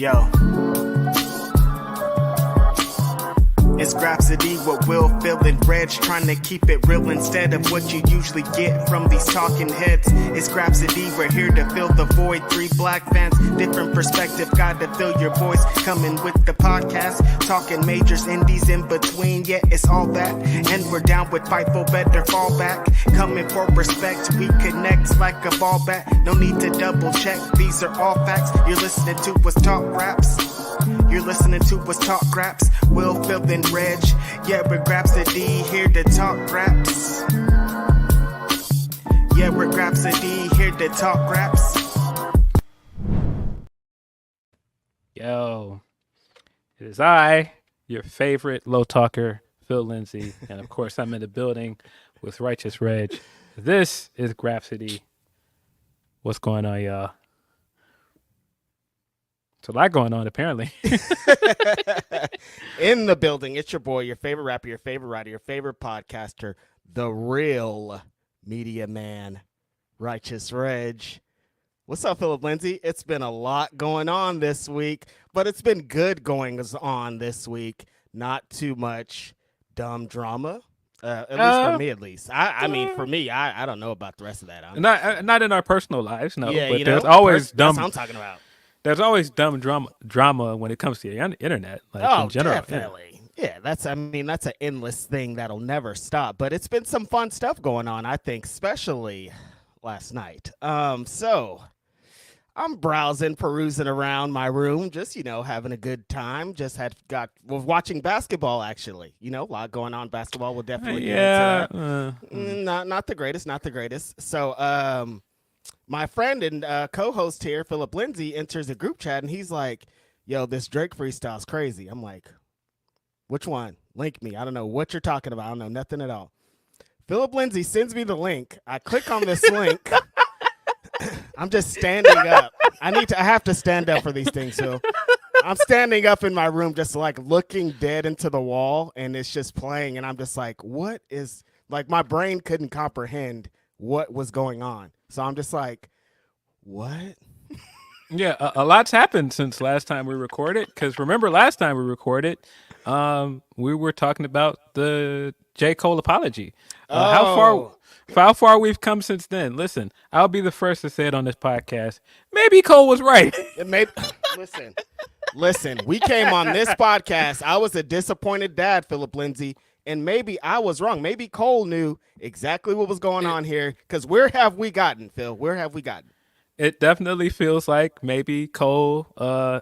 Yo. It's Grapsody with Will, Phil, and Reg, trying to keep it real instead of what you usually get from these talking heads. It's Grapsody, we're here to fill the void. 3 black fans, different perspective, got to fill your voice. Coming with the podcast, talking majors, indies in between. Yeah, it's all that, and we're down with Fightful, better fall back. Coming for respect, we connect like a ball bat. No need to double check, these are all facts. You're listening to us talk raps. You're listening to us talk raps. Will, Phil, and Reg. Yeah, we're Grapsody, here to talk raps. Yeah, we're Grapsody, here to talk raps. Yo, it is I, your favorite low talker, Phil Lindsey, and of course I'm in the building with Righteous Reg. This is Grapsody. What's going on, y'all? It's a lot going on, apparently. In the building, it's your boy, your favorite rapper, your favorite writer, your favorite podcaster, the real media man, Righteous Reg. What's up, Philip Lindsey? It's been a lot going on this week, but it's been good going on this week. Not too much dumb drama, at least for me, at least. I mean, for me, I don't know about the rest of that. Not in our personal lives, no. Yeah, but there's always dumb. That's what I'm talking about. There's always dumb drama when it comes to the internet, in general. Definitely. Yeah, that's an endless thing that'll never stop. But it's been some fun stuff going on, I think, especially last night. So I'm browsing, perusing around my room, just, having a good time. Was watching basketball, actually. A lot going on. Basketball will definitely get into that. Not the greatest. So, my friend and co-host here, Philip Lindsey, enters a group chat, and he's like, yo, this Drake freestyle's crazy. I'm like, which one? Link me. I don't know what you're talking about. I don't know nothing at all. Philip Lindsey sends me the link. I click on this link. I'm just standing up. I have to stand up for these things, so I'm standing up in my room just like looking dead into the wall, and it's just playing, and I'm just like, what is, like, my brain couldn't comprehend what was going on. So I'm just like, what? Yeah, a lot's happened since last time we recorded. Because remember, last time we recorded, we were talking about the J. Cole apology. How far we've come since then. Listen, I'll be the first to say it on this podcast. Maybe Cole was right. Listen. We came on this podcast. I was a disappointed dad, Philip Lindsey. And maybe I was wrong. Maybe Cole knew exactly what was going on here. Because where have we gotten, Phil? Where have we gotten? It definitely feels like maybe Cole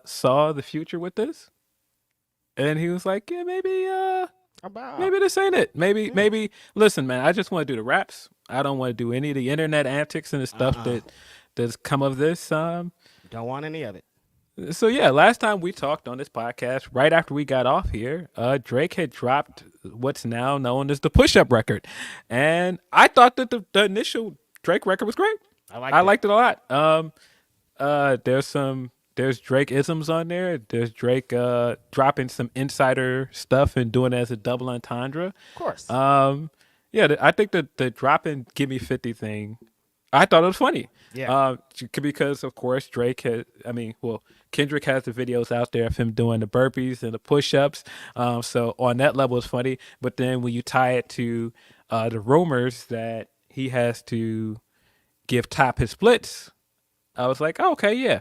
saw the future with this. And he was like, yeah, maybe this ain't it. Maybe, listen, man, I just want to do the raps. I don't want to do any of the internet antics and the stuff that's come of this. Don't want any of it. So, yeah, last time we talked on this podcast, right after we got off here, Drake had dropped what's now known as the push-up record. And I thought that the initial Drake record was great. I liked it a lot. There's Drake isms on there. There's Drake dropping some insider stuff and doing it as a double entendre. Of course. I think the dropping Give Me 50 thing, I thought it was funny. Yeah. Because, of course, Kendrick has the videos out there of him doing the burpees and the push-ups. So on that level, it's funny. But then when you tie it to the rumors that he has to give Top his splits, I was like, oh, okay, yeah.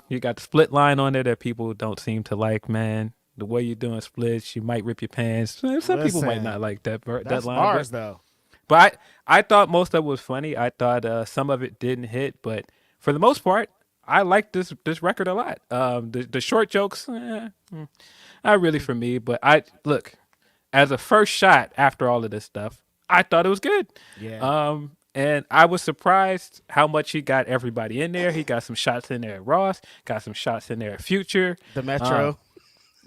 You got the split line on there that people don't seem to like, man. The way you're doing splits, you might rip your pants. Some people might not like that line. That's bars, though. But I thought most of it was funny. I thought some of it didn't hit. But for the most part, I liked this record a lot. The short jokes, not really for me. But as a first shot after all of this stuff, I thought it was good. Yeah. And I was surprised how much he got everybody in there. He got some shots in there at Ross, got some shots in there at Future. The Metro.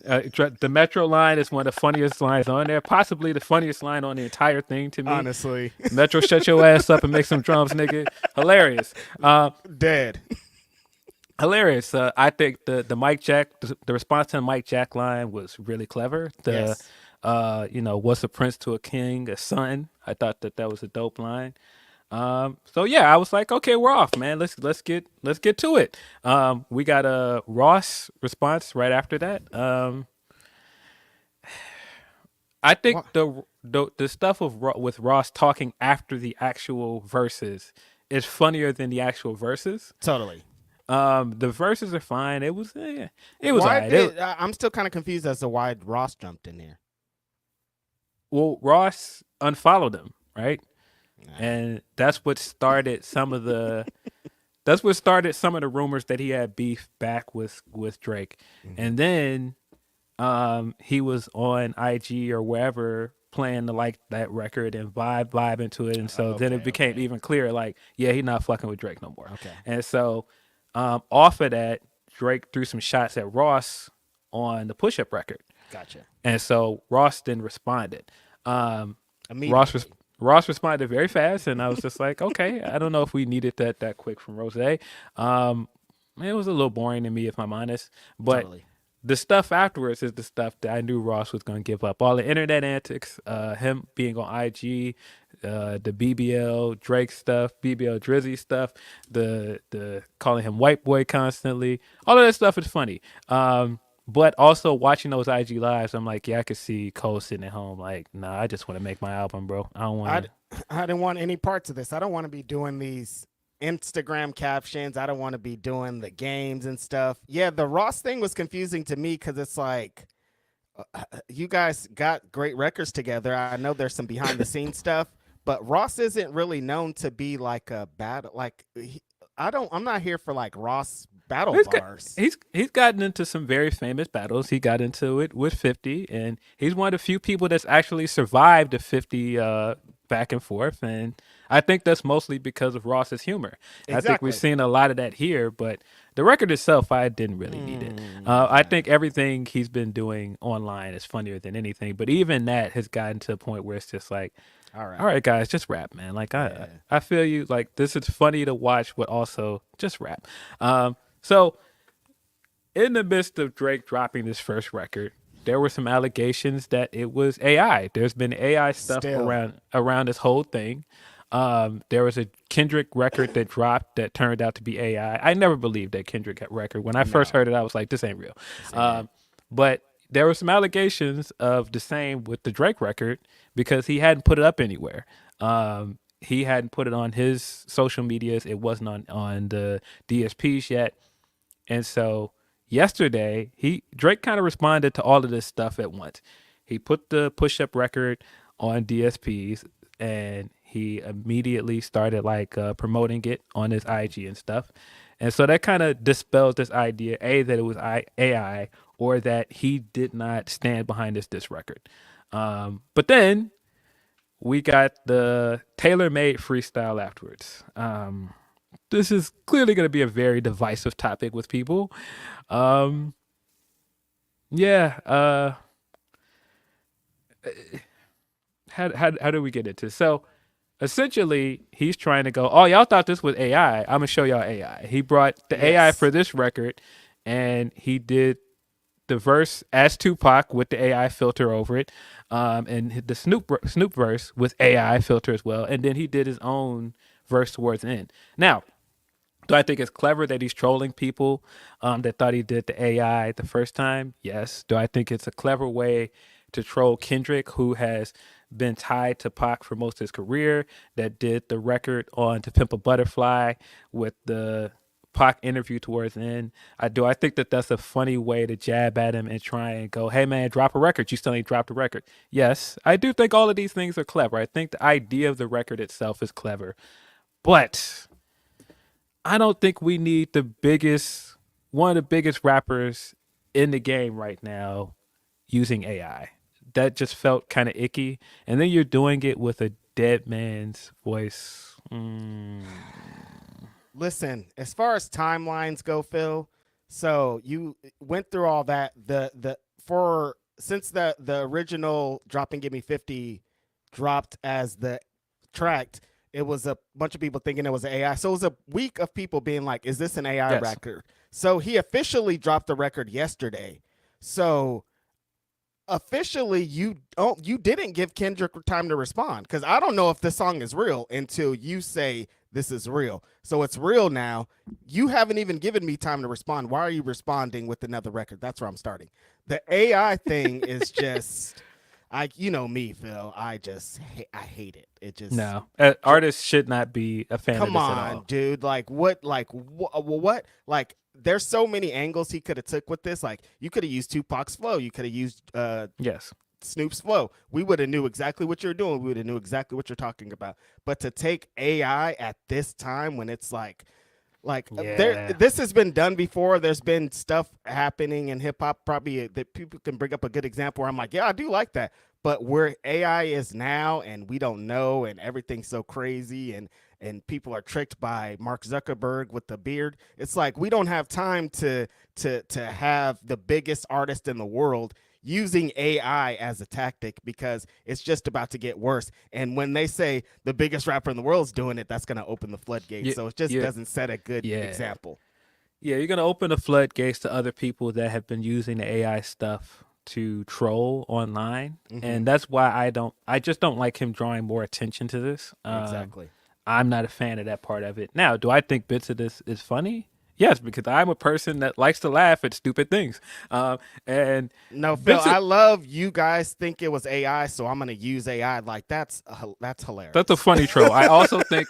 The Metro line is one of the funniest lines on there, possibly the funniest line on the entire thing to me. Honestly. Metro, shut your ass up and make some drums, nigga. Hilarious. Dead. Hilarious. I think the Mike Jack, the response to the Mike Jack line was really clever. What's a prince to a king, a son? I thought that was a dope line. So yeah, I was like, okay, we're off, man. Let's get to it. We got a Ross response right after that. I think the stuff with Ross talking after the actual verses is funnier than the actual verses. Totally. The verses are fine. It was alright. I'm still kind of confused as to why Ross jumped in here. Well, Ross unfollowed him, right? And that's what started some of the rumors that he had beef back with Drake. And then he was on IG or wherever playing to like that record and vibe into it. And so then it became even clearer, like, yeah, he's not fucking with Drake no more. Okay. And so off of that, Drake threw some shots at Ross on the Push Up record. Gotcha. And so Ross then responded. Immediately. Ross responded very fast, and I was just like, okay, I don't know if we needed that quick from Rose. It was a little boring to me, if I'm honest. But Totally. the stuff afterwards is the stuff that I knew Ross was going to give up. All the internet antics, him being on IG, the BBL Drake stuff, BBL Drizzy stuff, the calling him white boy constantly. All of that stuff is funny. But also watching those IG lives, I'm like, yeah, I could see Cole sitting at home like, nah, I just want to make my album, bro. I don't want to. I didn't want any parts of this. I don't want to be doing these Instagram captions. I don't want to be doing the games and stuff. Yeah, the Ross thing was confusing to me because it's like, you guys got great records together. I know there's some behind the scenes stuff, but Ross isn't really known to be like a battle. Like, I'm not here for like Ross battle bars. He's gotten into some very famous battles. He got into it with 50, and he's one of the few people that's actually survived the 50 back and forth. And I think that's mostly because of Ross's humor. Exactly. I think we've seen a lot of that here, but the record itself, I didn't really need it. I think everything he's been doing online is funnier than anything, but even that has gotten to a point where it's just like, all right, guys, just rap, man. Like, I feel you. Like, this is funny to watch, but also just rap. So in the midst of Drake dropping this first record, there were some allegations that it was AI. There's been AI stuff around this whole thing. There was a Kendrick record that dropped that turned out to be AI. I never believed that Kendrick record. When I first heard it, I was like, this ain't real. But there were some allegations of the same with the Drake record because he hadn't put it up anywhere. He hadn't put it on his social medias. It wasn't on the DSPs yet. And so yesterday, Drake kind of responded to all of this stuff at once. He put the push-up record on DSPs, and he immediately started like promoting it on his IG and stuff. And so that kind of dispels this idea, A, that it was AI, or that he did not stand behind this record. But then we got the tailor-made freestyle afterwards. This is clearly going to be a very divisive topic with people. How do we get into it? So essentially, he's trying to go, oh, y'all thought this was AI. I'm going to show y'all AI. He brought the AI for this record, and he did the verse as Tupac with the AI filter over it, and the Snoop verse with AI filter as well. And then he did his own verse towards the end. Now, do I think it's clever that he's trolling people that thought he did the AI the first time? Yes. Do I think it's a clever way to troll Kendrick, who has been tied to Pac for most of his career, that did the record on To Pimp a Butterfly with the Pac interview towards the end? Do I think that that's a funny way to jab at him and try and go, hey, man, drop a record. You still ain't dropped a record. Yes, I do think all of these things are clever. I think the idea of the record itself is clever. But I don't think we need one of the biggest rappers in the game right now using AI. That just felt kind of icky. And then you're doing it with a dead man's voice. Listen, as far as timelines go, Phil, so you went through all that. Since the original Drop and Give Me 50 dropped as the track, it was a bunch of people thinking it was an AI. So it was a week of people being like, is this an AI record? So he officially dropped the record yesterday. So officially you didn't give Kendrick time to respond, because I don't know if this song is real until you say this is real. So it's real now. You haven't even given me time to respond. Why are you responding with another record? That's where I'm starting. The AI thing is just, you know me, Phil. I hate it. It just No, artists should not be a fan of come this at all. on, dude. Like what? Like there's so many angles he could have took with this. Like you could have used Tupac's flow. You could have used Yes. Snoop's flow. We would have knew exactly what you're doing. We would have knew exactly what you're talking about. But to take AI at this time when it's like Yeah. this has been done before. There's been stuff happening in hip hop probably that people can bring up a good example where I'm like, yeah, I do like that. But where AI is now and we don't know and everything's so crazy and people are tricked by Mark Zuckerberg with the beard. It's like we don't have time to have the biggest artist in the world using AI as a tactic, because it's just about to get worse. And when they say the biggest rapper in the world is doing it, that's going to open the floodgates. Yeah, So it just yeah, doesn't set a good yeah. example. Yeah, you're gonna open the floodgates to other people that have been using the AI stuff to troll online, and that's why I just don't like him drawing more attention to this. Exactly. I'm not a fan of that part of it. Now, do I think bits of this is funny? Yes, because I'm a person that likes to laugh at stupid things. And No, Phil, bits of- I love you guys think it was AI, so I'm going to use AI. Like that's hilarious. that's a funny troll. I also think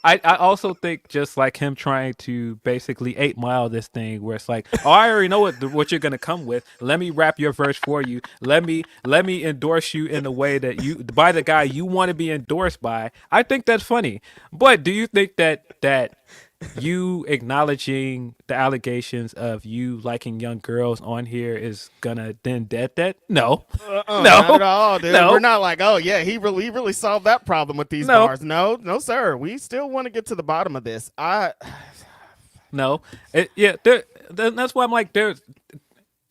I also think just like him trying to basically 8 Mile this thing where it's like, oh, I already know what you're gonna come with. Let me rap your verse for you. Let me endorse you in the way that you by the guy you want to be endorsed by. I think that's funny. But do you think that you acknowledging the allegations of you liking young girls on here is gonna then dead that? No. No. Not at all, dude. No. We're not like, oh yeah, he really solved that problem with these No. bars. No, sir. We still want to get to the bottom of this. No. That's why I'm like there's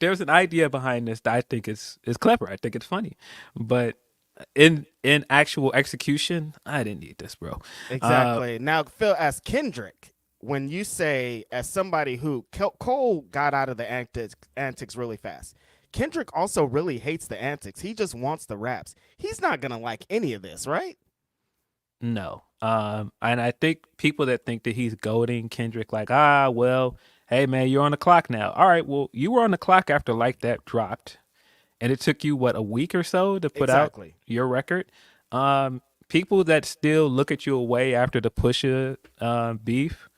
an idea behind this that I think is clever. I think it's funny. But in actual execution, I didn't need this, bro. Exactly. Now, Phil, as Kendrick, when you say, as somebody who Cole got out of the antics really fast, Kendrick also really hates the antics. He just wants the raps. He's not gonna like any of this, right? No. And I think people that think that he's goading Kendrick, like, well, hey man, you're on the clock now. All right, well, you were on the clock after Like That dropped, and it took you what, a week or so to put out your record. People that still look at you away after the Pusha beef,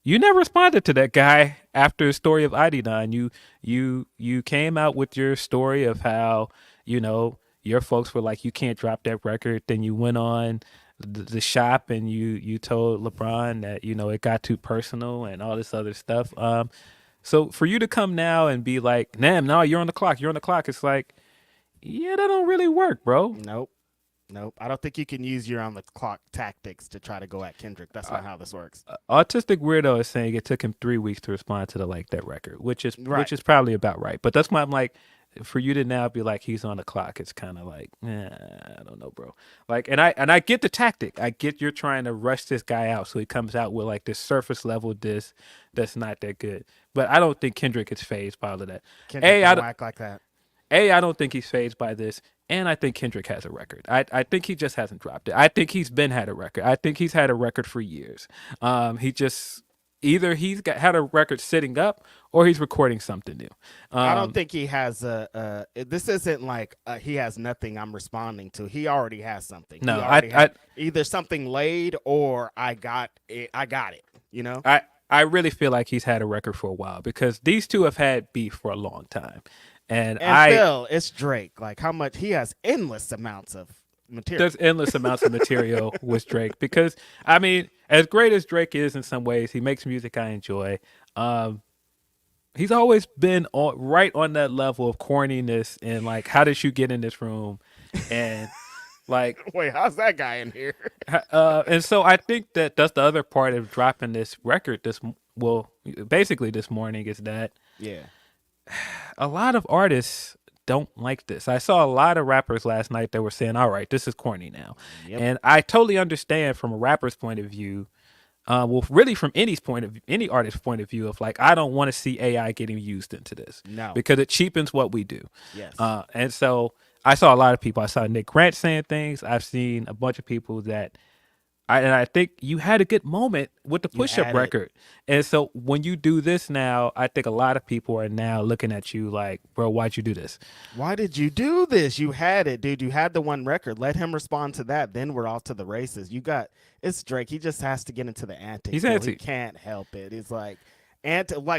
you never responded to that guy after the story of Iodine. You came out with your story of how, your folks were like, you can't drop that record. Then you went on the shop and you told LeBron that, it got too personal and all this other stuff. So for you to come now and be like, no, you're on the clock. It's like, yeah, that don't really work, bro. Nope. I don't think you can use your on the clock tactics to try to go at Kendrick. That's not how this works. Autistic Weirdo is saying it took him 3 weeks to respond to the Like That record, which is probably about right. But that's why I'm like, for you to now be like he's on the clock, it's kind of like, I don't know, bro. Like, and I get the tactic. I get you're trying to rush this guy out so he comes out with like this surface level diss that's not that good. But I don't think Kendrick is fazed by all of that. Kendrick don't act like that. I don't think he's fazed by this. And I think Kendrick has a record. I think he just hasn't dropped it. I think he's had a record. I think he's had a record for years. He just either had a record sitting up or he's recording something new. I don't think he has this isn't like he has nothing I'm responding to. He already has something. No, either something laid or I got it. I really feel like he's had a record for a while because these two have had beef for a long time. And Phil, it's Drake. Like how much he has endless amounts of material. There's endless amounts of material with Drake because I mean, as great as Drake is in some ways, he makes music I enjoy. He's always been right on that level of corniness and like, how did you get in this room? And like, wait, how's that guy in here? And so I think that's the other part of dropping this record. Basically this morning is that a lot of artists don't like this. I saw a lot of rappers last night that were saying, all right, this is corny now. Yep. And I totally understand from a rapper's point of view. well, really from any artist's point of view of like, I don't want to see AI getting used into this. No. Because it cheapens what we do. Yes. And so I saw a lot of people. I saw Nick Grant saying things. I've seen a bunch of people that I think you had a good moment with the push-up record. And so when you do this now, I think a lot of people are now looking at you like, bro, why'd you do this? Why did you do this? You had it, dude. You had the one record. Let him respond to that. Then we're off to the races. It's Drake. He just has to get into the antics. He's antsy. He can't help it. It's like,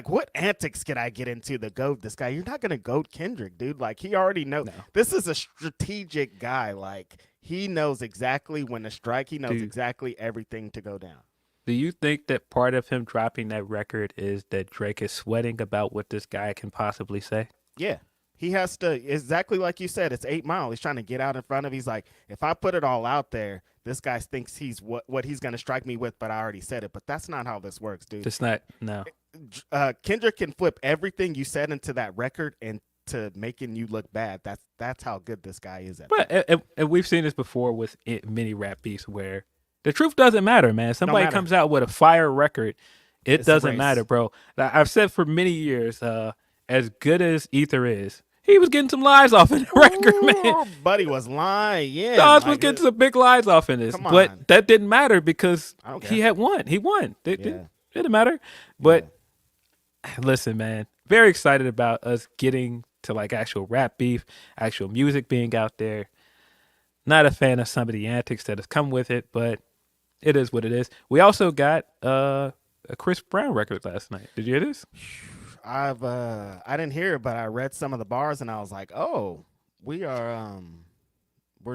what antics can I get into to goat this guy? You're not going to goat Kendrick, dude. Like, he already knows. No. This is a strategic guy. Like, he knows exactly when to strike. He knows exactly everything to go down. Do you think that part of him dropping that record is that Drake is sweating about what this guy can possibly say? Yeah. He has to, exactly like you said, it's 8 Mile. He's trying to get out in front of. He's like, if I put it all out there, this guy thinks he's what he's going to strike me with, but I already said it. But that's not how this works, dude. It's not, no. Kendrick can flip everything you said into that record and to making you look bad. That's how good this guy is at. But and we've seen this before with many rap beefs where the truth doesn't matter, man. Somebody comes out with a fire record, it doesn't matter, bro. I've said for many years, as good as Ether is, he was getting some lies off in the record, man. Buddy was lying, yeah. Nas was getting some big lies off in this, but that didn't matter because he had won. He won. It didn't matter. But listen, man, very excited about us getting to like actual rap beef, actual music being out there. Not a fan of some of the antics that have come with it, but it is what it is. We also got a Chris Brown record last night. Did you hear this? I didn't hear it, but I read some of the bars and I was like, oh, we're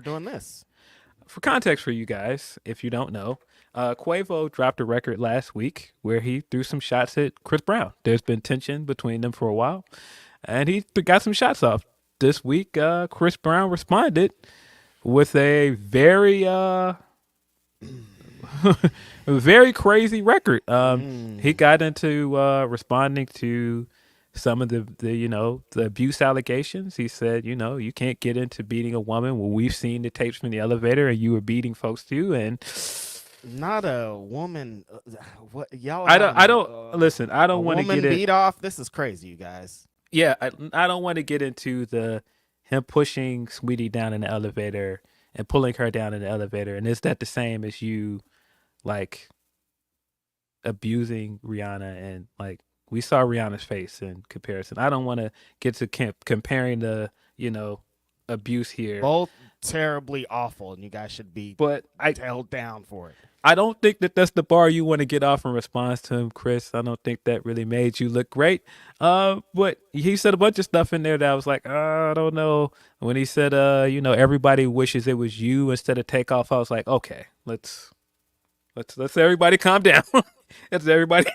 doing this. For context for you guys, if you don't know, Quavo dropped a record last week where he threw some shots at Chris Brown. There's been tension between them for a while, and he got some shots off. This week, Chris Brown responded with a very very crazy record. He got into responding to some of the abuse allegations. He said, you can't get into beating a woman. Well, we've seen the tapes from the elevator, and you were beating folks too, and not a woman. What y'all? I don't listen. I don't want to get beat off. This is crazy, you guys. Yeah, I don't want to get into him pushing Sweetie down in the elevator and pulling her down in the elevator. And is that the same as you like abusing Rihanna? And like we saw Rihanna's face in comparison. I don't want to get to comparing the abuse here. Both terribly awful, and you guys should be held down for it. I don't think that that's the bar you want to get off in response to him, Chris. I don't think that really made you look great. But he said a bunch of stuff in there that I was like, I don't know. When he said, everybody wishes it was you instead of Takeoff, I was like, okay, let's everybody calm down. Let's everybody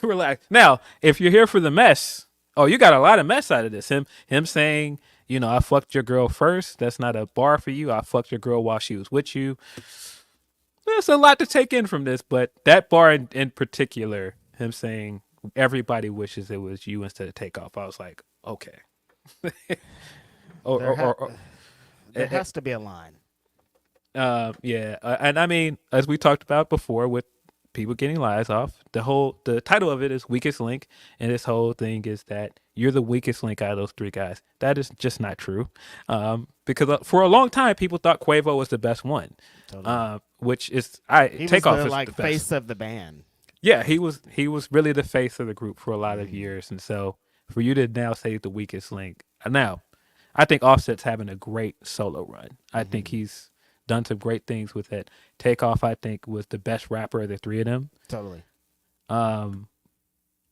relax. Now, if you're here for the mess, you got a lot of mess out of this. Him saying, I fucked your girl first. That's not a bar for you. I fucked your girl while she was with you. There's a lot to take in from this, but that bar in particular, him saying everybody wishes it was you instead of Takeoff, I was like, okay. There has to be a line. And I mean, as we talked about before with people getting lies off, the title of it is Weakest Link, and this whole thing is that you're the weakest link out of those three guys. That is just not true. Because for a long time, people thought Quavo was the best one. Totally. Which is Takeoff is the face of the band. Yeah, he was really the face of the group for a lot of years, and so for you to now say the weakest link, now I think Offset's having a great solo run. I think he's done some great things with it. Takeoff, I think, was the best rapper of the three of them. Totally.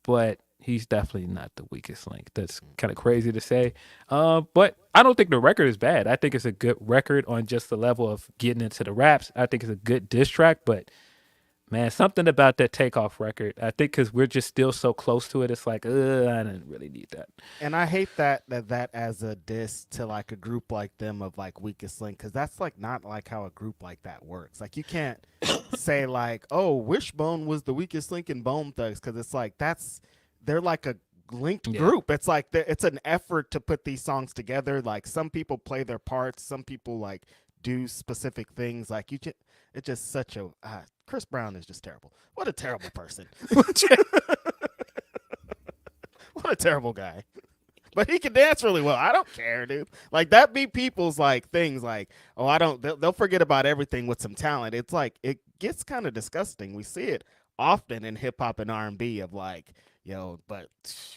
But he's definitely not the weakest link. That's kind of crazy to say. But I don't think the record is bad. I think it's a good record on just the level of getting into the raps. I think it's a good diss track, but man, something about that Takeoff record, I think because we're just still so close to it, it's like, I didn't really need that. And I hate that as a diss to like a group like them of like Weakest Link, because that's like not like how a group like that works. Like you can't say like, oh, Wishbone was the weakest link in Bone Thugs, because it's like they're like a linked group. It's like it's an effort to put these songs together. Like some people play their parts, some people like do specific things. Like it's just such a Chris Brown is just terrible. What a terrible person. What a terrible guy. But he can dance really well. I don't care, dude. Like that be people's like things like, oh, I don't. They'll forget about everything with some talent. It's like it gets kind of disgusting. We see it often in hip hop and R&B of like, yo, but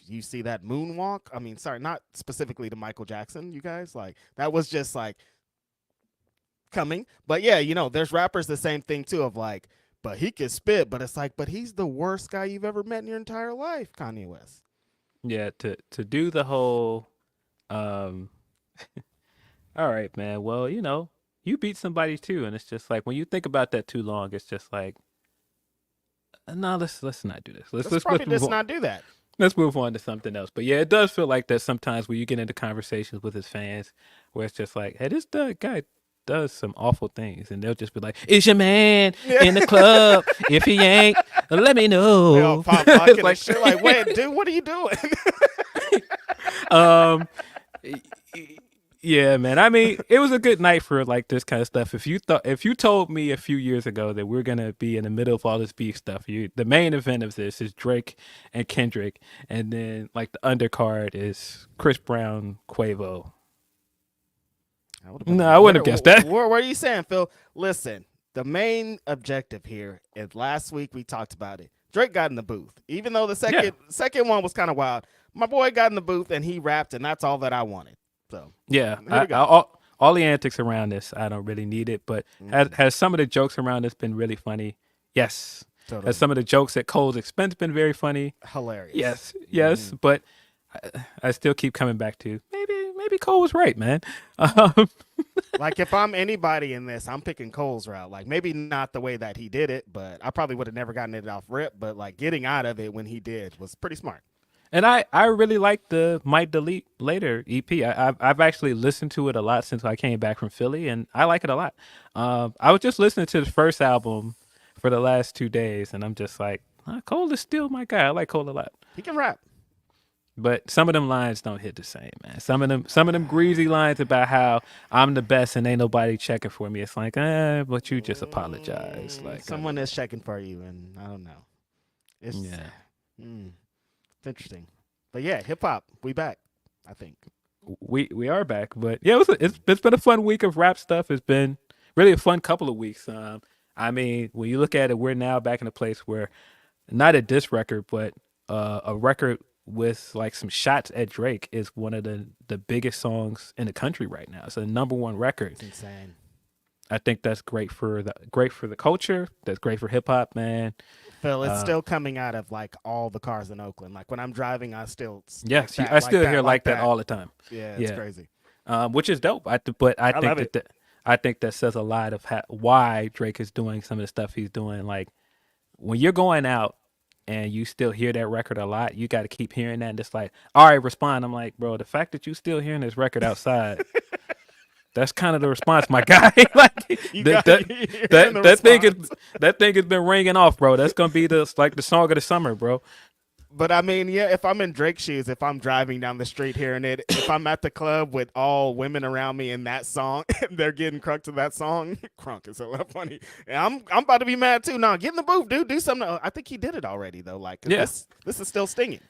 you see that moonwalk? I mean, sorry, not specifically to Michael Jackson, you guys. Like that was just like coming. But yeah, there's rappers the same thing too of like, but he could spit, but it's like, but he's the worst guy you've ever met in your entire life, Kanye West. Yeah, to do the whole all right, man. Well, you beat somebody too, and it's just like when you think about that too long, it's just like no, let's not do this. Let's probably just not do that. Let's move on to something else. But yeah, it does feel like that sometimes when you get into conversations with his fans where it's just like, hey, this guy does some awful things, and they'll just be like, "Is your man in the club? If he ain't, let me know." They all pop like, and shit like, wait, dude, what are you doing? Yeah, man. I mean, it was a good night for like this kind of stuff. If you told me a few years ago that we're gonna be in the middle of all this beef stuff, the main event of this is Drake and Kendrick, and then like the undercard is Chris Brown, Quavo. No, I wouldn't have guessed that. What are you saying, Phil? Listen, the main objective here is last week we talked about it. Drake got in the booth. Even though the second one was kind of wild, my boy got in the booth and he rapped, and that's all that I wanted. So yeah, all the antics around this, I don't really need it. But has some of the jokes around this been really funny? Yes. Totally. Has some of the jokes at Cole's expense been very funny? Hilarious. Yes. But I still keep coming back to maybe Cole was right, man. Like if I'm anybody in this, I'm picking Cole's route. Like maybe not the way that he did it, but I probably would have never gotten it off rip. But like getting out of it when he did was pretty smart. And I really like the Might Delete Later EP. I've actually listened to it a lot since I came back from Philly, and I like it a lot. I was just listening to the first album for the last 2 days, and I'm just like, Cole is still my guy. I like Cole a lot. He can rap. But some of them lines don't hit the same, man. Some of them greasy lines about how I'm the best and ain't nobody checking for me. It's like, but you just apologize. Like someone is checking for you, and I don't know. It's interesting. But yeah, hip hop, we back, I think. We are back. But yeah, it's been a fun week of rap stuff. It's been really a fun couple of weeks. I mean, when you look at it, we're now back in a place where not a diss record, but a record with like some shots at Drake is one of the biggest songs in the country right now. It's a #1 record. It's insane. I think that's great for the culture. That's great for hip hop, man. Phil, it's still coming out of like all the cars in Oakland. Like when I'm driving, I still I still hear that all the time. Yeah, it's crazy. Which is dope. I think that says a lot of why Drake is doing some of the stuff he's doing. Like when you're going out and you still hear that record a lot, you got to keep hearing that. And it's like, all right, respond. I'm like, bro, the fact that you still hearing this record outside. That's kind of the response, my guy. Like that thing has been ringing off, bro. That's gonna be the song of the summer, bro. But I mean, yeah, if I'm in Drake's shoes, if I'm driving down the street hearing it, if I'm at the club with all women around me in that song, and they're getting crunk to that song, crunk is so funny. And I'm about to be mad too. Nah, get in the booth, dude. Do something. I think he did it already though. Like this is still stinging.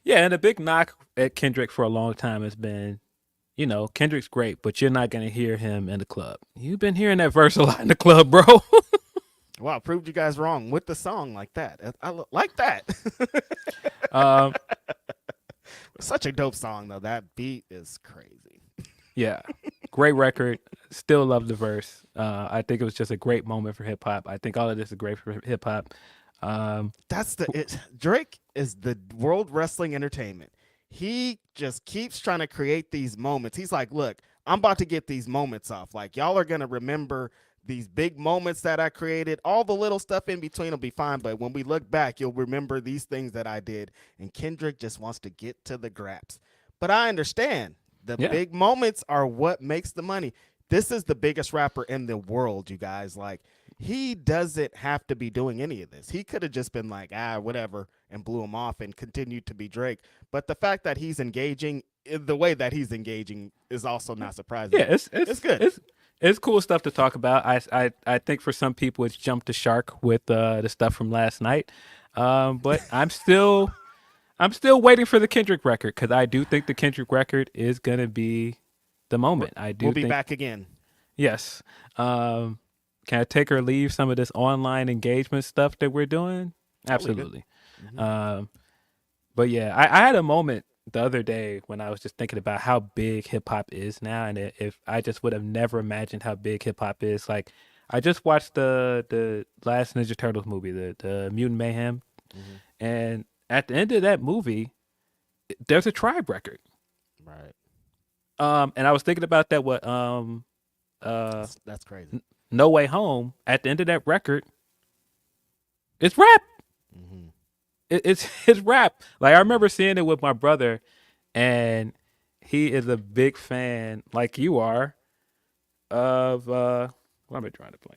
Yeah, and a big knock at Kendrick for a long time has been, Kendrick's great, but you're not going to hear him in the club. You've been hearing that verse a lot in the club, bro. Wow, proved you guys wrong with the song like that. I like that. Such a dope song, though. That beat is crazy. Yeah, great record. Still love the verse. I think it was just a great moment for hip-hop. I think all of this is great for hip-hop. Drake is the world wrestling entertainment. He just keeps trying to create these moments. He's like, look, I'm about to get these moments off. Like, y'all are going to remember these big moments that I created. All the little stuff in between will be fine. But when we look back, you'll remember these things that I did. And Kendrick just wants to get to the graps. But I understand. The big moments are what makes the money. This is the biggest rapper in the world, you guys. Like, he doesn't have to be doing any of this. He could have just been like, whatever, and blew him off and continued to be Drake. But the fact that he's engaging, the way that he's engaging is also not surprising. Yeah, it's good. It's cool stuff to talk about. I think for some people it's jumped the shark with the stuff from last night. But I'm still waiting for the Kendrick record because I do think the Kendrick record is gonna be the moment. We'll be back again. Yes. Can I take or leave some of this online engagement stuff that we're doing? Absolutely. But yeah, I had a moment the other day when I was just thinking about how big hip hop is now, and if I just would have never imagined how big hip hop is. Like, I just watched the last Ninja Turtles movie, the Mutant Mayhem, and at the end of that movie, there's a tribe record. Right. And I was thinking about that. That's crazy. No Way Home. At the end of that record, it's rap. It's rap. Like, I remember seeing it with my brother, and he is a big fan, like you are, of what am I trying to play?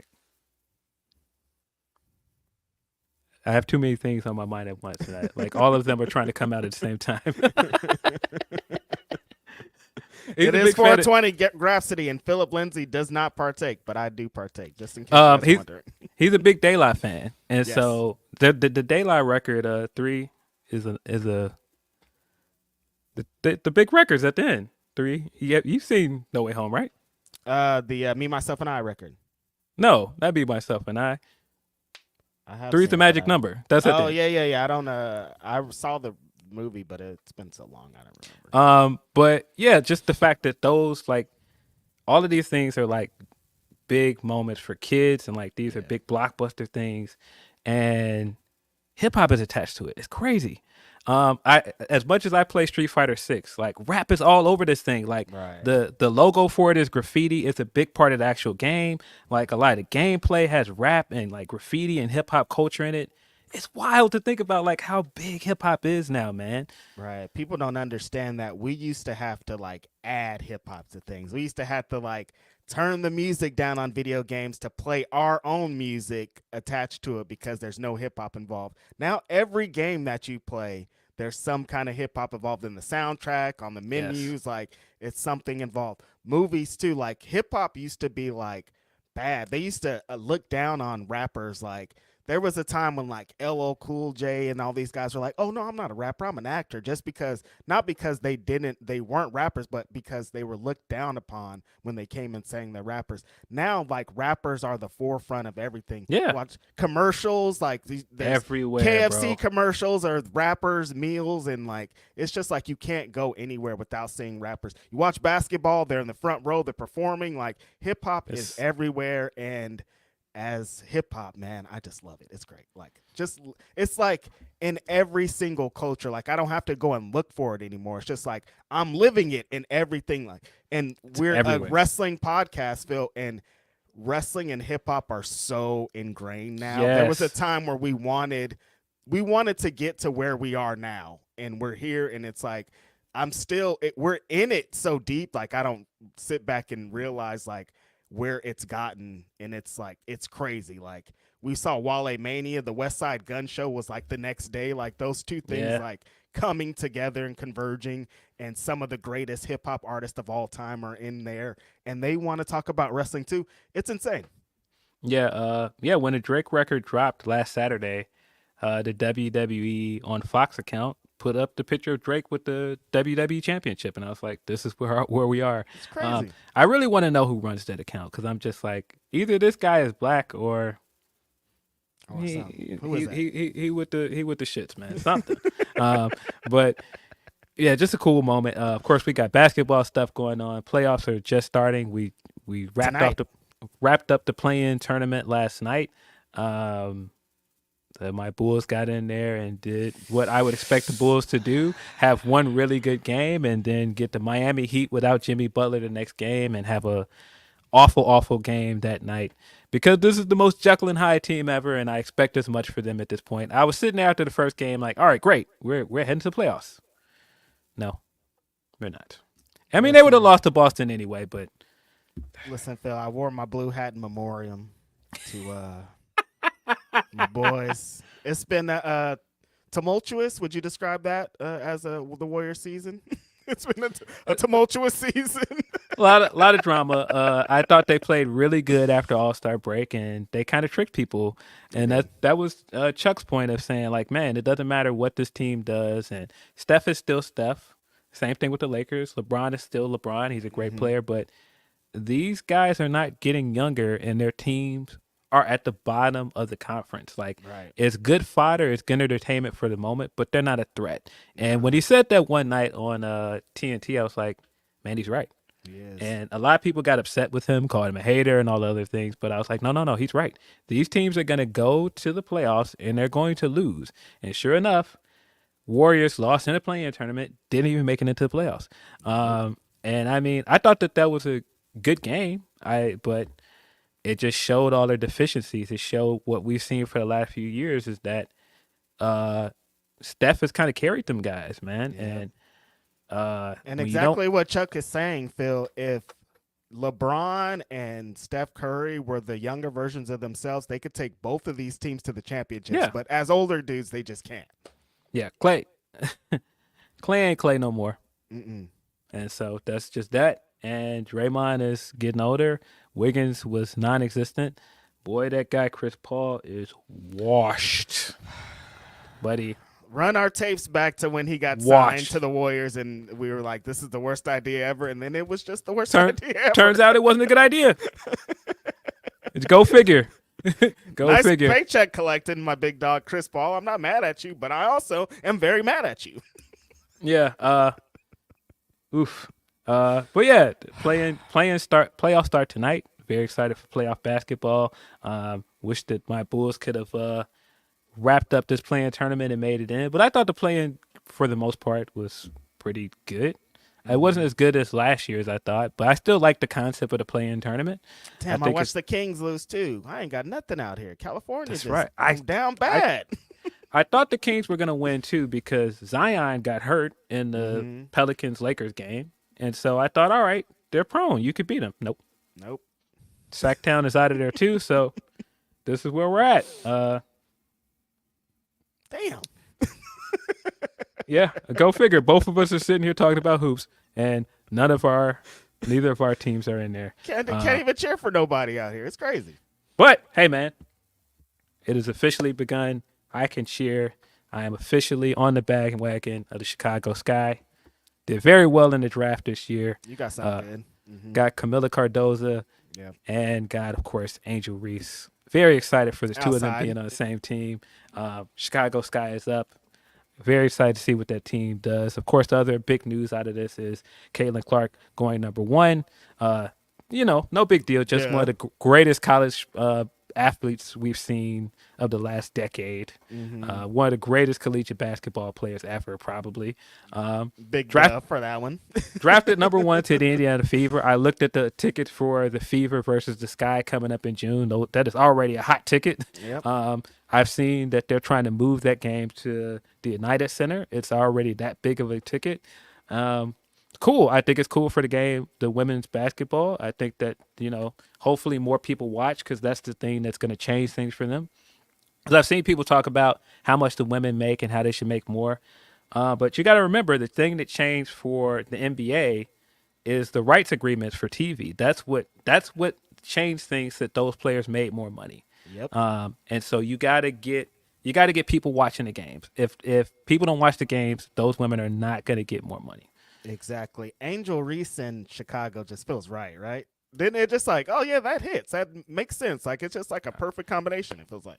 I have too many things on my mind at once, and like all of them are trying to come out at the same time. It is 420 Grapsody, and Philip Lindsey does not partake, but I do partake, just in case you guys wondering. He's a big De La fan, and Yes. so the De La record 3 is the big records at the end. 3, you've seen No Way Home, right? The Me, Myself, and I record. No, that'd be Myself and I. I have 3's the seen magic that. number. That's it. Oh yeah. I don't. I saw the movie, but it's been so long I don't remember. But yeah, just the fact that those, like, all of these things are like big moments for kids, and like these are big blockbuster things, and hip hop is attached to it. It's crazy. I, as much as I play Street Fighter 6, like, rap is all over this thing. Like, Right. the logo for it is graffiti. It's a big part of the actual game. Like, a lot of gameplay has rap and like graffiti and hip hop culture in it. It's wild to think about like how big hip hop is now, man. Right. People don't understand that we used to have to like add hip hop to things. We used to have to like turn the music down on video games to play our own music attached to it because there's no hip hop involved. Now every game that you play, there's some kind of hip hop involved in the soundtrack, on the menus, like it's something involved. Movies too, like hip hop used to be like bad. They used to look down on rappers. Like, there was a time when like LL Cool J and all these guys were like, "Oh no, I'm not a rapper, I'm an actor," just because, not because they weren't rappers, but because they were looked down upon when they came and sang they're rappers. Now, like, rappers are the forefront of everything. Yeah. Watch commercials, like there's Everywhere, KFC bro. commercials are rappers, meals, and like it's just like you can't go anywhere without seeing rappers. You watch basketball, they're in the front row, they're performing. Like, hip hop is everywhere, and as hip hop, man, I just love it. It's great. Like, just, it's like in every single culture. Like, I don't have to go and look for it anymore. It's just like I'm living it in everything. Like, and we're everywhere. a wrestling podcast, Phil, and wrestling and hip hop are so ingrained now. There was a time where we wanted to get to where we are now, and we're here, and it's like we're in it so deep. Like, I don't sit back and realize like where it's gotten, and it's like, it's crazy. Like, we saw Wale Mania, the West Side Gun Show was like the next day. Like, those two things like coming together and converging, and some of the greatest hip hop artists of all time are in there, and they want to talk about wrestling too. It's insane. Yeah, when the Drake record dropped last Saturday, the WWE on Fox account put up the picture of Drake with the WWE Championship, and I was like, "This is where we are." It's crazy. I really want to know who runs that account, because I'm just like, either this guy is black or Who is that? he with the shits, man. Something. But yeah, just a cool moment. Of course, we got basketball stuff going on. Playoffs are just starting. We wrapped up the play-in tournament last night. My Bulls got in there and did what I would expect the Bulls to do, have one really good game, and then get the Miami Heat without Jimmy Butler the next game and have a awful game that night, because this is the most Jekyll and Hyde team ever, and I expect as much for them at this point. I was sitting there after the first game like, all right, great, we're heading to the playoffs. No, we're not. I mean, they would have lost to Boston anyway, but listen, Phil, I wore my blue hat in memoriam to my boys. It's been tumultuous. Would you describe that as the Warriors season? It's been a tumultuous season. lot of drama. I thought they played really good after All-Star break, and they kind of tricked people. And that was Chuck's point of saying, like, man, it doesn't matter what this team does, and Steph is still Steph. Same thing with the Lakers. LeBron is still LeBron. He's a great player, but these guys are not getting younger, and their teams are at the bottom of the conference. Like, Right. it's good fodder, it's good entertainment for the moment, but they're not a threat. And when he said that one night on TNT, I was like, man, he's right. Yes. And a lot of people got upset with him, called him a hater and all the other things. But I was like, no, he's right. These teams are going to go to the playoffs and they're going to lose. And sure enough, Warriors lost in a play-in tournament, didn't even make it into the playoffs. And I mean, I thought that was a good game. But it just showed all their deficiencies. It showed what we've seen for the last few years is that Steph has kind of carried them guys, man. Yeah. And when exactly what Chuck is saying, Phil, if LeBron and Steph Curry were the younger versions of themselves, they could take both of these teams to the championships. Yeah. But as older dudes, they just can't. Yeah, Clay ain't Clay no more. Mm-mm. And so that's just that. And Draymond is getting older. Wiggins was non-existent. Boy, that guy Chris Paul is washed, buddy. Run our tapes back to when he got signed Washed. to the Warriors, and we were like, this is the worst idea ever. And then it was just the worst idea ever. Turns out it wasn't a good idea. Go figure. Go nice figure. paycheck collecting, my big dog Chris Paul. I'm not mad at you, but I also am very mad at you. Yeah. Oof. But yeah, playoff start tonight. Very excited for playoff basketball. Wish that my Bulls could have wrapped up this play-in tournament and made it in. But I thought the play-in, for the most part, was pretty good. It wasn't as good as last year's, I thought, but I still like the concept of the play-in tournament. Damn, I watched the Kings lose too. I ain't got nothing out here. California That's just right. I'm down bad. I thought the Kings were going to win too because Zion got hurt in the Pelicans-Lakers game. And so I thought, all right, they're prone. You could beat them. Nope. Sacktown is out of there too, so this is where we're at. Damn. Yeah, go figure. Both of us are sitting here talking about hoops, and neither of our teams are in there. Can't even cheer for nobody out here. It's crazy. But hey, man, it has officially begun. I can cheer. I am officially on the bandwagon of the Chicago Sky. Did very well in the draft this year. You got something good. Got Camila Cardoza, and got, of course, Angel Reese. Very excited for the two of them being on the same team. Chicago Sky is up. Very excited to see what that team does. Of course, the other big news out of this is Caitlin Clark going number one. No big deal. Just one of the greatest college athletes we've seen of the last decade. One of the greatest collegiate basketball players ever, probably. Big draft for that one. Drafted number one to the Indiana Fever. I looked at the ticket for the Fever versus the Sky coming up in June. That is already a hot ticket. Yep. I've seen that they're trying to move that game to the United Center. It's already that big of a ticket. Cool. I think it's cool for the game, the women's basketball. I think that, hopefully more people watch because that's the thing that's going to change things for them. Because I've seen people talk about how much the women make and how they should make more. But you got to remember the thing that changed for the NBA is the rights agreements for TV. That's what changed things, that those players made more money. Yep. And so you got to get people watching the games. If people don't watch the games, those women are not going to get more money. Exactly. Angel Reese in Chicago just feels right? Then it just like, oh yeah, that hits. That makes sense. Like it's just like a perfect combination. It feels like.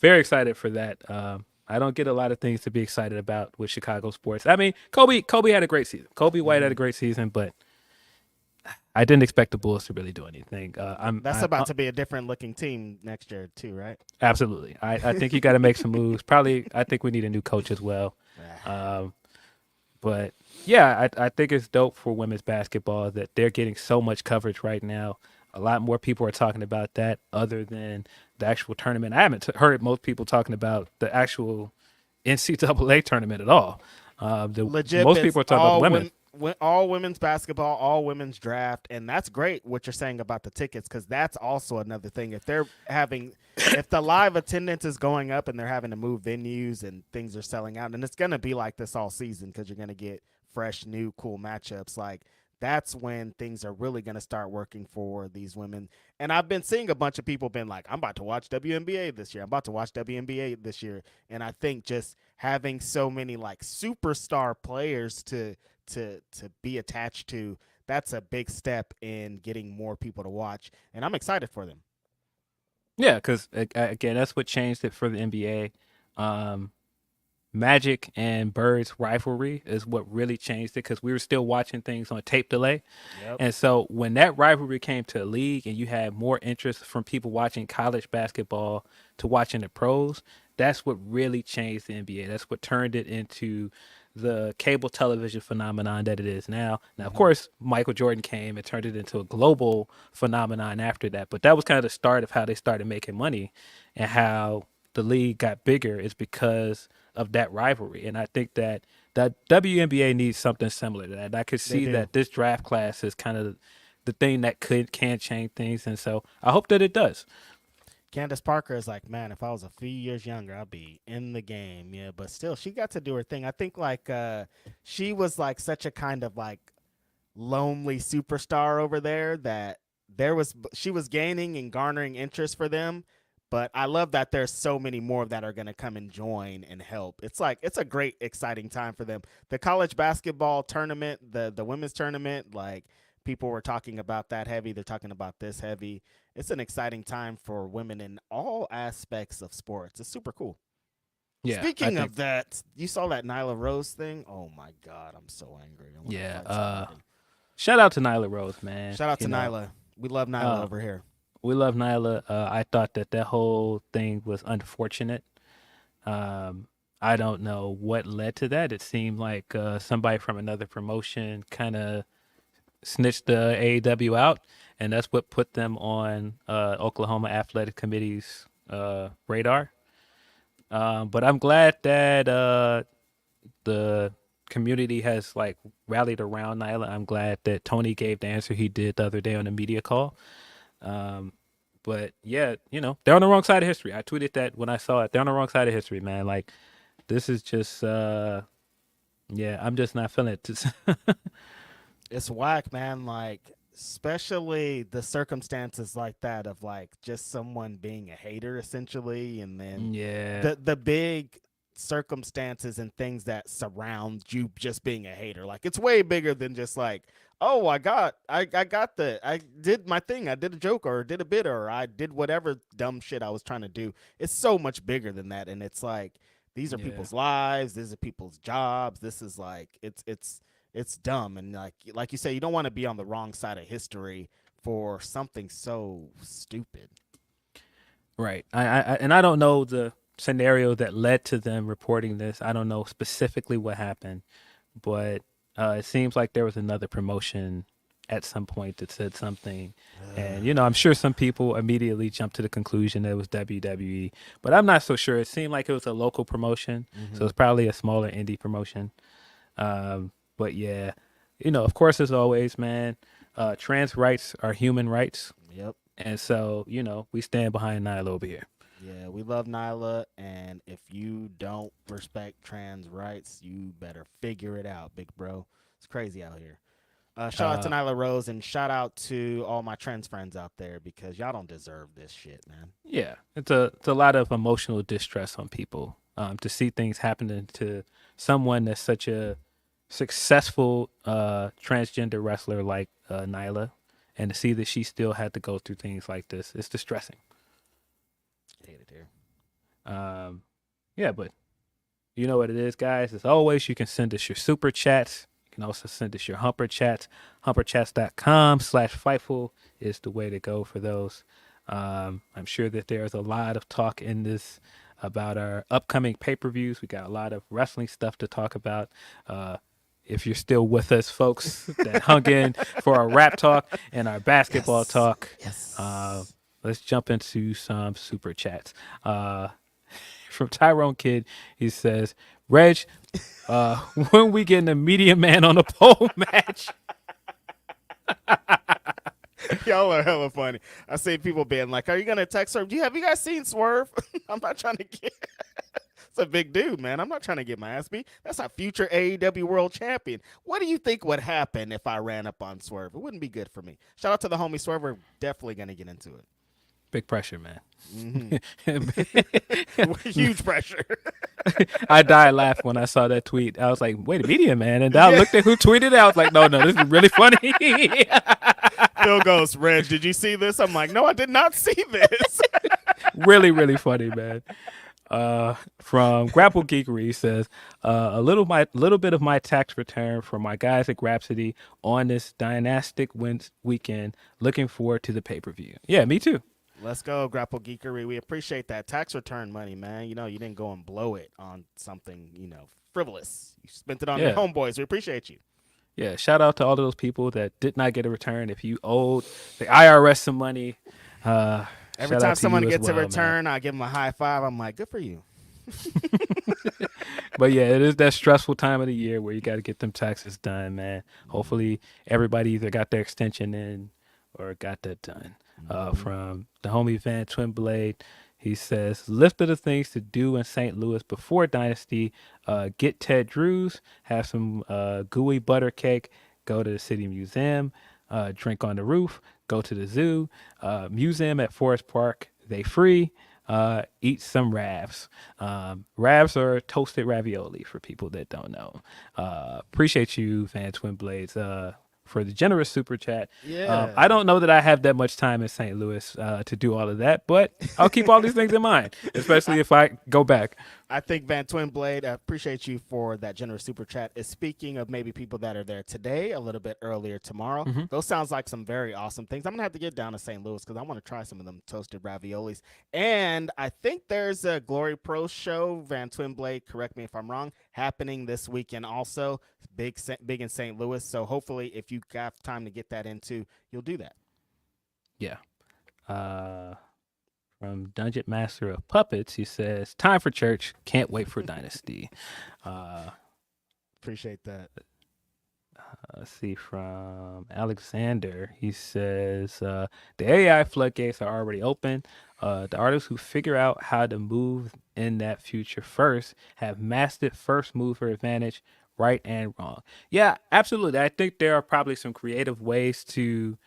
Very excited for that. I don't get a lot of things to be excited about with Chicago sports. I mean, Kobe had a great season. Kobe White had a great season, but I didn't expect the Bulls to really do anything. That's about to be a different looking team next year too, right? Absolutely. I think you got to make some moves. Probably, I think we need a new coach as well. But yeah, I think it's dope for women's basketball that they're getting so much coverage right now. A lot more people are talking about that other than the actual tournament. I haven't heard most people talking about the actual NCAA tournament at all. Legit, most people are talking about women. All women's basketball, all women's draft, and that's great what you're saying about the tickets, because that's also another thing. If the live attendance is going up and they're having to move venues and things are selling out, and it's going to be like this all season because you're going to get fresh, new, cool matchups. Like that's when things are really going to start working for these women. And I've been seeing a bunch of people been like, I'm about to watch WNBA this year. I'm about to watch WNBA this year. And I think just having so many like superstar players to be attached to, that's a big step in getting more people to watch. And I'm excited for them. Yeah, because again, that's what changed it for the NBA. Magic and Bird's rivalry is what really changed it because we were still watching things on tape delay. Yep. And so when that rivalry came to the league and you had more interest from people watching college basketball to watching the pros, that's what really changed the NBA. That's what turned it into the cable television phenomenon that it is now. Now, of course, Michael Jordan came and turned it into a global phenomenon after that. But that was kind of the start of how they started making money and how the league got bigger is because of that rivalry. And I think that WNBA needs something similar to that. And I could see that this draft class is kind of the thing that can change things. And so I hope that it does. Candace Parker is like, man, if I was a few years younger, I'd be in the game. Yeah, but still, she got to do her thing. I think like she was like such a kind of like lonely superstar over there that she was gaining and garnering interest for them. But I love that there's so many more that are going to come and join and help. It's like it's a great, exciting time for them. The college basketball tournament, the women's tournament, like people were talking about that heavy. They're talking about this heavy. It's an exciting time for women in all aspects of sports. It's super cool. Yeah. Speaking of that, you saw that Nyla Rose thing? Oh my God, I'm so angry. Shout out to Nyla Rose, man. Shout out to Nyla. We love Nyla over here. We love Nyla. I thought that whole thing was unfortunate. I don't know what led to that. It seemed like somebody from another promotion kind of snitched the AEW out, and that's what put them on Oklahoma Athletic Committee's radar. But I'm glad that the community has like rallied around Nyla. I'm glad that Tony gave the answer he did the other day on the media call. But yeah, they're on the wrong side of history. I tweeted that when I saw it. They're on the wrong side of history, man. Like, this is just, I'm just not feeling it. It's whack, man. Like, especially the circumstances like that of like just someone being a hater, essentially, and then the big circumstances and things that surround you just being a hater. Like, it's way bigger than just like, oh, I did my thing. I did a joke or did a bit or I did whatever dumb shit I was trying to do. It's so much bigger than that. And it's like, these are people's lives. These are people's jobs. This is like, it's dumb. And like you say, you don't want to be on the wrong side of history for something so stupid. Right. I don't know the scenario that led to them reporting this. I don't know specifically what happened, but it seems like there was another promotion at some point that said something. And, I'm sure some people immediately jumped to the conclusion that it was WWE, but I'm not so sure. It seemed like it was a local promotion, so it's probably a smaller indie promotion. But yeah, of course, as always, man, trans rights are human rights. Yep. And so, we stand behind Nyla over here. Yeah, we love Nyla, and if you don't respect trans rights, you better figure it out, big bro. It's crazy out here. Shout out to Nyla Rose, and shout out to all my trans friends out there because y'all don't deserve this shit, man. Yeah, it's a lot of emotional distress on people to see things happening to someone that's such a successful transgender wrestler like Nyla, and to see that she still had to go through things like this. It's distressing. Hate it here. Yeah, but you know what it is, guys. As always, you can send us your super chats. You can also send us your Humperchats. Humperchats.com/Fightful is the way to go for those. I'm sure that there's a lot of talk in this about our upcoming pay-per-views. We got a lot of wrestling stuff to talk about. If you're still with us, folks, that hung in for our rap talk and our basketball talk. Yes. Let's jump into some super chats. From Tyrone Kid, he says, Reg, when we getting a medium man on a pole match? Y'all are hella funny. I see people being like, are you going to text her? Have you guys seen Swerve? I'm not trying to get That's a big dude, man. I'm not trying to get my ass beat. That's a future AEW World Champion. What do you think would happen if I ran up on Swerve? It wouldn't be good for me. Shout out to the homie Swerve. We're definitely going to get into it. Big pressure, man. Huge pressure. I died laughing when I saw that tweet. I was like, wait a minute, man. And I looked at who tweeted it. I was like, no, this is really funny. Phil goes, Reg, did you see this? I'm like, no, I did not see this. Really, really funny, man. From Grapple Geekery, he says, a little bit of my tax return for my guys at Grapsody on this dynastic weekend. Looking forward to the pay-per-view. Yeah, me too. Let's go, Grapple Geekery. We appreciate that tax return money, man. You know, you didn't go and blow it on something, frivolous. You spent it on your homeboys. We appreciate you. Yeah, shout out to all of those people that did not get a return. If you owed the IRS some money, every time someone gets a return, man, I give them a high five. I'm like, good for you. But yeah, it is that stressful time of the year where you got to get them taxes done, man. Hopefully everybody either got their extension in or got that done. From the homie Van Twin Blade, he says, list of the things to do in St. Louis before Dynasty: get Ted Drew's, have some gooey butter cake, go to the City Museum, drink on the roof, go to the zoo, museum at Forest Park, they free, eat some ravs. Ravs are toasted ravioli for people that don't know. Appreciate you, Van Twin Blades, for the generous super chat. Yeah. I don't know that I have that much time in St. Louis to do all of that, but I'll keep all these things in mind, especially if I go back. I think Van Twin Blade, I appreciate you for that generous super chat. Is speaking of maybe people that are there today, a little bit earlier tomorrow. Mm-hmm. Those sounds like some very awesome things. I'm going to have to get down to St. Louis because I want to try some of them toasted raviolis. And I think there's a Glory Pro show, Van Twin Blade, correct me if I'm wrong, happening this weekend also. Big in St. Louis. So hopefully if you got time to get that into, you'll do that. Yeah. From Dungeon Master of Puppets, he says, time for church. Can't wait for Dynasty. Appreciate that. Let's see, from Alexander, he says, the AI floodgates are already open. The artists who figure out how to move in that future first have mastered first mover advantage, right and wrong. Yeah, absolutely. I think there are probably some creative ways to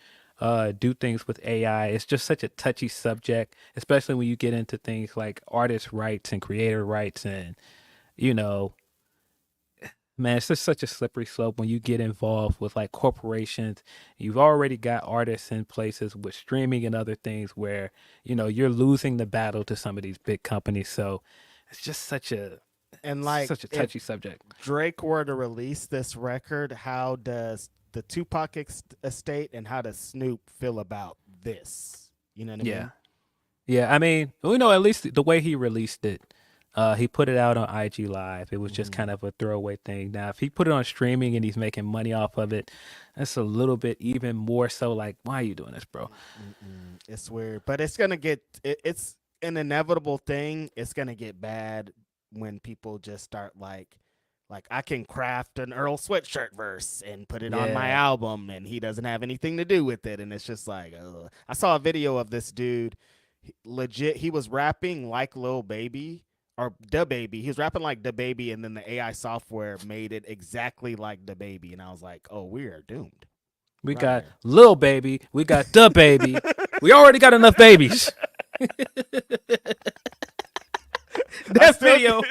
do things with AI. It's just such a touchy subject, especially when you get into things like artist rights and creator rights, and man, it's just such a slippery slope when you get involved with like corporations. You've already got artists in places with streaming and other things where you're losing the battle to some of these big companies. So it's just such a touchy subject. Drake were to release this record, how does the Tupac estate and how does Snoop feel about this? You know what I mean? Yeah. I mean, at least the way he released it, he put it out on IG Live. It was just kind of a throwaway thing. Now, if he put it on streaming and he's making money off of it, that's a little bit even more so like, why are you doing this, bro? It's weird, but it's going to get, it's an inevitable thing. It's going to get bad when people just start like I can craft an Earl Sweatshirt verse and put it on my album and he doesn't have anything to do with it. And it's just like, ugh. I saw a video of this dude, legit, he was rapping like Lil Baby or Da Baby. He was rapping like Da Baby, and then the AI software made it exactly like Da Baby. And I was like, oh, we are doomed. We got Lil Baby. We got Da Baby. We already got enough babies. That video.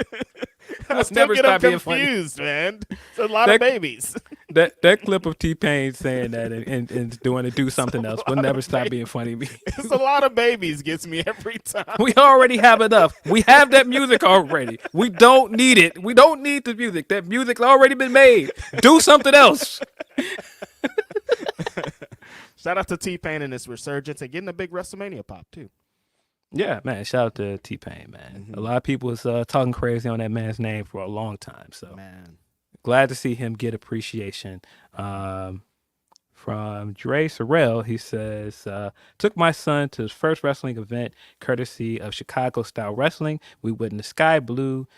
I still get them confused, man. It's a lot of babies. That clip of T-Pain saying that and doing to do something else will never stop being funny to me. It's a lot of babies gets me every time. We already have enough. We have that music already. We don't need it. We don't need the music. That music's already been made. Do something else. Shout out to T-Pain and his resurgence and getting a big WrestleMania pop too. Yeah, man. Shout out to T-Pain, man. A lot of people was talking crazy on that man's name for a long time. So, man, glad to see him get appreciation. From Dre Sorrell, he says, took my son to his first wrestling event, courtesy of Chicago Style Wrestling. We witnessed Sky Blue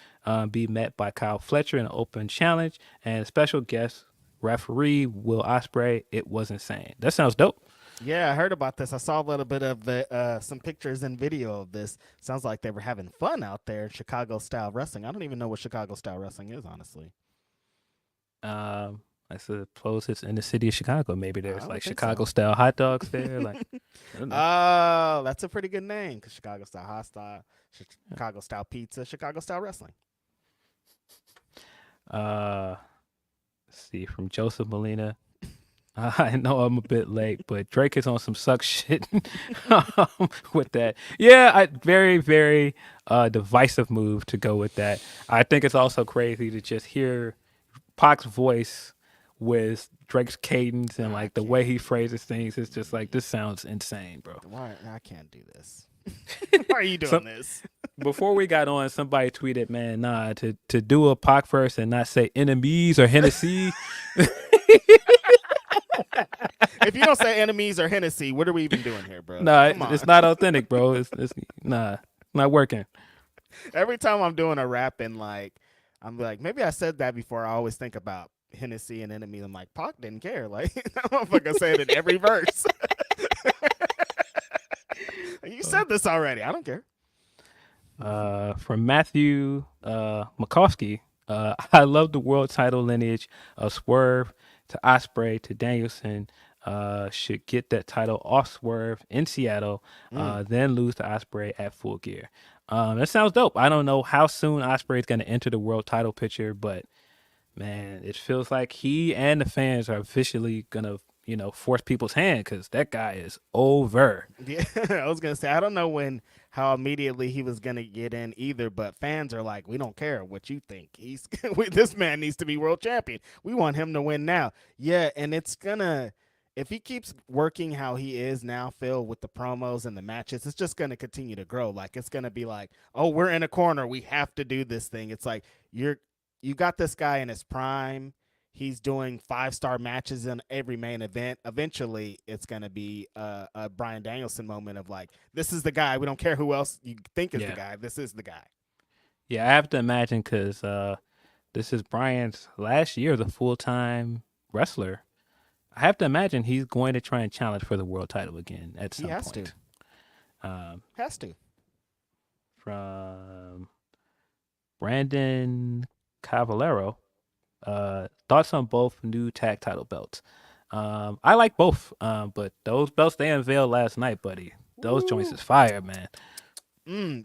be met by Kyle Fletcher in an open challenge and special guest referee Will Ospreay. It was insane. That sounds dope. Yeah, I heard about this. I saw a little bit of the some pictures and video of this. Sounds like they were having fun out there in Chicago style wrestling. I don't even know what Chicago style wrestling is, honestly. I suppose it's in the city of Chicago. Maybe I there's would like think Chicago so. style hot dogs there. Like, I don't know. Oh, that's a pretty good name. 'Cause Chicago style hot style, Chicago style pizza, Chicago style wrestling. Uh, let's see from Joseph Molina. I know I'm a bit late, but Drake is on some suck shit with that. Yeah, very, very divisive move to go with that. I think it's also crazy to just hear Pac's voice with Drake's cadence and I like the way can't. he phrases things. It's just like, this sounds insane, bro. Why I can't do this? Why are you So doing this? before we got on, somebody tweeted, man, nah, to do a Pac verse and not say enemies or Hennessy. If you don't say enemies or Hennessy, what are we even doing here, bro? Nah, Come on. it's not authentic, bro. It's nah, not working. Every time I'm doing a rap and like, I'm like, maybe I said that before. I always think about Hennessy and enemies. I'm like, Pac didn't care. Like, that motherfucker said it in every verse. You said this already. I don't care. From Matthew Makovsky, I love the world title lineage of Swerve to Osprey to Danielson. Should get that title off Swerve in Seattle, then lose to Osprey at Full Gear. That sounds dope. I don't know how soon Osprey is going to enter the world title picture, but man, it feels like he and the fans are officially going to, force people's hand because that guy is over. Yeah, I was gonna say I don't know how immediately he was gonna get in either, but fans are like, we don't care what you think. This man needs to be world champion. We want him to win now. Yeah, and it's gonna if he keeps working how he is now, Phil, with the promos and the matches, it's just gonna continue to grow. Like it's gonna be like, oh, we're in a corner, we have to do this thing. It's like you got this guy in his prime. He's doing 5-star matches in every main event. Eventually, it's going to be a Bryan Danielson moment of like, this is the guy. We don't care who else you think is the Yeah. guy. This is the guy. Yeah, I have to imagine because this is Brian's last year as a full-time wrestler. I have to imagine he's going to try and challenge for the world title again at some He has point. Has to. From Brandon Cavallero, thoughts on both new tag title belts. I like both, but those belts they unveiled last night, buddy, those joints is fire, man.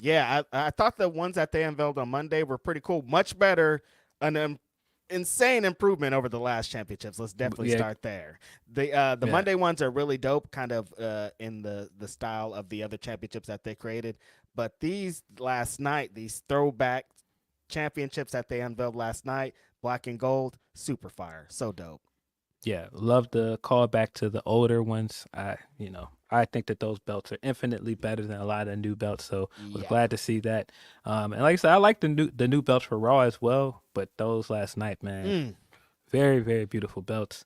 Yeah, I thought the ones that they unveiled on Monday were pretty cool. Much better. An insane improvement over the last championships. Let's definitely Yeah. start there. The Yeah. Monday ones are really dope, kind of in the style of the other championships that they created. But these last night, these throwback championships that they unveiled last night, black and gold, super fire, so dope. Yeah, love the callback to the older ones. I think that those belts are infinitely better than a lot of the new belts. So was Yeah. glad to see that. And like I said, I like the new belts for Raw as well. But those last night, man, very, very beautiful belts.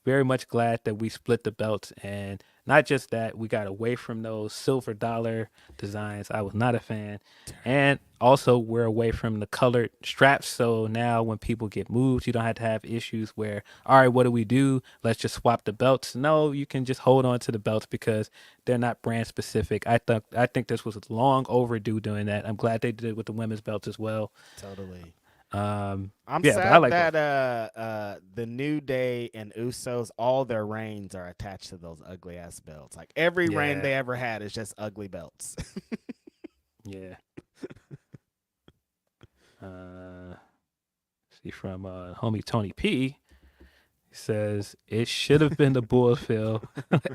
Very much glad that we split the belts, and not just that, we got away from those silver dollar designs. I was not a fan. And also we're away from the colored straps. So now when people get moved, you don't have to have issues where, all right, what do we do? Let's just swap the belts. No, you can just hold on to the belts because they're not brand specific. I think this was long overdue doing that. I'm glad they did it with the women's belts as well. Totally. I'm I'm sad sad that that the New Day and Usos, all their reigns are attached to those ugly ass belts. Like every reign they ever had is just ugly belts. Yeah. See from homie Tony P. He says it should have been the Bulls, Phil.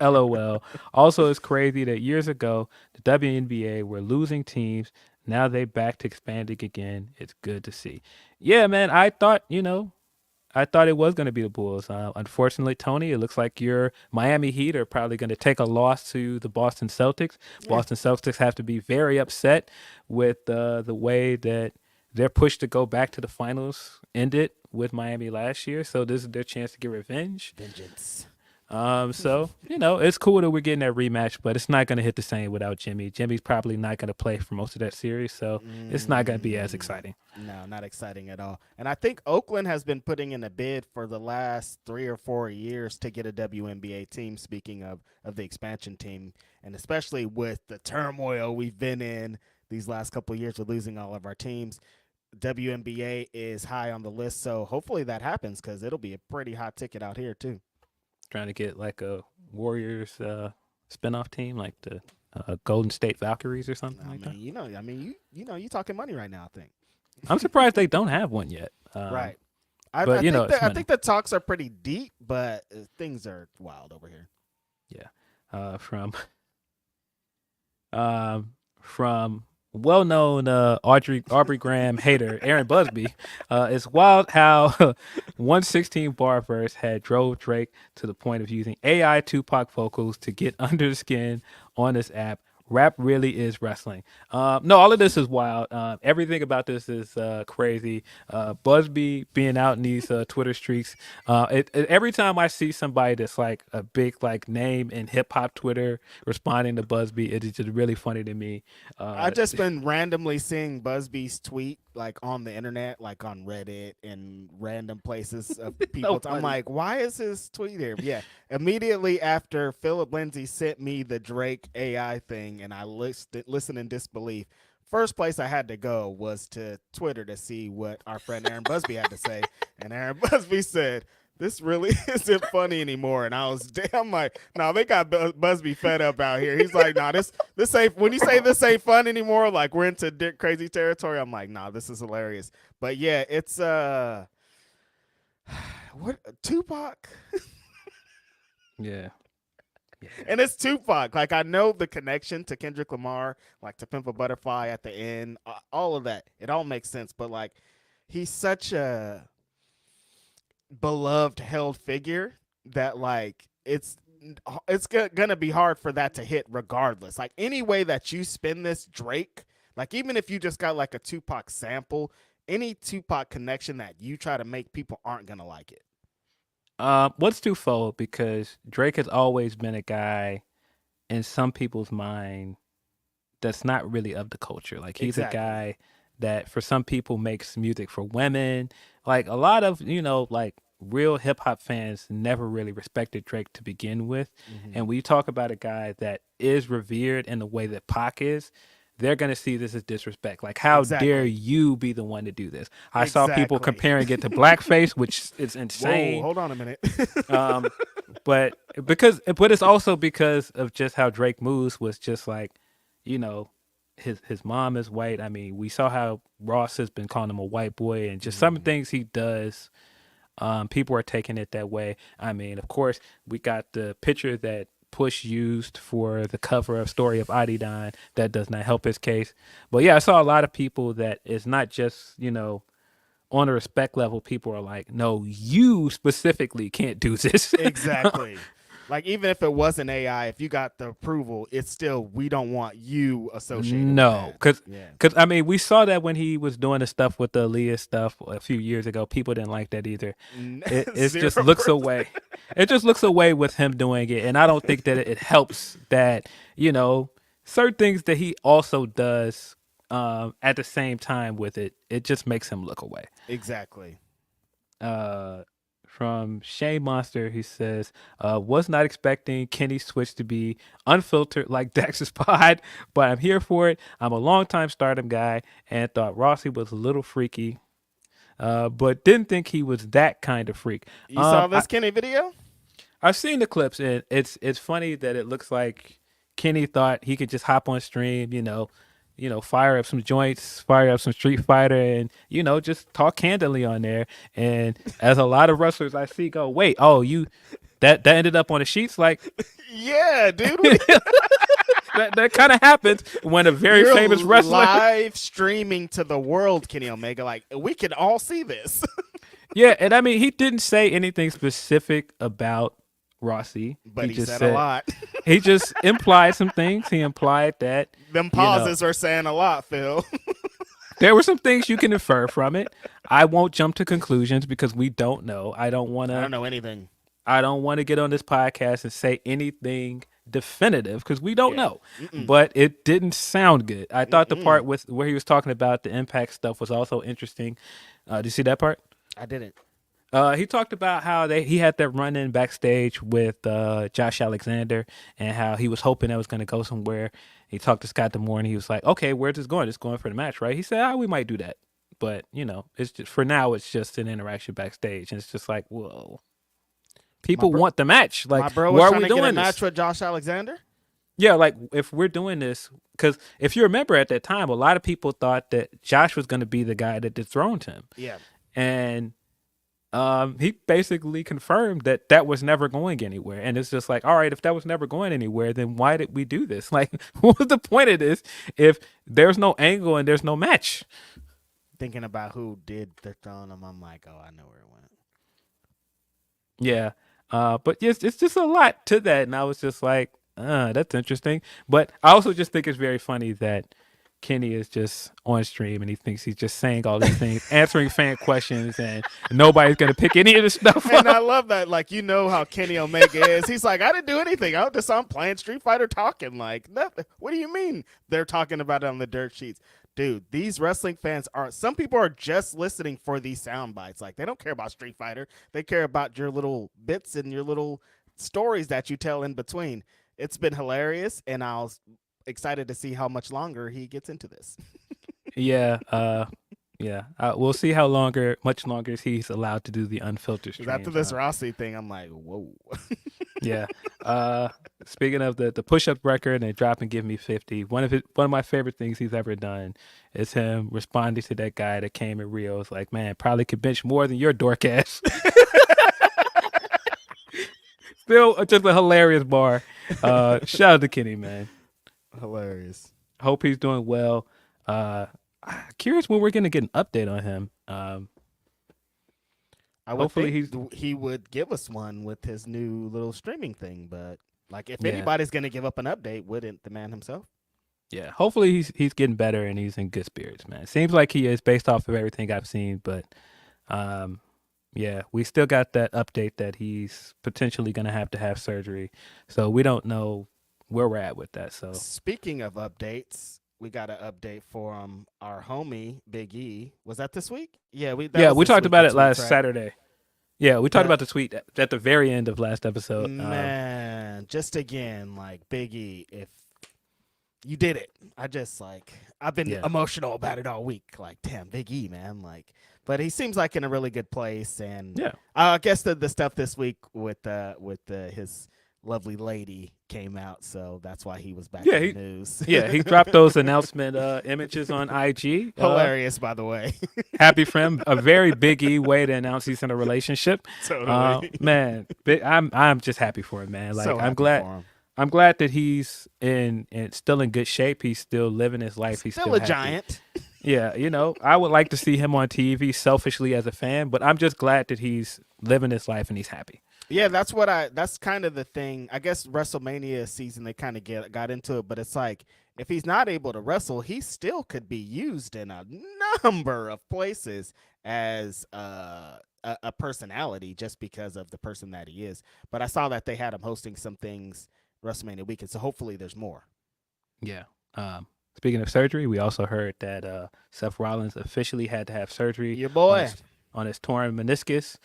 LOL. Also, it's crazy that years ago the WNBA were losing teams. Now they back to expanding again. It's good to see. Yeah, man. I thought it was going to be the Bulls. Unfortunately, Tony, it looks like your Miami Heat are probably going to take a loss to the Boston Celtics. Boston Celtics have to be very upset with the way that their push to go back to the finals ended with Miami last year. So this is their chance to get revenge. Vengeance. So, it's cool that we're getting that rematch, but it's not going to hit the same without Jimmy. Jimmy's probably not going to play for most of that series, so it's not going to be as exciting. No, not exciting at all. And I think Oakland has been putting in a bid for the last 3 or 4 years to get a WNBA team, speaking of the expansion team, and especially with the turmoil we've been in these last couple of years with losing all of our teams. WNBA is high on the list, so hopefully that happens because it'll be a pretty hot ticket out here too. Trying to get like a Warriors spinoff team, like the Golden State Valkyries or something like that. You talking money right now. I think. I'm surprised they don't have one yet. Right. I think the talks are pretty deep, but things are wild over here. Yeah. From well-known Aubrey Graham hater Aaron Busby, it's wild how 116 bar verse had drove Drake to the point of using AI Tupac vocals to get under the skin on this app. Rap really is wrestling. No, all of this is wild. Everything about this is crazy. Busby being out in these Twitter streaks. Every time I see somebody that's like a big like name in hip hop Twitter responding to Busby, it is just really funny to me. I've just been randomly seeing Busby's tweet like on the internet, like on Reddit and random places of people. I'm like, why is his tweet here? Yeah. Immediately after Philip Lindsey sent me the Drake AI thing and I listened in disbelief, first place I had to go was to Twitter to see what our friend Aaron Busby had to say. And Aaron Busby said, this really isn't funny anymore. And I'm like, no, they got Busby fed up out here. He's like, nah, this ain't, when you say this ain't fun anymore, like we're into crazy territory. I'm like, nah, this is hilarious. But yeah, it's, what, Tupac? Yeah. And it's Tupac. Like, I know the connection to Kendrick Lamar, like to Pimp a Butterfly at the end, all of that. It all makes sense. But like, he's such a beloved held figure that like it's gonna be hard for that to hit regardless. Like any way that you spin this Drake, like even if you just got like a Tupac sample, any Tupac connection that you try to make, people aren't gonna like it. What's twofold, because Drake has always been a guy in some people's mind that's not really of the culture. Like he's a guy that for some people makes music for women. Like a lot of, like real hip hop fans never really respected Drake to begin with. Mm-hmm. And when you talk about a guy that is revered in the way that Pac is, they're going to see this as disrespect. Like, how dare you be the one to do this? I saw people comparing it to blackface, which is insane. Whoa, hold on a minute. But it's also because of just how Drake moves was just like, his mom is white. I mean, we saw how Ross has been calling him a white boy, and just some things he does, people are taking it that way. I mean, of course, we got the picture that Push used for the cover of Story of Adidon. That does not help his case. But yeah, I saw a lot of people that it's not just, on a respect level, people are like, no, you specifically can't do this. Exactly. Like, even if it wasn't AI, if you got the approval, it's still, we don't want you associated with that. Because I mean, we saw that when he was doing the stuff with the Aaliyah stuff a few years ago. People didn't like that either. It just looks away. It just looks away with him doing it. And I don't think that it helps that, certain things that he also does at the same time with it, it just makes him look away. Exactly. From Shea Monster, he says, was not expecting Kenny Switch to be unfiltered like Dax's pod, but I'm here for it. I'm a longtime Stardom guy and thought Rossi was a little freaky, but didn't think he was that kind of freak. You saw this Kenny video? I've seen the clips, and it's funny that it looks like Kenny thought he could just hop on stream, fire up some joints, fire up some Street Fighter, and, just talk candidly on there. And as a lot of wrestlers I see go, wait, that ended up on the sheets? Like, yeah, dude. that kind of happens when a very famous wrestler live streaming to the world, Kenny Omega. Like, we can all see this. Yeah, and I mean, he didn't say anything specific about Rossi, but he just said a lot. He just implied some things. He implied that them pauses are saying a lot, Phil. There were some things you can infer from it. I won't jump to conclusions because we don't know. I don't know anything. I don't want to get on this podcast and say anything definitive because we don't know. Mm-mm. But it didn't sound good. I thought the part Mm-mm. with where he was talking about the Impact stuff was also interesting. Did you see that part? I didn't. He talked about how he had that run in backstage with Josh Alexander and how he was hoping that was going to go somewhere. He talked to Scott D'Amore and he was like, "Okay, where's this going? It's going for the match, right?" He said, "We might do that, but it's just for now. It's just an interaction backstage." And it's just like, whoa, people want the match. Like, My bro why was are trying we to get a doing match this? with Josh Alexander. Yeah, like if we're doing this, because if you remember at that time, a lot of people thought that Josh was going to be the guy that dethroned him. Yeah. And he basically confirmed that that was never going anywhere. And it's just like, all right, if that was never going anywhere, then why did we do this? Like, what was the point of this if there's no angle and there's no match? Thinking about who did dethrone him, I'm like, oh, I know where it went. Yeah. But yes, it's just a lot to that. And I was just like, that's interesting. But I also just think it's very funny that Kenny is just on stream and he thinks he's just saying all these things, answering fan questions, and nobody's going to pick any of this stuff And up. I love that. Like, you know how Kenny Omega is. He's like, I didn't do anything. I'm playing Street Fighter talking. Like, nothing. What do you mean they're talking about it on the dirt sheets? Dude, these wrestling fans some people are just listening for these sound bites. Like, they don't care about Street Fighter. They care about your little bits and your little stories that you tell in between. It's been hilarious, and I was excited to see how much longer he gets into this. Yeah. We'll see much longer he's allowed to do the unfiltered streams. After this Rossi thing, I'm like, whoa. Yeah. Speaking of the push-up record and drop and give me 50, one of my favorite things he's ever done is him responding to that guy that came in Rio. It's like, man, probably could bench more than your dork ass. Still just a hilarious bar. Shout out to Kenny, man. Hilarious. Hope he's doing well. Curious when we're going to get an update on him. I would hopefully think he would give us one with his new little streaming thing, but like if anybody's going to give up an update, wouldn't the man himself? Yeah, hopefully he's getting better and he's in good spirits, man. Seems like he is based off of everything I've seen, but yeah, we still got that update that he's potentially going to have surgery. So we don't know where we're at with that. So speaking of updates, we got an update for our homie Big E. Was that this week? Yeah, we talked about it last Saturday. Yeah, we talked about the tweet at the very end of last episode. Man, just again, like Big E, if you did it, I've been emotional about it all week. Like, damn, Big E, man. Like, but he seems like in a really good place, and yeah, I guess the stuff this week with his lovely lady came out, so that's why he was back in the news. Yeah, he dropped those announcement images on IG. Hilarious, by the way. Happy for him. A very Big E way to announce he's in a relationship. Totally. Man, I'm just happy for him, man. Like, so I'm glad that he's still in good shape. He's still living his life. He's still a happy. giant. Yeah, I would like to see him on TV selfishly as a fan, but I'm just glad that he's living his life and he's happy. Yeah, that's kind of the thing. I guess WrestleMania season, they kind of got into it, but it's like, if he's not able to wrestle, he still could be used in a number of places as a personality just because of the person that he is. But I saw that they had him hosting some things WrestleMania weekend, so hopefully there's more. Yeah. Speaking of surgery, we also heard that Seth Rollins officially had to have surgery. Your boy. On his torn meniscus.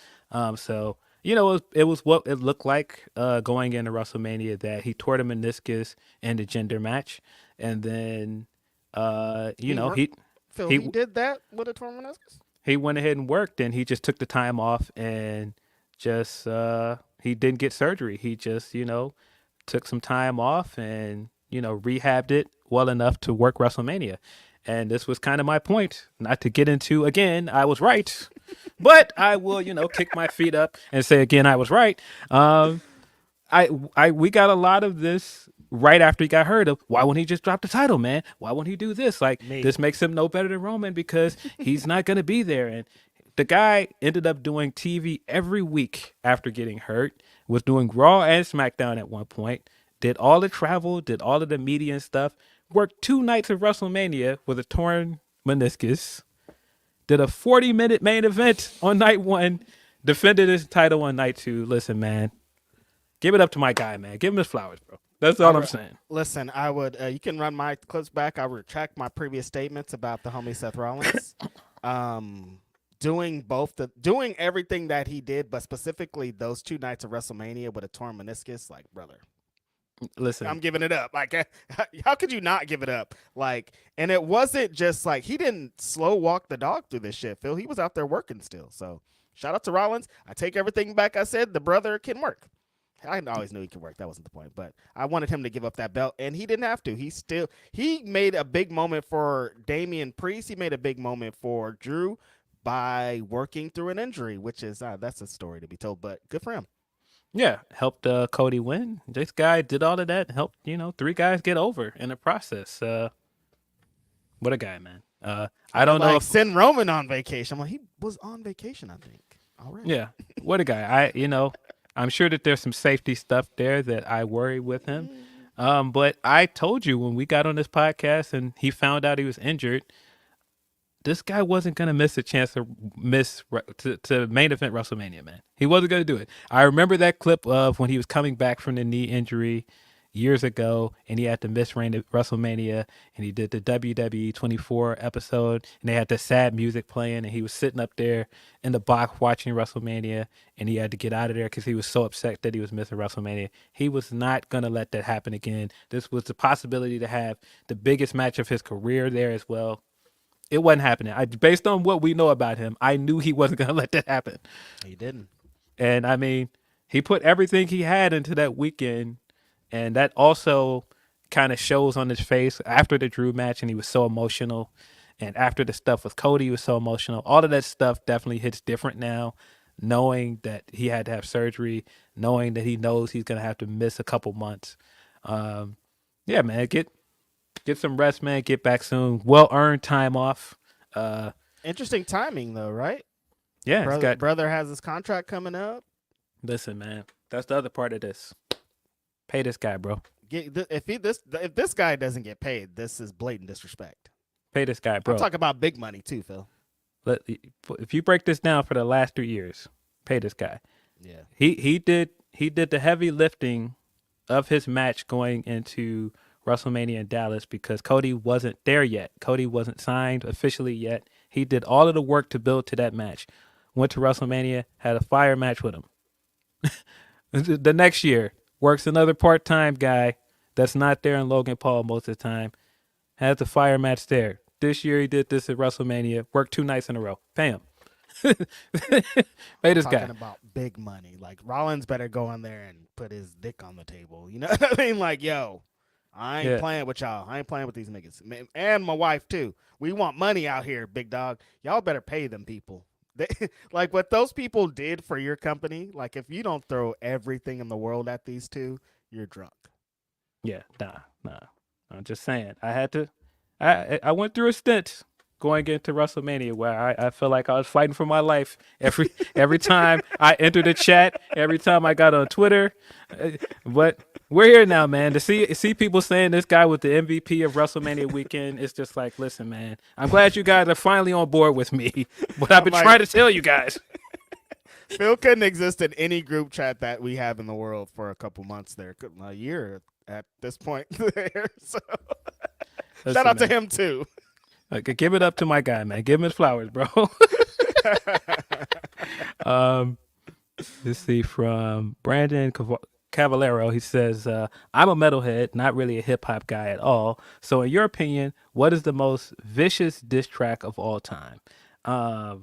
So, it was what it looked like going into WrestleMania, that he tore the meniscus in the gender match. And then, he did that with a torn meniscus? He went ahead and worked, and he just took the time off and just he didn't get surgery. He just, took some time off and, rehabbed it well enough to work WrestleMania. And this was kind of my point, not to get into, again, I was right, but I will, kick my feet up and say, again, I was right. We got a lot of this right after he got hurt of, why wouldn't he just drop the title, man? Why wouldn't he do this? Like, this makes him no better than Roman because he's not going to be there. And the guy ended up doing TV every week after getting hurt, was doing Raw and SmackDown at one point, did all the travel, did all of the media and stuff, worked 2 nights of WrestleMania with a torn meniscus, did a 40-minute main event on night 1, defended his title on night 2. Listen, man, give it up to my guy, man. Give him his flowers, bro. That's all I'm saying. Listen, I would. You can run my clips back. I retract my previous statements about the homie Seth Rollins. Doing everything that he did, but specifically those 2 nights of WrestleMania with a torn meniscus, like, brother. Listen, I'm giving it up. Like, how could you not give it up? Like, and it wasn't just like he didn't slow walk the dog through this shit, Phil. He was out there working still. So, shout out to Rollins. I take everything back I said. The brother can work. I always knew he could work. That wasn't the point. But I wanted him to give up that belt, and he didn't have to. He made a big moment for Damian Priest. He made a big moment for Drew by working through an injury, which is that's a story to be told. But good for him. yeah, helped Cody win. This guy did all of that. Helped 3 guys get over in the process. What a guy, man. I don't know if send Roman on vacation. Well, he was on vacation, I think. Already. Yeah, what a guy. I'm sure that there's some safety stuff there that I worry with him. But I told you when we got on this podcast and he found out he was injured, this guy wasn't going to miss a chance to main event WrestleMania, man. He wasn't going to do it. I remember that clip of when he was coming back from the knee injury years ago and he had to miss WrestleMania and he did the WWE 24 episode and they had the sad music playing and he was sitting up there in the box watching WrestleMania and he had to get out of there because he was so upset that he was missing WrestleMania. He was not going to let that happen again. This was the possibility to have the biggest match of his career there as well. It wasn't happening. Based on what we know about him, I knew he wasn't going to let that happen. He didn't. And I mean, he put everything he had into that weekend. And that also kind of shows on his face after the Drew match, and he was so emotional. And after the stuff with Cody, he was so emotional. All of that stuff definitely hits different now, knowing that he had to have surgery, knowing that he knows he's going to have to miss a couple months. Yeah, man, get some rest, man. Get back soon. Well-earned time off. Interesting timing, though, right? Yeah. Brother has his contract coming up. Listen, man, that's the other part of this. Pay this guy, bro. If this guy doesn't get paid, this is blatant disrespect. Pay this guy, bro. I'm talking about big money too, Phil. If you break this down for the last 3 years, pay this guy. Yeah. He did the heavy lifting of his match going into WrestleMania in Dallas because Cody wasn't there yet. Cody wasn't signed officially yet. He did all of the work to build to that match. Went to WrestleMania, had a fire match with him. The next year, works another part-time guy that's not there in Logan Paul most of the time. Has a fire match there. This year he did this at WrestleMania. Worked 2 nights in a row. Pay him. Pay this guy. Talking about big money. Like, Rollins better go in there and put his dick on the table. You know what I mean? Like, yo, I ain't playing with y'all. I ain't playing with these niggas. And my wife, too. We want money out here, big dog. Y'all better pay them people. Like, what those people did for your company, like, if you don't throw everything in the world at these two, you're drunk. Yeah, nah. I'm just saying. I went through a stint going into WrestleMania where I felt like I was fighting for my life every time I entered the chat, every time I got on Twitter. But we're here now, man. To see people saying this guy was the MVP of WrestleMania weekend, it's just like, listen, man, I'm glad you guys are finally on board with me. But I've been trying to tell you guys. Phil couldn't exist in any group chat that we have in the world for a couple months there, a year at this point there. So listen, shout out man, to him too. Like, give it up to my guy, man. Give him his flowers, bro. Let's see, from Brandon Cavallero. He says, I'm a metalhead, not really a hip-hop guy at all. So in your opinion, what is the most vicious diss track of all time? I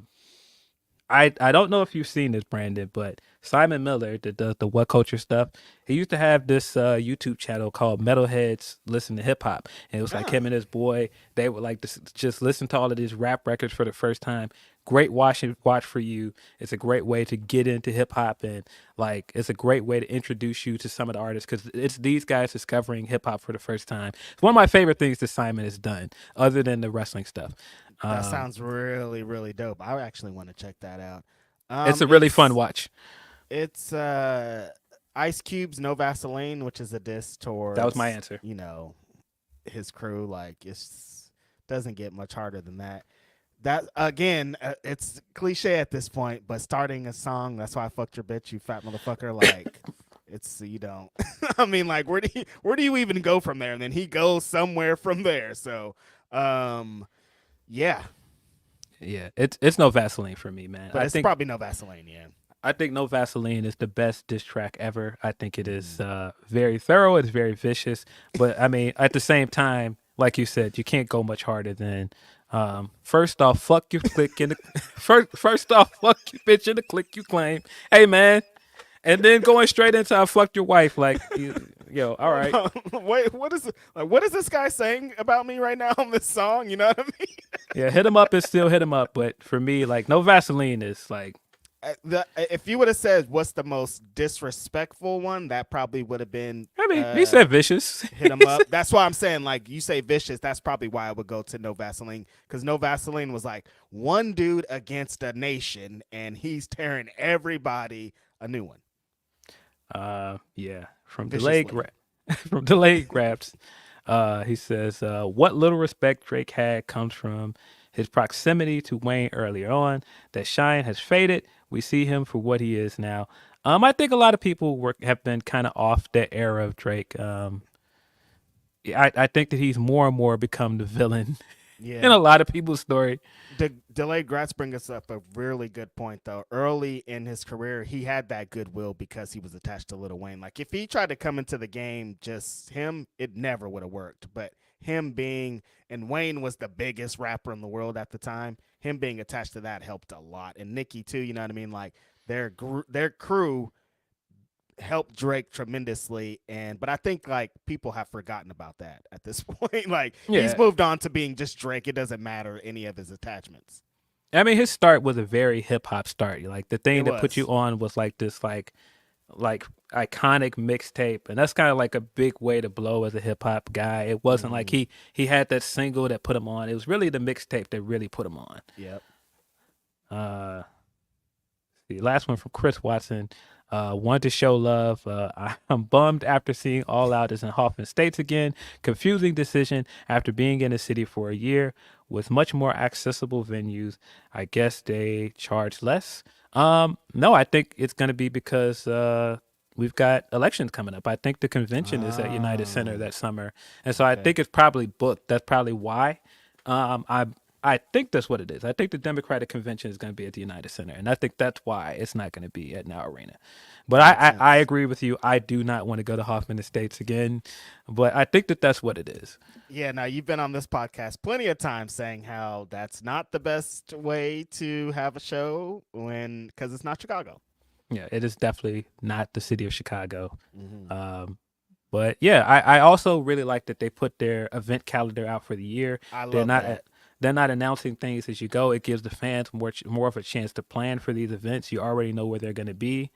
don't know if you've seen this, Brandon, but Simon Miller that does the What Culture stuff, he used to have this YouTube channel called Metalheads Listen to Hip Hop. And it was like him and his boy, they would like to just listen to all of these rap records for the first time. Great watch for you. It's a great way to get into hip hop, and like it's a great way to introduce you to some of the artists because it's these guys discovering hip hop for the first time. It's one of my favorite things that Simon has done, other than the wrestling stuff. That sounds really, really dope. I actually want to check that out. It's a really fun watch. It's Ice Cube's No Vaseline, which is a diss towards. That was my answer. His crew. Like, doesn't get much harder than that. That again, it's cliche at this point, but starting a song, that's why I fucked your bitch, you fat motherfucker. Like, it's you don't. I mean, like, where do you even go from there? And then he goes somewhere from there. So, yeah, Yeah, it's no Vaseline for me, man. but it's probably no Vaseline. Yeah, I think No Vaseline is the best diss track ever. I think it is very thorough. It's very vicious. But I mean, at the same time, like you said, you can't go much harder than first off, fuck your click in the first off, fuck your bitch in the click you claim. Hey man. And then going straight into I fucked your wife, like yo, all right. Wait, what is this guy saying about me right now on this song? You know what I mean? Yeah, hit him up and still hit him up. But for me, like No Vaseline is like If you would have said what's the most disrespectful one, that probably would have been. I mean, he said vicious. Hit him up. That's why I'm saying, like, you say vicious. That's probably why I would go to No Vaseline, because No Vaseline was like one dude against a nation, and he's tearing everybody a new one. Yeah, from Viciously. delayed grabs. He says, what little respect Drake had comes from his proximity to Wayne earlier on. That shine has faded. We see him for what he is now. I think a lot of people have been kind of off that era of Drake. I think that he's more and more become the villain Yeah. in a lot of people's story. Delayed Gratz brings us up a really good point, though. Early in his career, he had that goodwill because he was attached to Lil Wayne. Like, if he tried to come into the game just him, it never would have worked. But him being, and Wayne was the biggest rapper in the world at the time, him being attached to that helped a lot. And Nicki, too, you know what I mean? Like, their crew helped Drake tremendously, but I think like people have forgotten about that at this point. Like he's moved on to being just Drake. It doesn't matter any of his attachments. I mean, his start was a very hip hop start. Like the thing that put you on was like this like iconic mixtape, and that's kind of like a big way to blow as a hip hop guy. It wasn't like he had that single that put him on. It was really the mixtape that really put him on. Yep. The last one from Chris Watson. Want to show love. I'm bummed after seeing All Out is in Hoffman States again. Confusing decision after being in the city for a year with much more accessible venues. I guess they charge less. No, I think it's going to be because we've got elections coming up. I think the convention is at United Center that summer. And so I think it's probably booked. That's probably why. I think that's what it is. I think the Democratic convention is going to be at the United Center, and I think that's why it's not going to be at Now Arena. But I agree with you. I do not want to go to Hoffman Estates again, but I think that that's what it is. Yeah, now you've been on this podcast plenty of times saying how that's not the best way to have a show because it's not Chicago. Yeah, it is definitely not the city of Chicago. Mm-hmm. But yeah, I also really like that they put their event calendar out for the year. I love that. They're not announcing things as you go. It gives the fans more of a chance to plan for these events. You already know where they're going to be.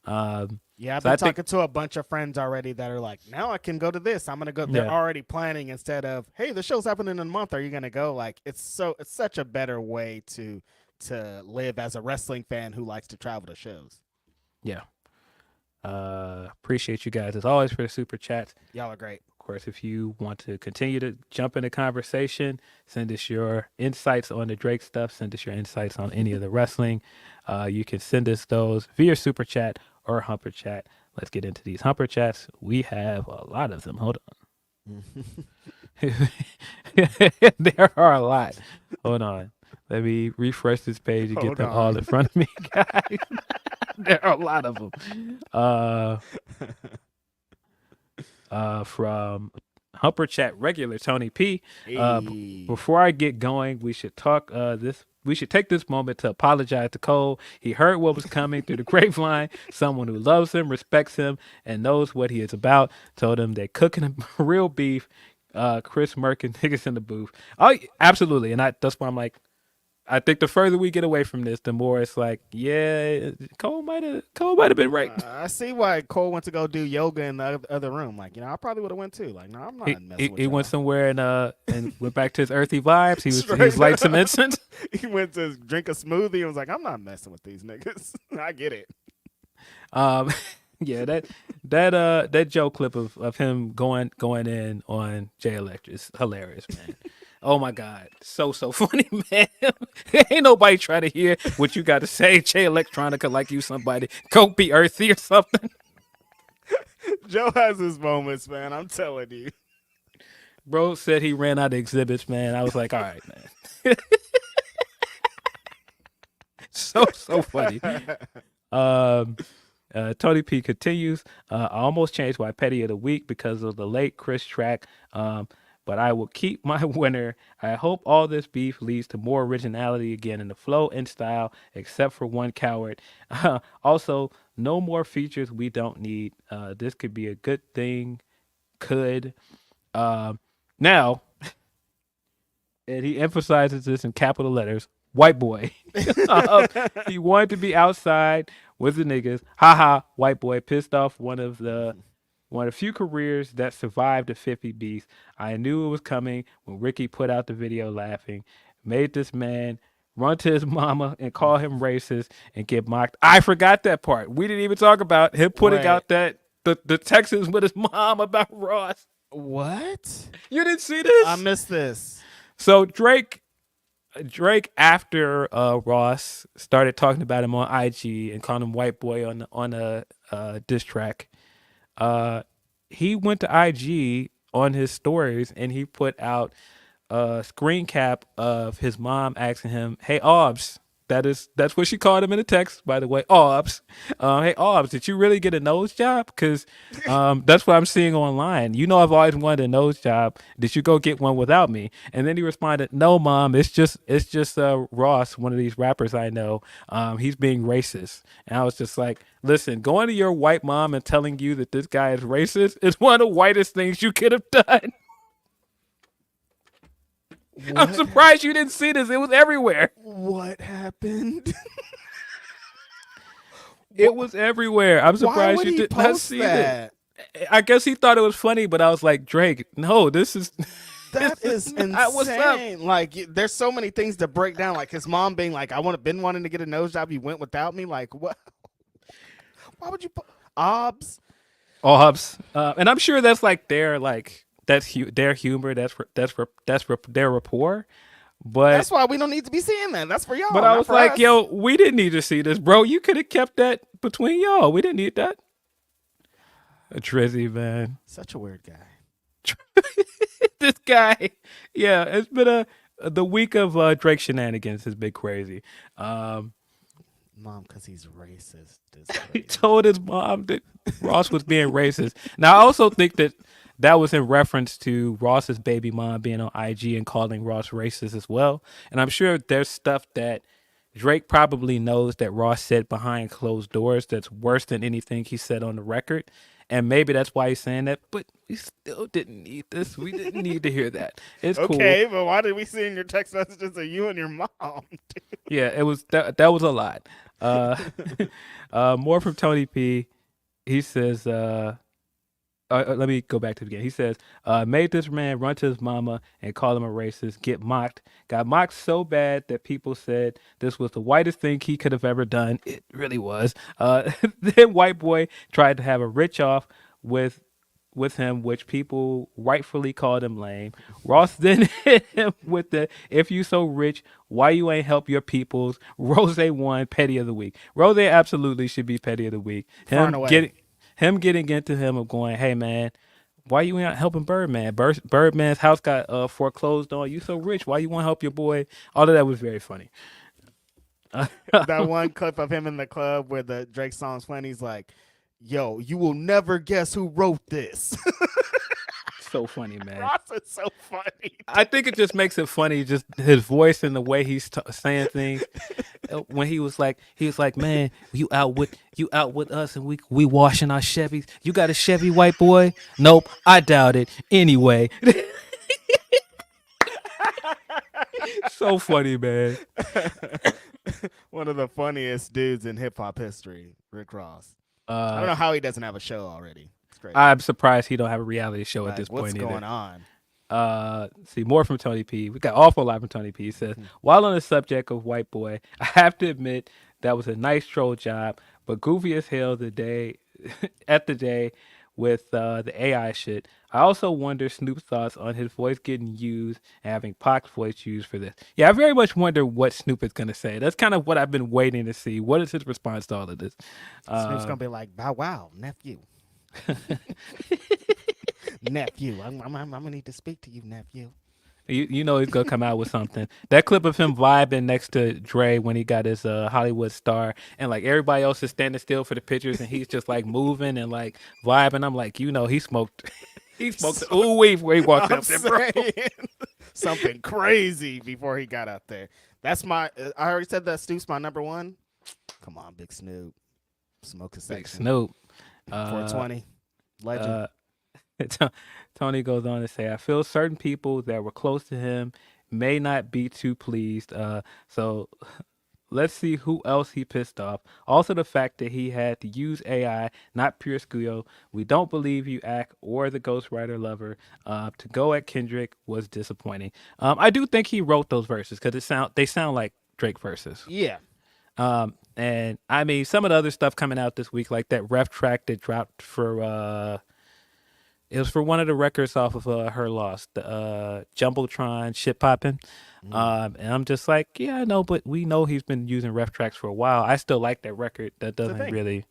I've been talking to a bunch of friends already that are like, now I can go to this. I'm going to go. They're already planning instead of, hey, the show's happening in a month. Are you going to go? Like, it's such a better way to live as a wrestling fan who likes to travel to shows. Yeah. Appreciate you guys as always for the super chats. Y'all are great. Of course, if you want to continue to jump in the conversation, send us your insights on the Drake stuff. Send us your insights on any of the wrestling. You can send us those via super chat or humper chat. Let's get into these humper chats. We have a lot of them. Hold on. There are a lot. Hold on. Let me refresh this page and get them all in front of me, guys. There are a lot of them. From Humper Chat regular Tony P. Before I get going, we should talk we should take this moment to apologize to Cole. He heard what was coming through the grapevine. Someone who loves him, respects him, and knows what he is about told him they're cooking him real beef. Chris Merck and niggas in the booth. Oh, absolutely. And that's why I'm like, I think the further we get away from this, the more it's like, yeah, Cole might have been right. I see why Cole went to go do yoga in the other room. Like, I probably would have went too. Like, no, I'm not messing with He y'all. went somewhere and went back to his earthy vibes. He was light some incense. He went to drink a smoothie and was like, I'm not messing with these niggas. I get it. Yeah, that Joe clip of him going in on Jay Electra is hilarious, man. Oh my God, so funny, man. Ain't nobody trying to hear what you got to say. Jay Electronica like you somebody. Go be earthy or something. Joe has his moments, man. I'm telling you. Bro said he ran out of exhibits, man. I was like, all right, man. So funny. Um, Tony P continues. I almost changed my petty of the week because of the late Chris track. But I will keep my winner. I hope all this beef leads to more originality again in the flow and style, except for one coward. Also, no more features we don't need. This could be a good thing. Could. Now, and he emphasizes this in capital letters. White boy. He wanted to be outside with the niggas. Haha, white boy pissed off one of the few careers that survived the 50 beast. I knew it was coming when Ricky put out the video laughing. Made this man run to his mama and call him racist and get mocked. I forgot that part. We didn't even talk about him putting out that the Texans with his mom about Ross. What? You didn't see this? I missed this. So Drake after Ross started talking about him on IG and calling him white boy on a diss track, he went to IG on his stories and he put out a screen cap of his mom asking him, "Hey Obs," that's what she called him in the text, by the way, Obs. Hey Obs, did you really get a nose job? Because that's what I'm seeing online. You know, I've always wanted a nose job. Did you go get one without me? And then he responded, "No, mom, it's just Ross, one of these rappers I know. He's being racist." And I was just like, listen, going to your white mom and telling you that this guy is racist is one of the whitest things you could have done. What? I'm surprised you didn't see this. It was everywhere. What happened? It was everywhere. I'm surprised you did not see that. I guess he thought it was funny, but I was like, Drake, no, this is that is insane. What's up? Like, there's so many things to break down. Like his mom being like, been wanting to get a nose job. You went without me. Like, what? Why would you put Obs? And I'm sure that's like their their humor. That's their rapport. But that's why we don't need to be seeing that. That's for y'all. But I was like, yo, we didn't need to see this, bro. You could have kept that between y'all. We didn't need that. Trizzy, man. Such a weird guy. This guy. Yeah, it's been the week of Drake shenanigans has been crazy. Mom, because he's racist. He told his mom that Ross was being racist. Now, I also think that was in reference to Ross's baby mom being on IG and calling Ross racist as well. And I'm sure there's stuff that Drake probably knows that Ross said behind closed doors that's worse than anything he said on the record. And maybe that's why he's saying that. But we still didn't need this. We didn't need to hear that. It's cool. Okay, but why did we see in your text messages of you and your mom? Dude? Yeah, it was that was a lot. More from Tony P. He says, let me go back to the beginning. He says, made this man run to his mama and call him a racist, get mocked. Got mocked so bad that people said this was the whitest thing he could have ever done. It really was. Then white boy tried to have a rich off with him, which people rightfully called him lame. Ross then hit him with the, if you so rich, why you ain't help your peoples? Rose won petty of the week. Rose absolutely should be petty of the week. Him getting into him of going, hey man, why you ain't helping Birdman? Birdman's house got foreclosed on. You so rich, why you want to help your boy? All of that was very funny. That one clip of him in the club where the Drake song's playing, he's like, yo, you will never guess who wrote this. So funny, man. Ross is so funny. I think it just makes it funny, just his voice and the way he's saying things. When he was like, man, you out with us, and we washing our Chevys. You got a Chevy, white boy? Nope, I doubt it. Anyway, so funny, man. One of the funniest dudes in hip hop history, Rick Ross. I don't know how he doesn't have a show already. It's great. I'm surprised he don't have a reality show at this point. What's going on? See, more from Tony P. We got awful lot from Tony P. He says, while on the subject of white boy, I have to admit that was a nice troll job, but goofy as hell the day with the AI shit. I also wonder Snoop's thoughts on his voice getting used and having Pac's voice used for this. Yeah, I very much wonder what Snoop is gonna say. That's kind of what I've been waiting to see. What is his response to all of this? Snoop's gonna be like, "Bow wow, nephew, nephew. I'm gonna need to speak to you, nephew." You know he's gonna come out with something. That clip of him vibing next to Dre when he got his Hollywood star, and like everybody else is standing still for the pictures, and he's just like moving and like vibing. I'm like, he smoked, he smoked the ooh wee before he walked up there, bro. Something crazy before he got up there. That's my. I already said that Snoop's my number one. Come on, Big Snoop, smoke a Big section. Snoop. 420, legend. Tony goes on to say, I feel certain people that were close to him may not be too pleased. So let's see who else he pissed off. Also, the fact that he had to use AI, not pure Scuyo. We don't believe you, Act, or the Ghostwriter lover. To go at Kendrick was disappointing. I do think he wrote those verses because they sound like Drake verses. Yeah. And I mean, some of the other stuff coming out this week, like that ref track that dropped for it was for one of the records off of Her Loss, the Jumbotron Shit Poppin'. And I'm just like, yeah, I know, but we know he's been using ref tracks for a while. I still like that record. That doesn't really,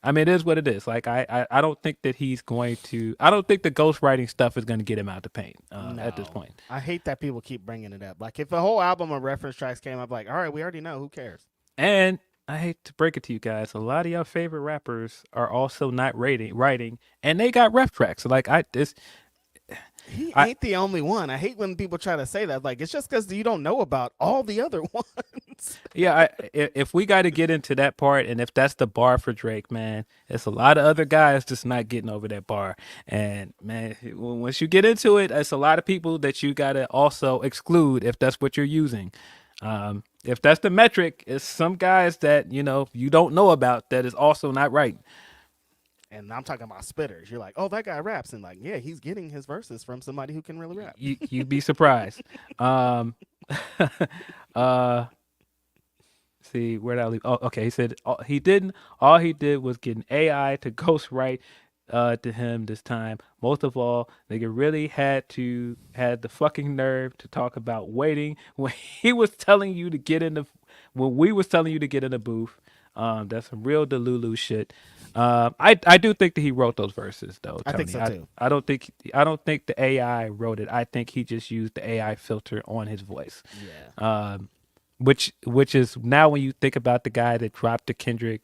I mean, it is what it is. Like, I don't think that he's going to, I don't think the ghostwriting stuff is going to get him out the paint at this point. I hate that people keep bringing it up. Like, if a whole album of reference tracks came up, like, all right, we already know. Who cares? And I hate to break it to you guys, a lot of your favorite rappers are also not writing, and they got ref tracks. Like He ain't the only one. I hate when people try to say that. Like, it's just because you don't know about all the other ones. Yeah, if we got to get into that part, and if that's the bar for Drake, man, it's a lot of other guys just not getting over that bar. And man, once you get into it, it's a lot of people that you got to also exclude if that's what you're using. If that's the metric, it's some guys that you don't know about that is also not right. And I'm talking about spitters. You're like, oh, that guy raps, and like, yeah, he's getting his verses from somebody who can really rap. You'd be surprised. See, where did I leave? Oh, okay. He said he didn't. All he did was get an AI to ghostwrite to him this time. Most of all, nigga really had the fucking nerve to talk about waiting when he was telling you to get in the when we was telling you to get in the booth. That's some real Delulu shit. I do think that he wrote those verses though. Tony. I think so too. I don't think the AI wrote it. I think he just used the AI filter on his voice. Yeah. Which is now when you think about the guy that dropped the Kendrick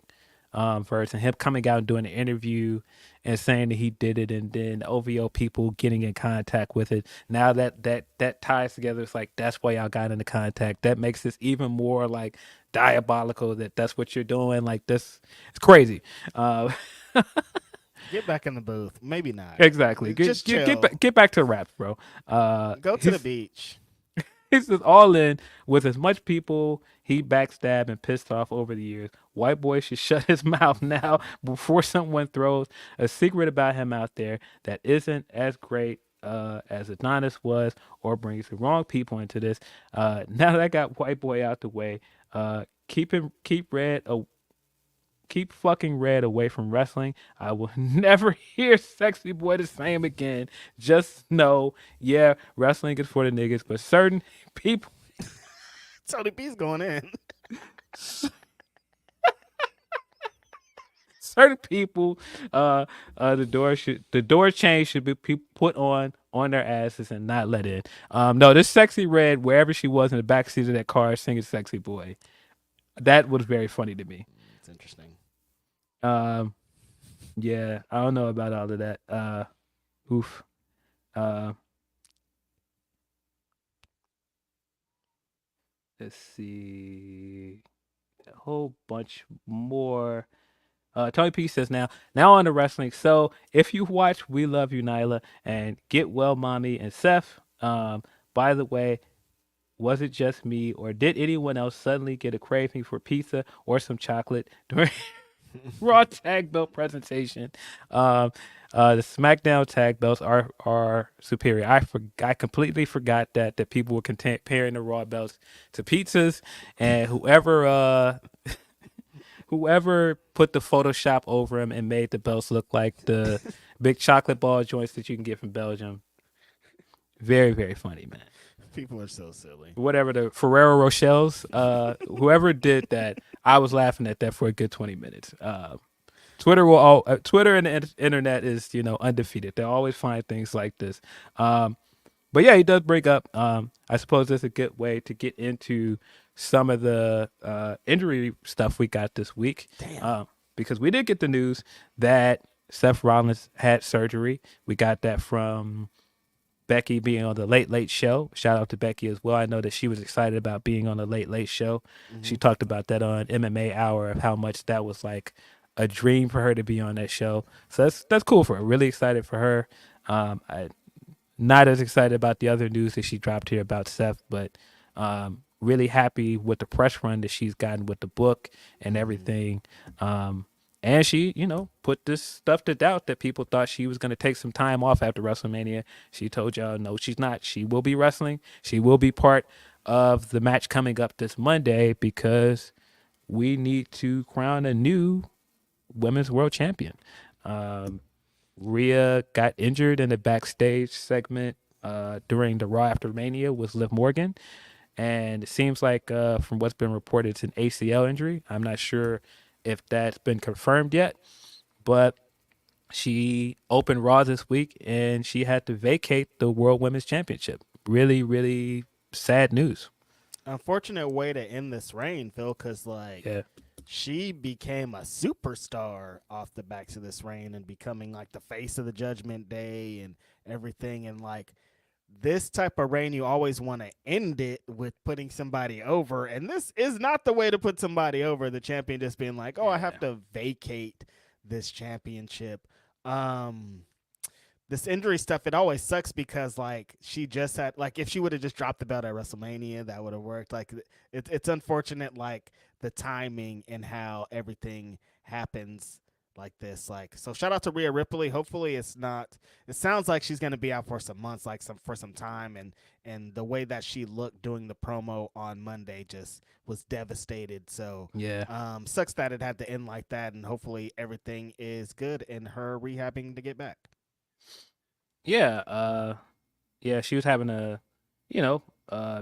verse and him coming out and doing an interview and saying that he did it, and then OVO people getting in contact with it. Now that ties together. It's like that's why y'all got into contact. That makes this even more like diabolical that's what you're doing. Like this, it's crazy. Get back in the booth. Maybe not. Exactly. Get back to rap, bro. Go to the beach. He's just all in with as much people he backstabbed and pissed off over the years. White boy should shut his mouth now before someone throws a secret about him out there that isn't as great as Adonis was, or brings the wrong people into this. Now that I got white boy out the way, keep fucking Red away from wrestling. I will never hear Sexy Boy the same again. Just know, yeah, wrestling is for the niggas, but certain people. Tony B's going in. Certain people, the door chain should be put on their asses and not let in. No, this Sexy Red, wherever she was in the backseat of that car singing Sexy Boy, that was very funny to me. It's interesting. Yeah, I don't know about all of that. Oof. Let's see. A whole bunch more. Tony P says now on the wrestling. So if you watch We Love You, Nyla, and Get Well, Mommy, and Seth, by the way, was it just me, or did anyone else suddenly get a craving for pizza or some chocolate during Raw tag belt presentation? The SmackDown tag belts are superior. I completely forgot that people were comparing the Raw belts to pizzas, and whoever put the Photoshop over them and made the belts look like the big chocolate ball joints that you can get from Belgium. Very, very funny, man. People are so silly. Whatever the Ferrero Rochelles, whoever did that, I was laughing at that for a good 20 minutes. Twitter and the internet is undefeated. They always find things like this. But yeah, he does bring up. I suppose that's a good way to get into some of the injury stuff we got this week. Damn. Because we did get the news that Seth Rollins had surgery. We got that from Becky being on the Late Late Show. Shout out to Becky as well. I know that she was excited about being on the Late Late Show. Mm-hmm. She talked about that on MMA Hour of how much that was like a dream for her to be on that show. So that's cool for her. Really excited for her. I not as excited about the other news that she dropped here about Seth, but really happy with the press run that she's gotten with the book and everything. And she, put this stuff to doubt that people thought she was going to take some time off after WrestleMania. She told y'all, no, she's not. She will be wrestling. She will be part of the match coming up this Monday because we need to crown a new women's world champion. Rhea got injured in the backstage segment during the Raw After Mania with Liv Morgan. And it seems like from what's been reported, it's an ACL injury. I'm not sure if that's been confirmed yet, but she opened Raw this week and she had to vacate the World Women's Championship. Really, really sad news. Unfortunate way to end this reign, Phil, because Yeah. she became a superstar off the backs of this reign and becoming like the face of the Judgment Day and everything. And like this type of reign, you always want to end it with putting somebody over. And this is not the way to put somebody over. The champion just being like, oh, I have to vacate this championship. This injury stuff, it always sucks because like she just had, like if she would have just dropped the belt at WrestleMania, that would have worked. Like it's unfortunate, like the timing and how everything happens like this. Like, so shout out to Rhea Ripley. Hopefully it's not, it sounds like she's going to be out for some months, like for some time. And the way that she looked doing the promo on Monday just was devastated. So yeah, sucks that it had to end like that. And hopefully everything is good and her rehabbing to get back. Yeah, she was having a,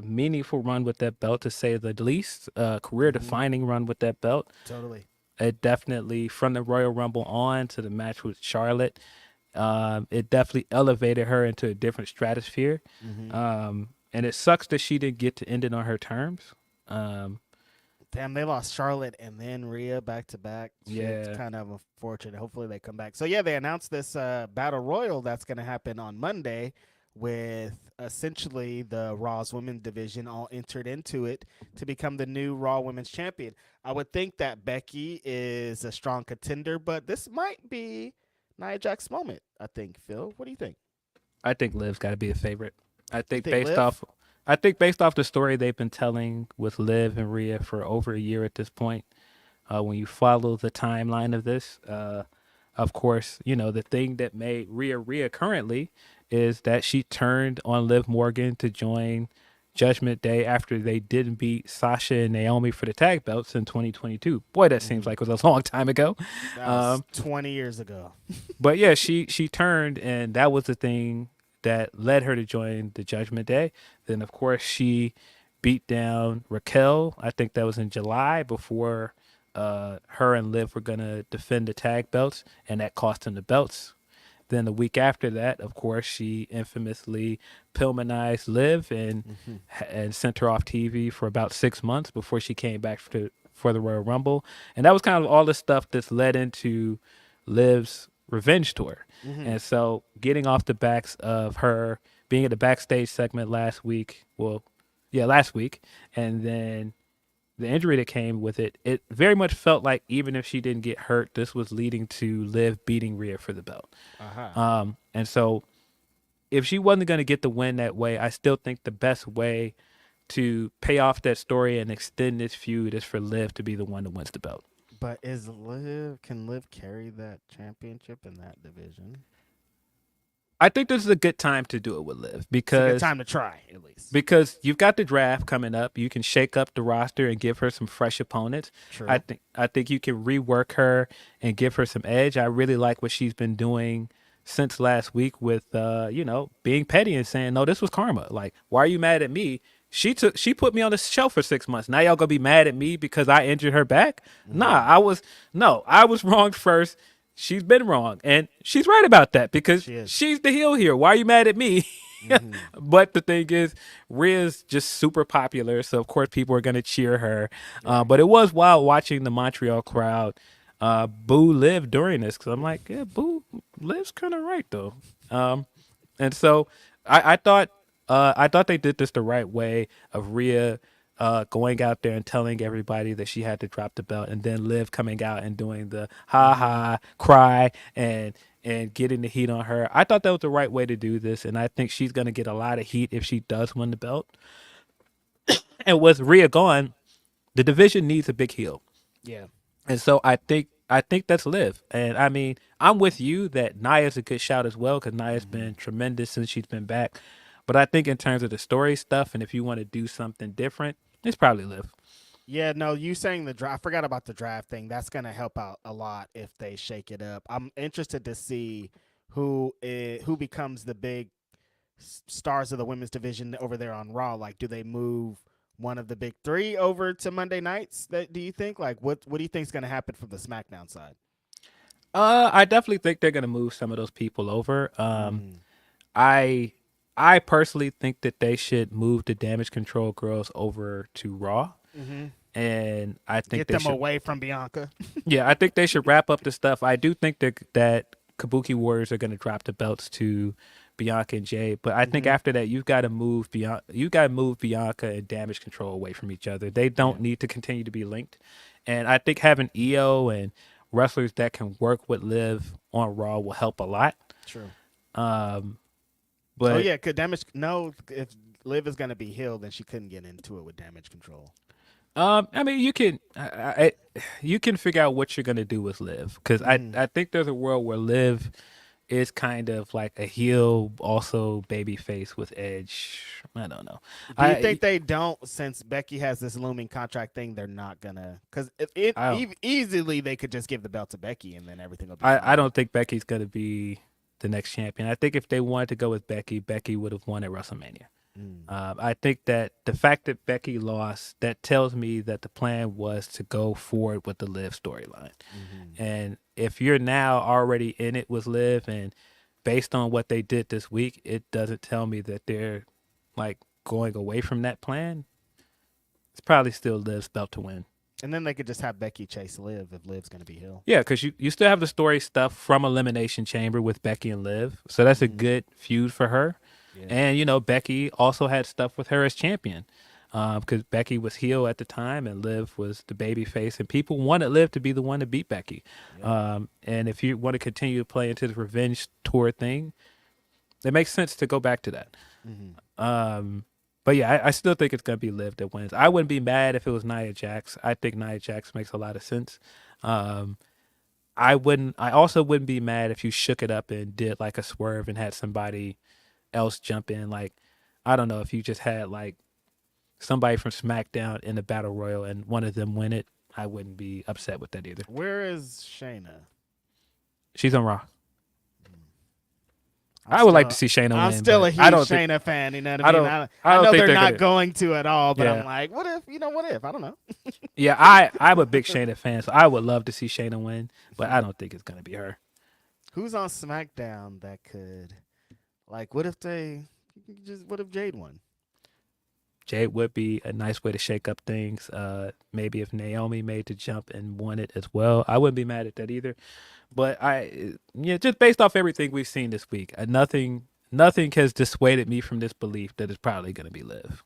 meaningful run with that belt, to say the least. Career-defining run with that belt. Totally. It definitely, from the Royal Rumble on to the match with Charlotte, it definitely elevated her into a different stratosphere. And it sucks that she didn't get to end it on her terms. Damn, they lost Charlotte and then Rhea back to back. Yeah. It's kind of unfortunate. Hopefully they come back. So, yeah, they announced this Battle Royal that's going to happen on Monday with essentially the Raw's women's division all entered into it to become the new Raw Women's Champion. I would think that Becky is a strong contender, but this might be Nia Jax's moment, I think. Phil, what do you think? I think Liv's got to be a favorite. I think Liv? based off the story they've been telling with Liv and Rhea for over a year at this point, when you follow the timeline of this, of course, the thing that made Rhea currently is that she turned on Liv Morgan to join Judgment Day after they didn't beat Sasha and Naomi for the tag belts in 2022. Boy, that seems like it was a long time ago. That was 20 years ago. But yeah, she turned, and that was the thing that led her to join the Judgment Day. Then, of course, she beat down Raquel. I think that was in July before her and Liv were going to defend the tag belts, and that cost them the belts. Then the week after that, of course, she infamously Pillmanized Liv and sent her off TV for about 6 months before she came back for the Royal Rumble. And that was kind of all the stuff that's led into Liv's revenge tour. And so getting off the backs of her being at the backstage segment last week, and then the injury that came with it, it very much felt like even if she didn't get hurt, this was leading to Liv beating Rhea for the belt. And so if she wasn't going to get the win that way, I still think the best way to pay off that story and extend this feud is for Liv to be the one that wins the belt. But can Liv carry that championship in that division? I think this is a good time to do it with Liv because it's a good time to try, at least. Because you've got the draft coming up. You can shake up the roster and give her some fresh opponents. True. I think you can rework her and give her some edge. I really like what she's been doing since last week with being petty and saying, no, this was karma. Like, why are you mad at me? She put me on the shelf for 6 months. Now y'all gonna be mad at me because I injured her back? Nah, I was wrong first. She's been wrong, and she's right about that because she's the heel here. Why are you mad at me? But the thing is, Rhea's just super popular, so of course people are gonna cheer her. But it was wild watching the Montreal crowd boo Liv during this, because I'm like, yeah, boo Liv's kind of right though. And so I thought they did this the right way of Rhea going out there and telling everybody that she had to drop the belt, and then Liv coming out and doing the ha ha cry and getting the heat on her. I thought that was the right way to do this, and I think she's gonna get a lot of heat if she does win the belt. And with Rhea gone, the division needs a big heel. Yeah. And so I think that's Liv. And I mean, I'm with you that Nia's a good shout as well, because Nia's been tremendous since she's been back. But I think in terms of the story stuff, and if you want to do something different, it's probably Liv. Yeah, no, you saying the draft. I forgot about the draft thing. That's going to help out a lot if they shake it up. I'm interested to see who becomes the big stars of the women's division over there on Raw. Like, do they move one of the big three over to Monday nights? Do you think? Like, what do you think is going to happen from the SmackDown side? I definitely think they're going to move some of those people over. I personally think that they should move the Damage Control girls over to Raw. And I think get them away from Bianca. Yeah, I think they should wrap up the stuff. I do think that Kabuki Warriors are going to drop the belts to Bianca and Jay, but I think after that you've got to move Bianca and Damage Control away from each other. They don't need to continue to be linked. And I think having EO and wrestlers that can work with Liv on Raw will help a lot. True. But could if Liv is going to be healed, then she couldn't get into it with Damage Control. I mean, you can figure out what you're gonna do with Liv, because I think there's a world where Liv is kind of like a heel, also baby face with Edge. I don't know. Do you think they don't, since Becky has this looming contract thing? They're not gonna, because easily they could just give the belt to Becky and then everything will be fine. I don't think Becky's gonna be the next champion. I think if they wanted to go with Becky, Becky would have won at WrestleMania. I think that the fact that Becky lost, that tells me that the plan was to go forward with the Liv storyline. And if you're now already in it with Liv, and based on what they did this week, it doesn't tell me that they're like going away from that plan. It's probably still Liv's belt to win. And then they could just have Becky chase Liv if Liv's going to be heel. Yeah, because you still have the story stuff from Elimination Chamber with Becky and Liv. So that's a good feud for her. Yeah. And, Becky also had stuff with her as champion, because Becky was heel at the time and Liv was the baby face, and people wanted Liv to be the one to beat Becky. Yeah. And if you want to continue to play into the revenge tour thing, it makes sense to go back to that. But yeah, I still think it's going to be Liv that wins. I wouldn't be mad if it was Nia Jax. I think Nia Jax makes a lot of sense. I also wouldn't be mad if you shook it up and did like a swerve and had somebody else jump in. Like, I don't know, if you just had like somebody from SmackDown in the Battle Royal and one of them win it, I wouldn't be upset with that either. Where is Shayna? She's on Raw. I would like to see Shayna win. I'm still a huge Shayna fan, you know what I mean? I know they're not going to at all, but I'm like, what if? I don't know. Yeah, I'm a big Shayna fan, so I would love to see Shayna win, but I don't think it's going to be her. Who's on SmackDown that could... Like, what if Jade won? Jade would be a nice way to shake up things. Maybe if Naomi made the jump and won it as well, I wouldn't be mad at that either. But just based off everything we've seen this week, nothing has dissuaded me from this belief that it's probably going to be Liv.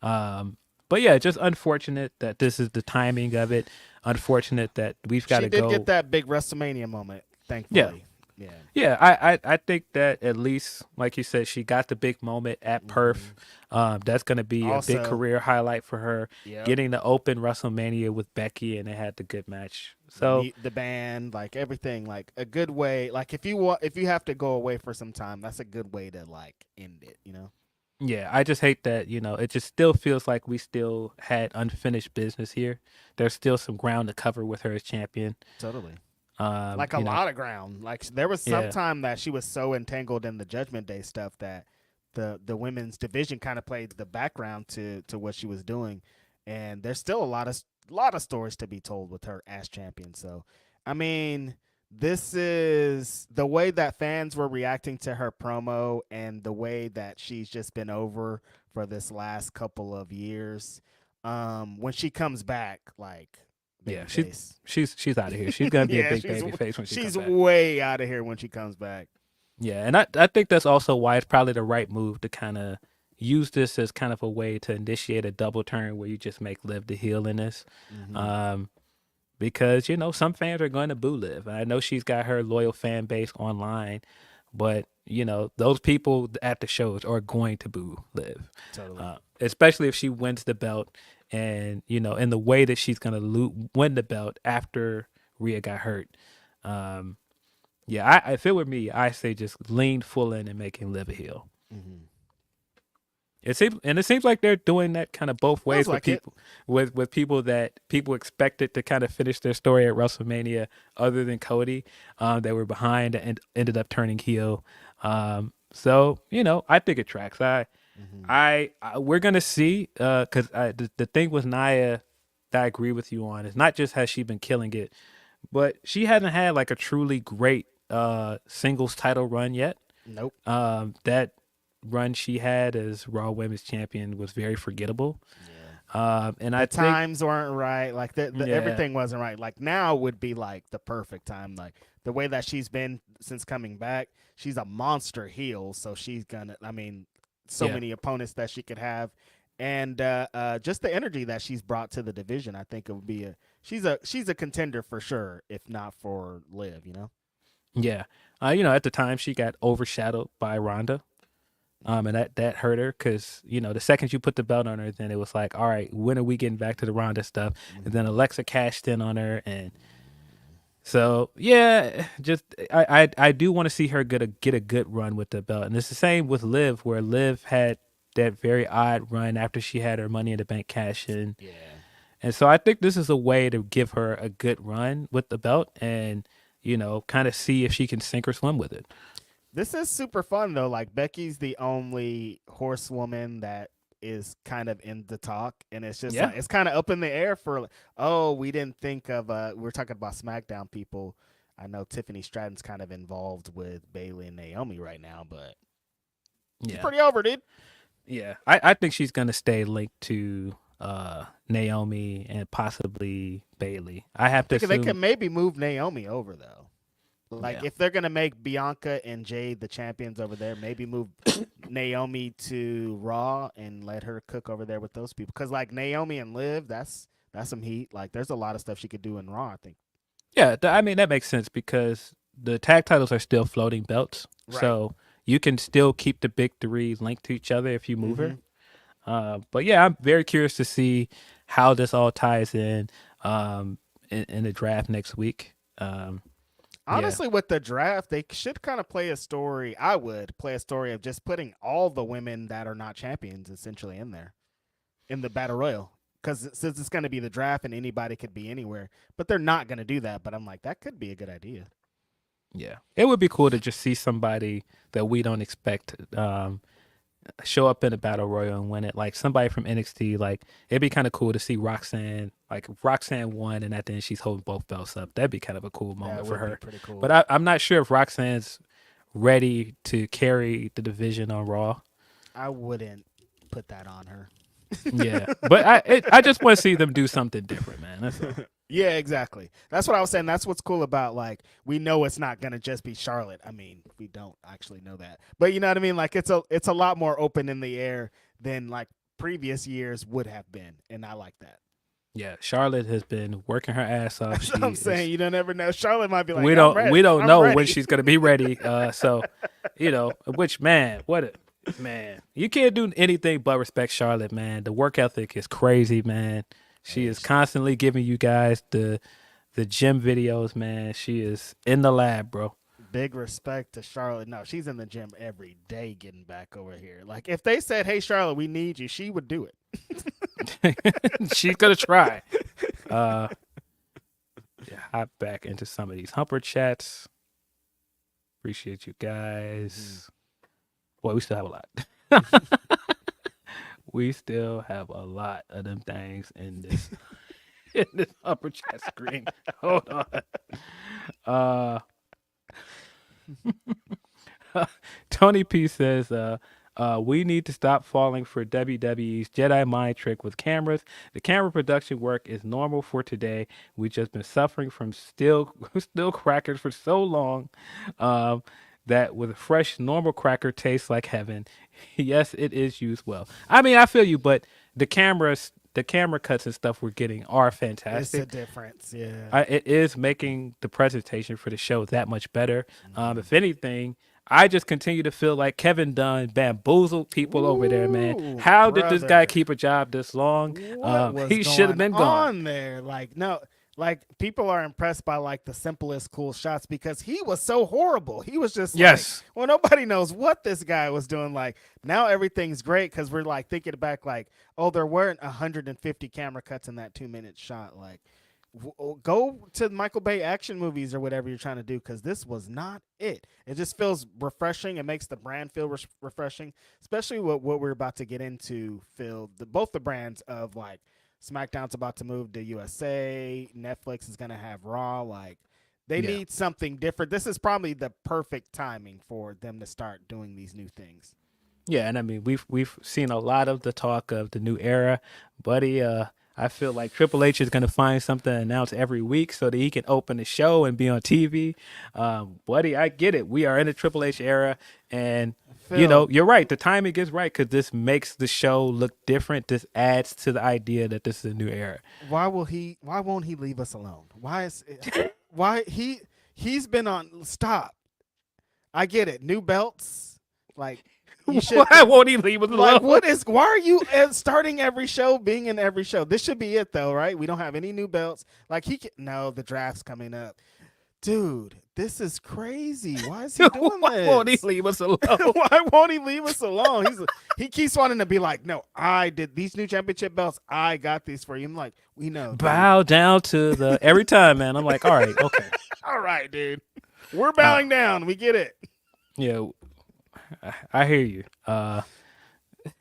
But yeah, just unfortunate that this is the timing of it. Unfortunate that we've got to go. She did get that big WrestleMania moment, thankfully. Yeah. Yeah, I think that at least, like you said, she got the big moment at Perth. That's going to be also a big career highlight for her. Yep. Getting to open WrestleMania with Becky, and they had the good match. So the band, like everything, like a good way. Like if you have to go away for some time, that's a good way to like end it. Yeah, I just hate that. It just still feels like we still had unfinished business here. There's still some ground to cover with her as champion. Totally. Like a lot of ground. Like there was some Yeah. time that she was so entangled in the Judgment Day stuff that the women's division kind of played the background to what she was doing, and there's still a lot of stories to be told with her as champion. So, I mean, this is the way that fans were reacting to her promo and the way that she's just been over for this last couple of years. When she comes back, like. Yeah, Babyface. she's out of here. She's gonna be Yeah, a big she's- baby face when she She's comes back. way out of here when she comes back. Yeah, and I think that's also why it's probably the right move to kind of use this as kind of a way to initiate a double turn where you just make Liv the heel in this. Because, you know, some fans are going to boo Liv. I know she's got her loyal fan base online, but, you know, those people at the shows are going to boo Liv. Totally. Especially if she wins the belt and, you know, in the way that she's going to win the belt after Rhea got hurt. Yeah, if it were me, I say just lean full in and making Liv a heel. It seems like they're doing that kind of both ways Feels like with people with people that people expected to kind of finish their story at WrestleMania, other than Cody, they were behind and ended up turning heel. So you know, I think it tracks. We're gonna see because the thing with Nia that I agree with you on is not just has she been killing it, but she hasn't had like a truly great singles title run yet. Nope. That run she had as Raw Women's Champion was very forgettable. And I think Times weren't right. Like Yeah. everything wasn't right. Like now would be like the perfect time. Like the way that she's been since coming back, she's a monster heel. So she's gonna. I mean, so Yeah. many opponents that she could have, and just the energy that she's brought to the division. I think it would be she's a contender for sure, if not for Liv. You know. Yeah. You know, at the time she got overshadowed by Ronda. And that hurt her because, you know, the second you put the belt on her, then it was like, all right, when are we getting back to the Ronda stuff? And then Alexa cashed in on her. And so, yeah, just I do want to see her get a good run with the belt. And it's the same with Liv, where Liv had that very odd run after she had her Money in the Bank cash in. Yeah. And so I think this is a way to give her a good run with the belt and, you know, kind of see if she can sink or swim with it. This is super fun though. Like Becky's the only horsewoman that is kind of in the talk, and it's just Yeah. like, it's kind of up in the air for we didn't think of we're talking about SmackDown people. I know Tiffany Stratton's kind of involved with Bayley and Naomi right now, but Yeah. it's pretty over, dude. Yeah, I think she's gonna stay linked to Naomi and possibly Bailey. I have to They assume. can maybe move Naomi over though. Like Yeah. if they're gonna make Bianca and Jade the champions over there, maybe move Naomi to Raw and let her cook over there with those people. Because like Naomi and Liv, that's some heat. Like there's a lot of stuff she could do in Raw, I think. Yeah, I mean that makes sense because the tag titles are still floating belts, Right. so you can still keep the big three linked to each other if you move Mm-hmm. her. But yeah, I'm very curious to see how this all ties in the draft next week. Honestly, with the draft, they should kind of play a story. I would play a story of just putting all the women that are not champions essentially in there in the battle royal. Because since it's going to be the draft and anybody could be anywhere, but they're not going to do that. But I'm like, that could be a good idea. Yeah, it would be cool to just see somebody that we don't expect show up in a battle royal and win it. Like somebody from NXT, like it'd be kind of cool to see Roxanne. Like if Roxanne won, and at the end she's holding both belts up. That'd be kind of a cool moment That for would be her. pretty cool. But I'm not sure if Roxanne's ready to carry the division on Raw. I wouldn't put that on her. Yeah, but I just want to see them do something different, man. That's all. Yeah, exactly. That's what I was saying. That's what's cool about, like, we know it's not going to just be Charlotte. I mean, we don't actually know that. But you know what I mean? Like, it's a lot more open in the air than, like, previous years would have been. And I like that. Yeah, Charlotte has been working her ass off. That's what I'm saying. You don't ever know. Charlotte might be like, we I'm ready. don't I'm know ready. when she's gonna be ready. So, you know, which man, you can't do anything but respect Charlotte, man. The work ethic is crazy, man. She is constantly giving you guys the gym videos, man. She is in the lab, bro. Big respect to Charlotte. No, she's in the gym every day getting back over here. Like, if they said, hey, Charlotte, we need you, she would do it. She's gonna try. Yeah, hop back into some of these Humperchats. Appreciate you guys. Boy, we still have a lot. We still have a lot of them things in this in this Humperchat screen. Hold on. Tony P says, we need to stop falling for WWE's Jedi mind trick with cameras. The camera production work is normal for today. We've just been suffering from still crackers for so long that with a fresh, normal cracker tastes like heaven. Yes, it is used well. I mean, I feel you, but the camera cuts and stuff we're getting are fantastic. It's a difference, yeah. It is making the presentation for the show that much better. If anything, I just continue to feel like Kevin Dunn bamboozled people over there, man. How did this guy keep a job this long? He should have been gone. On there, like no, like people are impressed by like the simplest cool shots because he was so horrible. He was just yes. Like, well, nobody knows what this guy was doing. Like now everything's great because we're like thinking back, like, oh, there weren't 150 camera cuts in that 2-minute shot. Like, go to Michael Bay action movies or whatever you're trying to do because this was not it. It just feels refreshing. It makes the brand feel refreshing, especially what we're about to get into. Both the brands of like SmackDown's about to move to USA. Netflix is going to have Raw. Like they need something different. This is probably the perfect timing for them to start doing these new things. Yeah, and I mean we've seen a lot of the talk of the new era, buddy. I feel like Triple H is going to find something to announce every week so that he can open the show and be on TV. Buddy, I get it. We are in the Triple H era, and you know you're right. The timing is right because this makes the show look different. This adds to the idea that this is a new era. Why won't he leave us alone? He's been on stop. I get it. New belts, like. Why won't he leave us alone? Like, why are you starting every show, being in every show? This should be it, though, right? We don't have any new belts. Like, no, the draft's coming up. Dude, this is crazy. Why is he doing Why this? won't he leave us alone? Why won't he leave us alone? He keeps wanting to be like, no, I did these new championship belts. I got these for you. I'm like, we know. Dude. Bow down to the every time, man. I'm like, all right, okay. All right, dude. We're bowing down. We get it. Yeah. I hear you.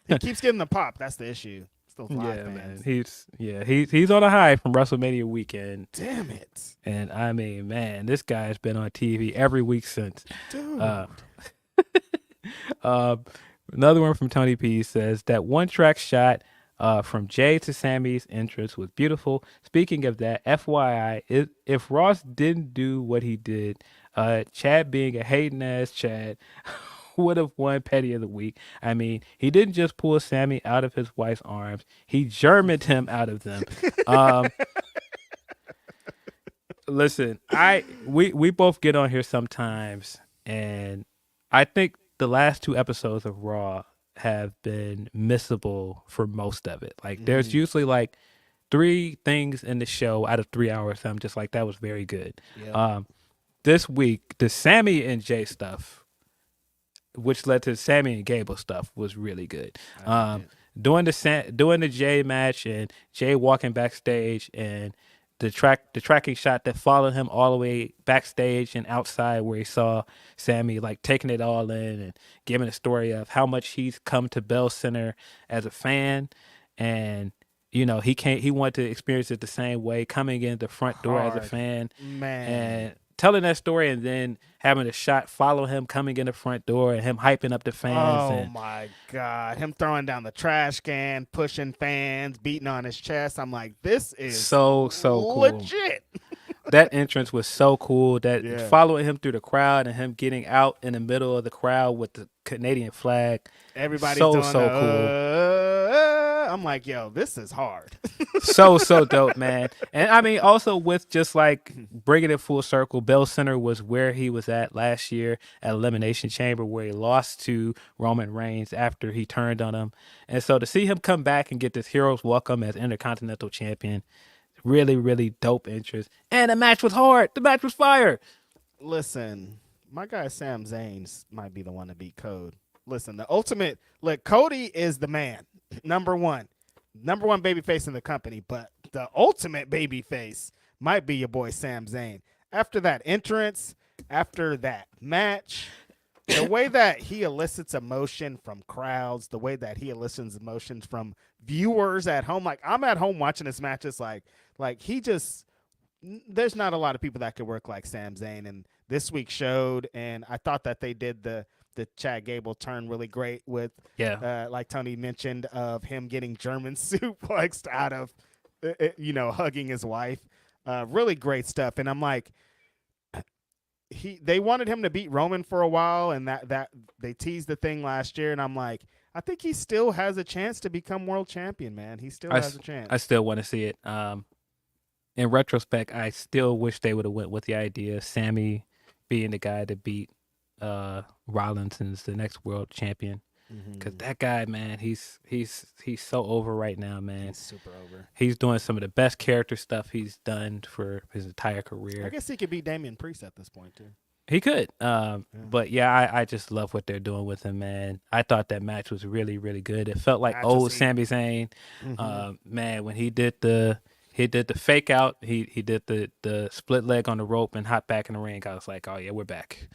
He keeps getting the pop. That's the issue. Still man. He's on a high from WrestleMania weekend. Damn it. And I mean, man, this guy's been on TV every week since. Dude. Another one from Tony P says that one track shot from Jay to Sammy's entrance was beautiful. Speaking of that, FYI, if Ross didn't do what he did, Chad being a hating ass Chad would have won Petty of the Week. I mean, he didn't just pull Sammy out of his wife's arms; he Germaned him out of them. Listen, we both get on here sometimes, and I think the last 2 episodes of Raw have been missable for most of it. Like, there's usually like 3 things in the show out of 3 hours. I'm just like, that was very good. Yeah. This week, the Sammy and Jay stuff, which led to Sammy and Gable stuff, was really good. Doing the Jay match and Jay walking backstage and the tracking shot that followed him all the way backstage and outside where he saw Sammy like taking it all in and giving a story of how much he's come to Bell Center as a fan, and you know he wanted to experience it the same way, coming in the front door as a fan, man, and telling that story and then having a shot follow him coming in the front door and him hyping up the fans. Oh, my God. Him throwing down the trash can, pushing fans, beating on his chest. I'm like, this is so cool. Legit. That entrance was so cool. Following him through the crowd and him getting out in the middle of the crowd with the Canadian flag. Everybody's so doing cool. I'm like, yo, this is hard. so dope, man. And I mean, also with just like bringing it full circle, Bell Center was where he was at last year at Elimination Chamber, where he lost to Roman Reigns after he turned on him. And so to see him come back and get this hero's welcome as Intercontinental Champion, really, really dope interest. And the match was hard. The match was fire. Listen, my guy Sam Zayn might be the one to beat Code. Listen, the ultimate, look, Cody is the man. Number one baby face in the company, but the ultimate baby face, might be your boy Sami Zayn. After that entrance, after that match, the way that he elicits emotion from crowds, the way that he elicits emotions from viewers at home. Like, I'm at home watching this match. It's like he just, there's not a lot of people that could work like Sami Zayn. And this week showed, and I thought that they did the Chad Gable turn really great with, like Tony mentioned, of him getting German suplexed out of, hugging his wife. Really great stuff. And I'm like, they wanted him to beat Roman for a while, and that they teased the thing last year, and I'm like, I think he still has a chance to become world champion, man. He still has a chance. I still want to see it. In retrospect, I still wish they would have went with the idea of Sammy being the guy to beat Rollins and is the next world champion. Because that guy, man, he's so over right now, man. He's super over. He's doing some of the best character stuff he's done for his entire career. I guess he could beat Damian Priest at this point too. He could, but yeah, I just love what they're doing with him, man. I thought that match was really, really good. It felt like old Sami Zayn, man. When he did the fake out, he did the split leg on the rope and hop back in the ring. I was like, oh yeah, we're back,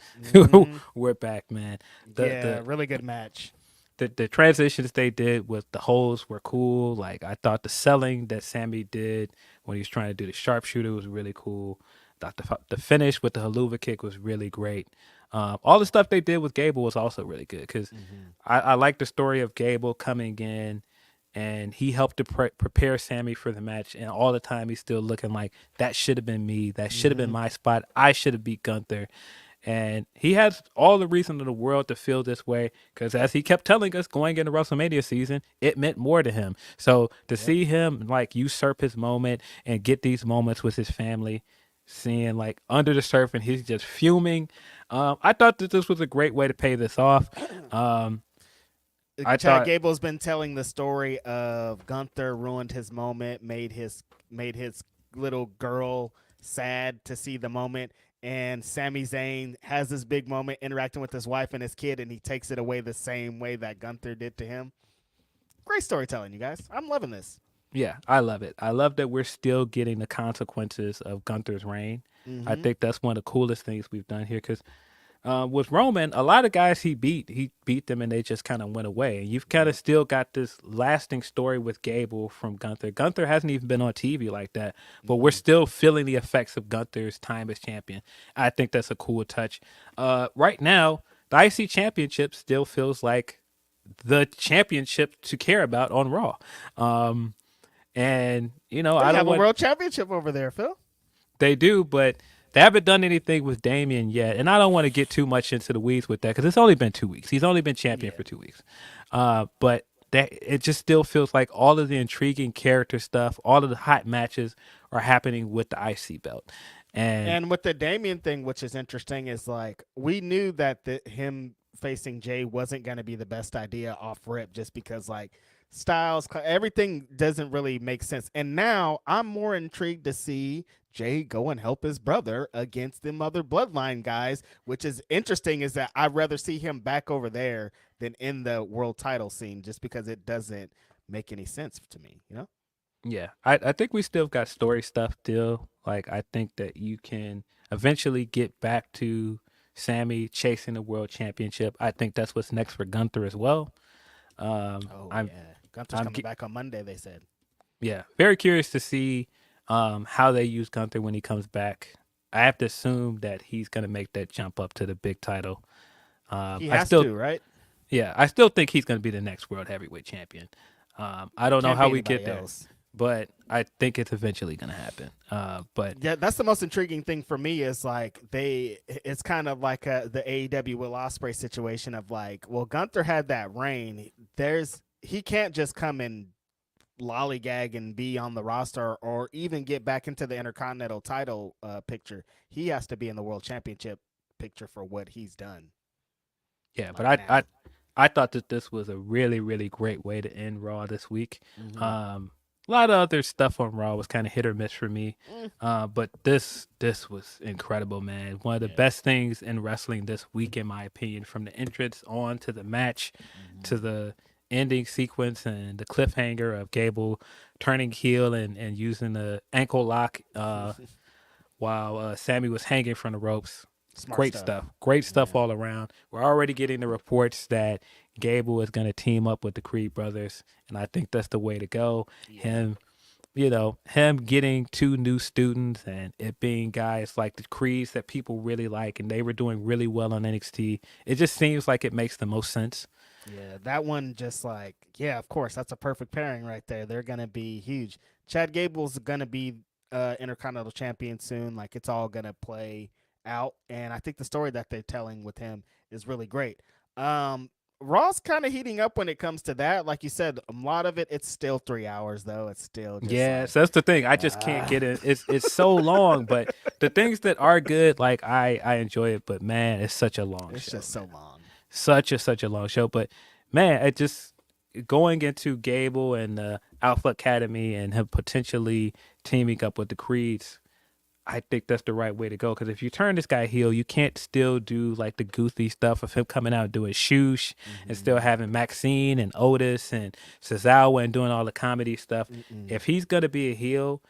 we're back, man. Really good match. The transitions they did with the holds were cool. Like, I thought the selling that Sammy did when he was trying to do the sharpshooter was really cool. The finish with the haluva kick was really great. All the stuff they did with Gable was also really good because I like the story of Gable coming in, and he helped to prepare Sammy for the match. And all the time he's still looking like, that should have been me. That should have been my spot. I should have beat Gunther. And he has all the reason in the world to feel this way because, as he kept telling us going into WrestleMania season, it meant more to him. So to see him like usurp his moment and get these moments with his family, seeing like under the surf and he's just fuming, I thought that this was a great way to pay this off. Chad Gable's been telling the story of Gunther ruined his moment, made his little girl sad to see the moment. And Sami Zayn has this big moment interacting with his wife and his kid, and he takes it away the same way that Gunther did to him. Great storytelling, you guys. I'm loving this. Yeah, I love it. I love that we're still getting the consequences of Gunther's reign. I think that's one of the coolest things we've done here because with Roman, a lot of guys he beat them and they just kind of went away. And you've kind of still got this lasting story with Gable from Gunther. Gunther hasn't even been on TV like that, but we're still feeling the effects of Gunther's time as champion. I think that's a cool touch. Right now, the IC Championship still feels like the championship to care about on Raw. And, I don't have a world championship over there, Phil. They do, but they haven't done anything with Damian yet, and I don't want to get too much into the weeds with that because it's only been 2 weeks. He's only been champion for 2 weeks. But it just still feels like all of the intriguing character stuff, all of the hot matches are happening with the IC belt. And with the Damian thing, which is interesting, is like we knew that him facing Jay wasn't going to be the best idea off rip just because like styles, everything doesn't really make sense. And now I'm more intrigued to see Jay go and help his brother against them other bloodline guys, which is interesting is that I'd rather see him back over there than in the world title scene just because it doesn't make any sense to me, Yeah, I think we still got story stuff still. Like, I think that you can eventually get back to Sammy chasing the world championship. I think that's what's next for Gunther as well. Gunther's coming back on Monday, they said. Yeah, very curious to see how they use Gunther when he comes back. I have to assume that he's going to make that jump up to the big title. He has to, right? Yeah, I still think he's going to be the next world heavyweight champion. I don't know how we get there, but I think it's eventually going to happen. But yeah, that's the most intriguing thing for me is like it's kind of like the AEW Will Ospreay situation of like, well, Gunther had that reign. He can't just come and lollygag and be on the roster or even get back into the Intercontinental title picture. He has to be in the World Championship picture for what he's done. Yeah, but I thought that this was a really, really great way to end Raw this week. A lot of other stuff on Raw was kind of hit or miss for me, but this was incredible, man. One of the best things in wrestling this week, in my opinion, from the entrance on to the match to the ending sequence and the cliffhanger of Gable turning heel and using the ankle lock while Sammy was hanging from the ropes. Smart Great stuff. stuff. Great stuff Yeah. all around. We're already getting the reports that Gable is going to team up with the Creed brothers, and I think that's the way to go. Yeah. Him getting two new students and it being guys like the Creeds that people really like, and they were doing really well on NXT. It just seems like it makes the most sense. Yeah, that one just like, yeah, of course, that's a perfect pairing right there. They're gonna be huge. Chad Gable's gonna be Intercontinental Champion soon. Like it's all gonna play out, and I think the story that they're telling with him is really great. Raw's kind of heating up when it comes to that. Like you said, a lot of it, it's still 3 hours though. It's still just Yeah, like, so that's the thing. I just can't get it. It's so long, but the things that are good, like I enjoy it. But man, it's such a long it's show. just so long. Such a long show. But man, it just going into Gable and Alpha Academy and him potentially teaming up with the Creeds. I think that's the right way to go, because if you turn this guy heel, you can't still do like the goofy stuff of him coming out doing shoosh and still having Maxine and Otis and Cesaro and doing all the comedy stuff. If he's gonna be a heel,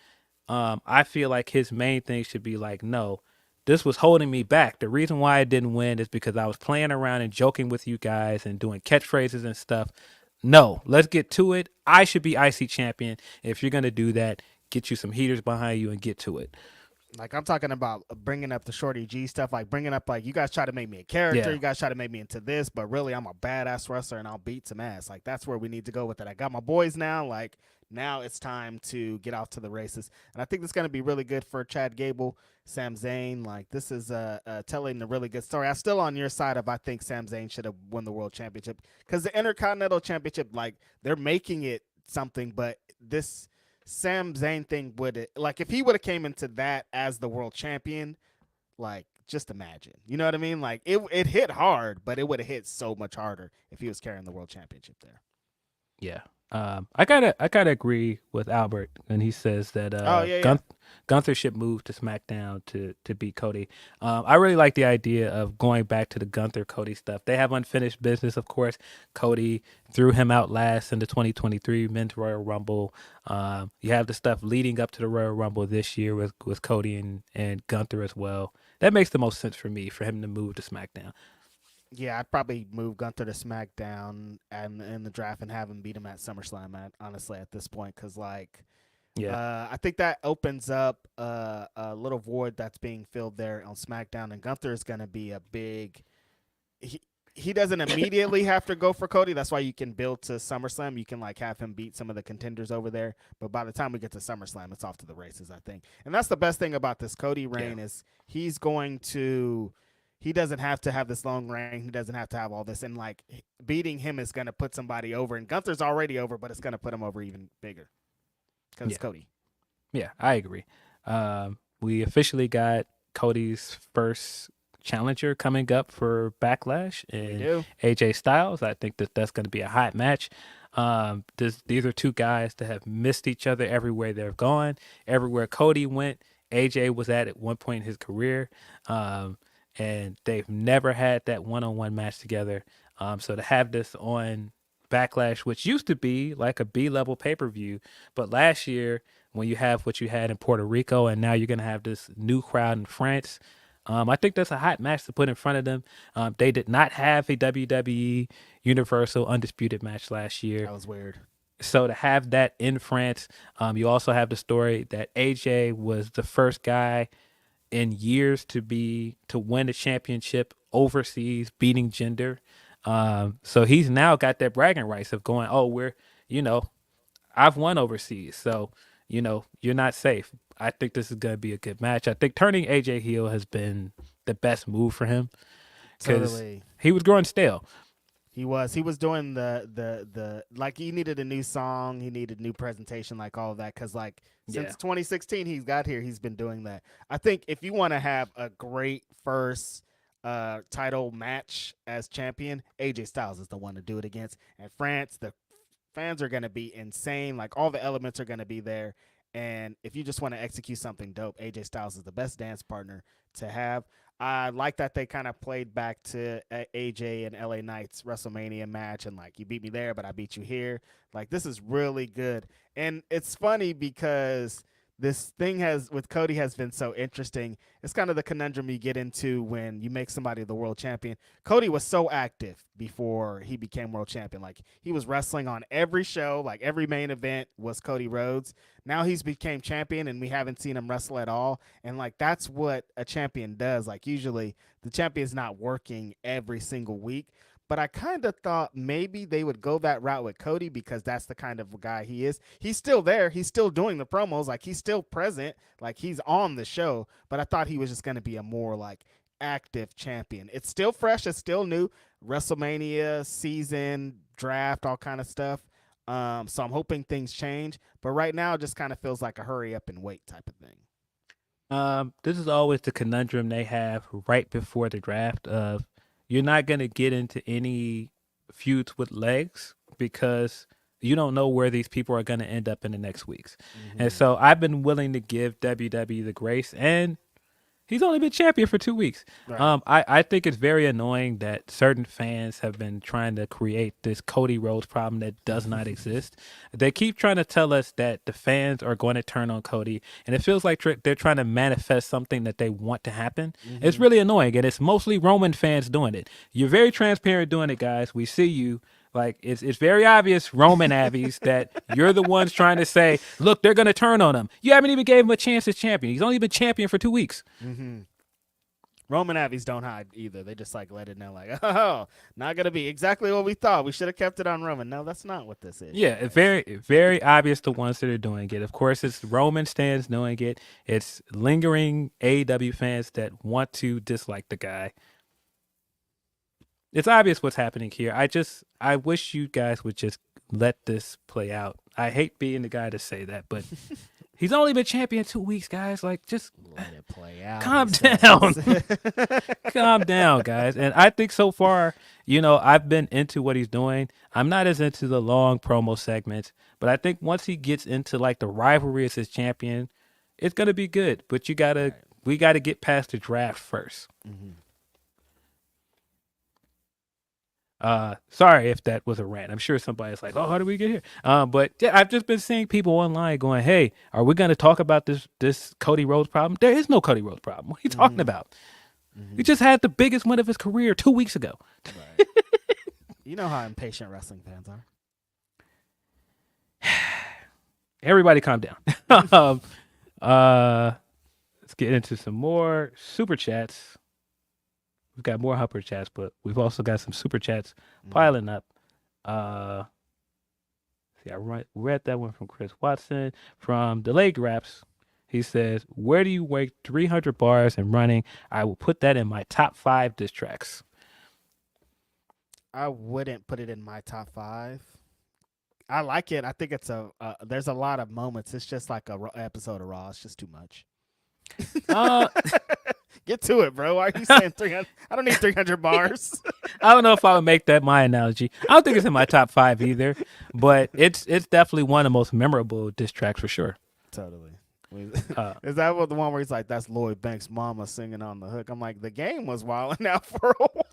I feel like his main thing should be like, no, this was holding me back. The reason why I didn't win is because I was playing around and joking with you guys and doing catchphrases and stuff. No, let's get to it. I should be IC champion. If you're gonna do that, get you some heaters behind you and get to it. Like I'm talking about bringing up the Shorty G stuff, like bringing up like you guys try to make me a character, Yeah. you guys try to make me into this, but really I'm a badass wrestler and I'll beat some ass. Like that's where we need to go with it. I got my boys now. Like now it's time to get off to the races, and I think this is going to be really good for Chad Gable, Sami Zayn. Like this is telling a really good story. I'm still on your side of I think Sami Zayn should have won the World Championship, because the Intercontinental Championship, like they're making it something, but this Sami Zayn thing would, like if he would have came into that as the world champion, like just imagine, you know what I mean? Like it hit hard, but it would have hit so much harder if he was carrying the world championship there. Yeah. I gotta agree with Albert when he says that Gunther should move to SmackDown to beat Cody. I really like the idea of going back to the Gunther Cody stuff. They have unfinished business, of course. Cody threw him out last in the 2023 Men's Royal Rumble. You have the stuff leading up to the Royal Rumble this year with Cody and Gunther as well. That makes the most sense for me, for him to move to SmackDown. Yeah, I'd probably move Gunther to SmackDown and in the draft and have him beat him at SummerSlam. Honestly, at this point, because like, I think that opens up a little void that's being filled there on SmackDown, and Gunther is going to be a big. He doesn't immediately have to go for Cody. That's why you can build to SummerSlam. You can like have him beat some of the contenders over there. But by the time we get to SummerSlam, it's off to the races, I think. And that's the best thing about this Cody reign is he's going to. He doesn't have to have this long reign. He doesn't have to have all this. And, like, beating him is going to put somebody over. And Gunther's already over, but it's going to put him over even bigger because it's Cody. Yeah, I agree. We officially got Cody's first challenger coming up for Backlash and AJ Styles. I think that's going to be a hot match. These are two guys that have missed each other everywhere they've gone. Everywhere Cody went, AJ was at one point in his career. And they've never had that one-on-one match together. So to have this on Backlash, which used to be like a B-level pay-per-view, but last year when you have what you had in Puerto Rico and now you're going to have this new crowd in France, I think that's a hot match to put in front of them. They did not have a WWE Universal Undisputed match last year. That was weird. So to have that in France, you also have the story that AJ was the first guy in years to win a championship overseas, beating Jinder. So he's now got that bragging rights of going, I've won overseas. So, you're not safe. I think this is going to be a good match. I think turning AJ heel has been the best move for him because he was growing stale. He was doing the like he needed a new song, he needed new presentation, like all of that. Cause like since 2016 he's got here, he's been doing that. I think if you want to have a great first title match as champion, AJ Styles is the one to do it against. And France, the fans are gonna be insane. Like all the elements are gonna be there. And if you just want to execute something dope, AJ Styles is the best dance partner to have. I like that they kind of played back to AJ and LA Knight's WrestleMania match, and like, you beat me there, but I beat you here. Like, this is really good. And it's funny because this thing with Cody has been so interesting. It's kind of the conundrum you get into when you make somebody the world champion. Cody was so active before he became world champion. Like, he was wrestling on every show, like every main event was Cody Rhodes. Now he's became champion and we haven't seen him wrestle at all. And like, that's what a champion does. Like, usually the champion's not working every single week. But I kind of thought maybe they would go that route with Cody because that's the kind of guy he is. He's still there. He's still doing the promos. Like, he's still present. Like, he's on the show. But I thought he was just going to be a more, like, active champion. It's still fresh. It's still new. WrestleMania, season, draft, all kind of stuff. So I'm hoping things change. But right now, it just kind of feels like a hurry up and wait type of thing. This is always the conundrum they have right before the draft of, you're not going to get into any feuds with legs because you don't know where these people are going to end up in the next weeks. Mm-hmm. And so I've been willing to give WWE the grace, and he's only been champion for 2 weeks. Right. I think it's very annoying that certain fans have been trying to create this Cody Rhodes problem that does not exist. They keep trying to tell us that the fans are going to turn on Cody, and it feels like they're trying to manifest something that they want to happen. Mm-hmm. It's really annoying, and it's mostly Roman fans doing it. You're very transparent doing it, guys. We see you. Like, it's very obvious, Roman Abbeys, that you're the ones trying to say, look, they're going to turn on him. You haven't even gave him a chance as champion. He's only been champion for 2 weeks. Mm-hmm. Roman Abbeys don't hide either. They just, like, let it know, like, oh, not going to be exactly what we thought. We should have kept it on Roman. No, that's not what this is. Yeah, it's very, very obvious the ones that are doing it. Of course, it's Roman stands doing it. It's lingering AEW fans that want to dislike the guy. It's obvious what's happening here. I wish you guys would just let this play out. I hate being the guy to say that, but he's only been champion 2 weeks, guys. Like, just let it play out. Calm down. Calm down, guys. And I think so far, I've been into what he's doing. I'm not as into the long promo segments, but I think once he gets into, like, the rivalry as his champion, it's going to be good. But we got to get past the draft first. Mm-hmm. Sorry if that was a rant. I'm sure somebody's like, oh, how do we get here? But yeah, I've just been seeing people online going, hey, are we going to talk about this Cody Rhodes problem? There is no Cody Rhodes problem. What are you talking about? Mm-hmm. He just had the biggest win of his career 2 weeks ago. Right. You know how impatient wrestling fans are. Everybody calm down. Let's get into some more super chats. We've got more Humperchats, but we've also got some super chats piling up. I read that one from Chris Watson. From Delayed Graps, he says, where do you weigh 300 bars and running? I will put that in my top 5 diss tracks. I wouldn't put it in my top 5. I like it. I think it's there's a lot of moments. It's just like a episode of Raw. It's just too much. Get to it, bro. Why are you saying 300? I don't need 300 bars. I don't know if I would make that my analogy. I don't think it's in my top 5 either, but it's definitely one of the most memorable diss tracks for sure. Totally. Is that the one where he's like, that's Lloyd Banks' mama singing on the hook? I'm like, the game was wilding out for a while.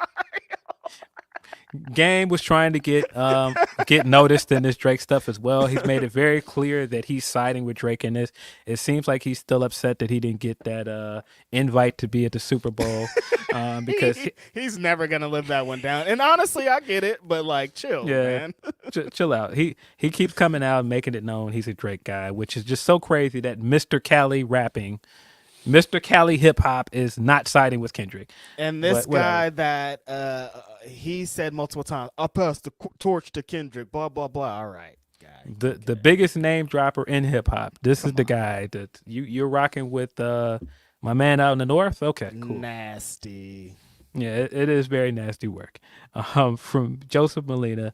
Game was trying to get noticed in this Drake stuff as well. He's made it very clear that he's siding with Drake in this. It seems like he's still upset that he didn't get that invite to be at the Super Bowl because he's never gonna live that one down. And honestly, I get it, but like, chill, man. Chill out. He keeps coming out and making it known he's a Drake guy, which is just so crazy that Mr. Cali rapping. Mr. Cali hip hop is not siding with Kendrick. And this guy that he said multiple times, I'll pass the torch to Kendrick, blah, blah, blah. All right, guy. The biggest name dropper in hip hop. This is the guy that you're rocking with my man out in the north. Okay, cool. Nasty. Yeah, it is very nasty work. From Joseph Molina,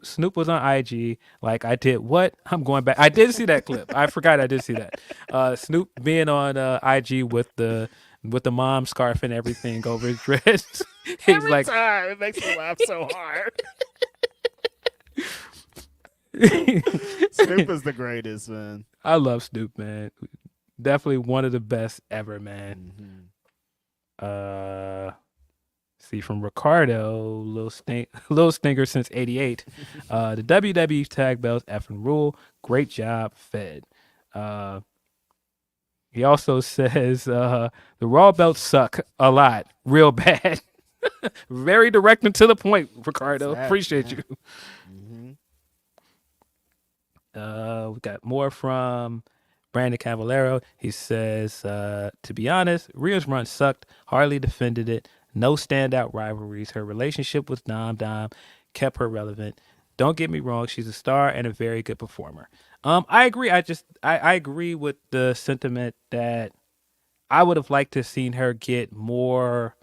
Snoop was on IG. Like, I did what? I'm going back. I did see that clip. I forgot I did see that. Snoop being on IG with the mom scarf and everything over his dress. He's Every time it makes me laugh so hard. Snoop is the greatest, man. I love Snoop, man. Definitely one of the best ever, man. Mm-hmm. See from Ricardo, little stinker since '88. The WWE tag belts effing rule. Great job, Fed. He also says the Raw belts suck a lot, real bad. Very direct and to the point, Ricardo. Appreciate you. Mm-hmm. We got more from Brandon Cavallero. He says, to be honest, Rhea's run sucked. Hardly defended it. No standout rivalries. Her relationship with Dom kept her relevant. Don't get me wrong, she's a star and a very good performer. I agree. I agree with the sentiment that I would have liked to have seen her get more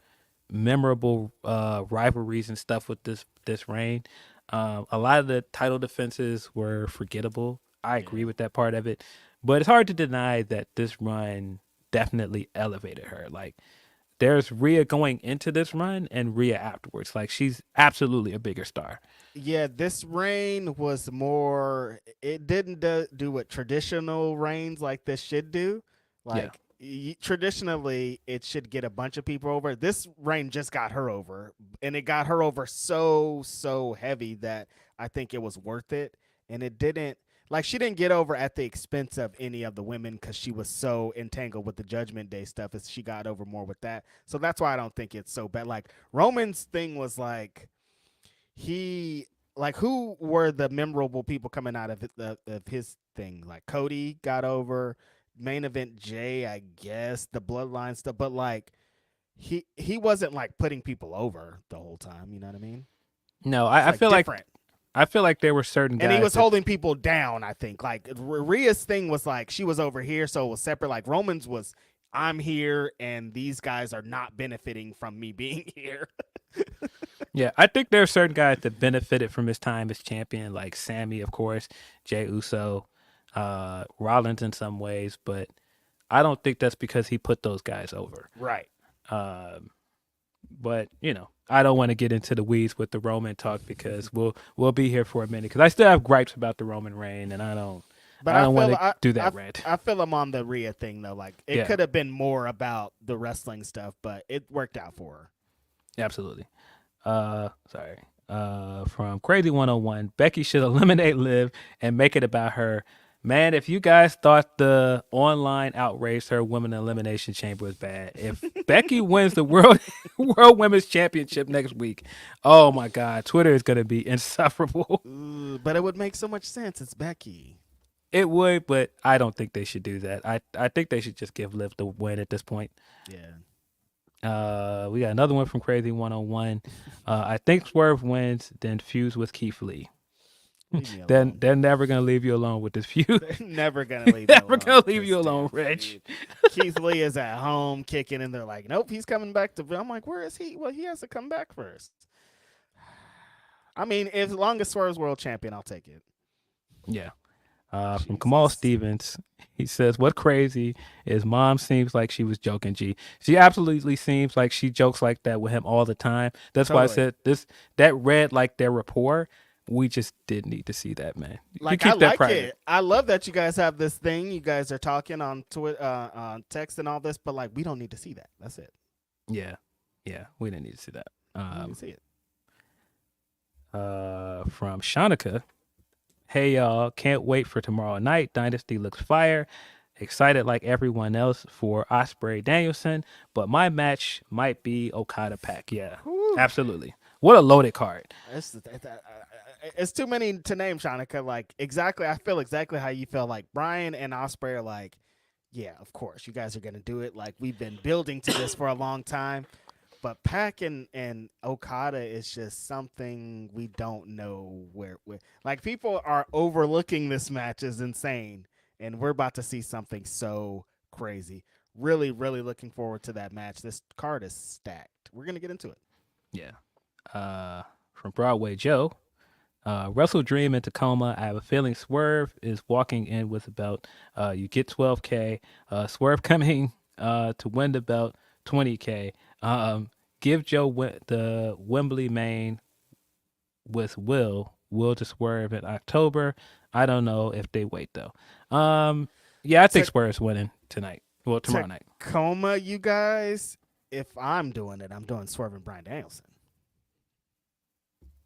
memorable rivalries and stuff with this reign. A lot of the title defenses were forgettable. I agree with that part of it, but it's hard to deny that this run definitely elevated her. Like, there's Rhea going into this run and Rhea afterwards. Like, she's absolutely a bigger star. Yeah, this reign was more. It didn't do what traditional reigns like this should do. Like traditionally, it should get a bunch of people over. This reign just got her over, and it got her over so heavy that I think it was worth it. And it didn't. Like, she didn't get over at the expense of any of the women because she was so entangled with the Judgment Day stuff. As she got over more with that, so that's why I don't think it's so bad. Like, Roman's thing was like. Who were the memorable people coming out of his thing? Like, Cody got over, main event Jay, I guess, the bloodline stuff, but like he wasn't like putting people over the whole time, you know what I mean? No, I feel different. I feel like there were certain guys, and he was holding people down. I think like Rhea's thing was like she was over here, so it was separate. Like, Roman's was, I'm here, and these guys are not benefiting from me being here. Yeah, I think there are certain guys that benefited from his time as champion, like Sami, of course, Jey Uso, Rollins in some ways, but I don't think that's because he put those guys over. Right. But I don't want to get into the weeds with the Roman talk because we'll be here for a minute because I still have gripes about the Roman reign, and I don't want to do that rant. I feel I'm on the Rhea thing though. Like, it could have been more about the wrestling stuff, but it worked out for her. Absolutely. Sorry. From Crazy 101, Becky should eliminate Liv and make it about her. Man, if you guys thought the online outrage to her women elimination chamber was bad, if Becky wins the world women's championship next week, oh my God, Twitter is gonna be insufferable. But it would make so much sense. It's Becky. It would, but I don't think they should do that. I think they should just give Liv the win at this point. Yeah. We got another one from Crazy 101. I think Swerve wins, then fuse with Keith Lee. They're never gonna leave you alone with this feud. They're never gonna leave. Never gonna leave you alone, Rich. Keith Lee is at home kicking, and they're like, "Nope, he's coming back to." I'm like, "Where is he?" Well, he has to come back first. I mean, as long as Swerve's world champion, I'll take it. Yeah. From Kamal Stevens, he says, "What crazy is Mom seems like she was joking. G, she absolutely seems like she jokes like that with him all the time. That's why I said that read like their rapport." We just didn't need to see that, man. Like, I like it. I love that you guys have this thing. You guys are talking on Twitter, on text and all this, but like, we don't need to see that. That's it. Yeah, we didn't need to see that. We didn't see it. From Shanika, hey y'all, can't wait for tomorrow night. Dynasty looks fire. Excited like everyone else for Ospreay Danielson, but my match might be Okada Pac. Yeah, absolutely. What a loaded card. It's too many to name, Shanika. Like, exactly, I feel exactly how you feel. Like, Bryan and Ospreay are like, yeah, of course, you guys are going to do it. Like, we've been building to this for a long time. But Pac and Okada is just something we don't know where. Like, people are overlooking this match is insane. And we're about to see something so crazy. Really, really looking forward to that match. This card is stacked. We're going to get into it. Yeah. From Broadway Joe, Wrestle Dream in Tacoma. I have a feeling Swerve is walking in with a belt. You get $12K. Swerve coming to win the belt, $20K. Give Joe the Wembley main with Will will to Swerve in October. I don't know if they wait though. Yeah, I think Swerve's winning tonight. Well, tomorrow night. Tacoma, you guys. If I'm doing it, I'm doing Swerve and Bryan Danielson.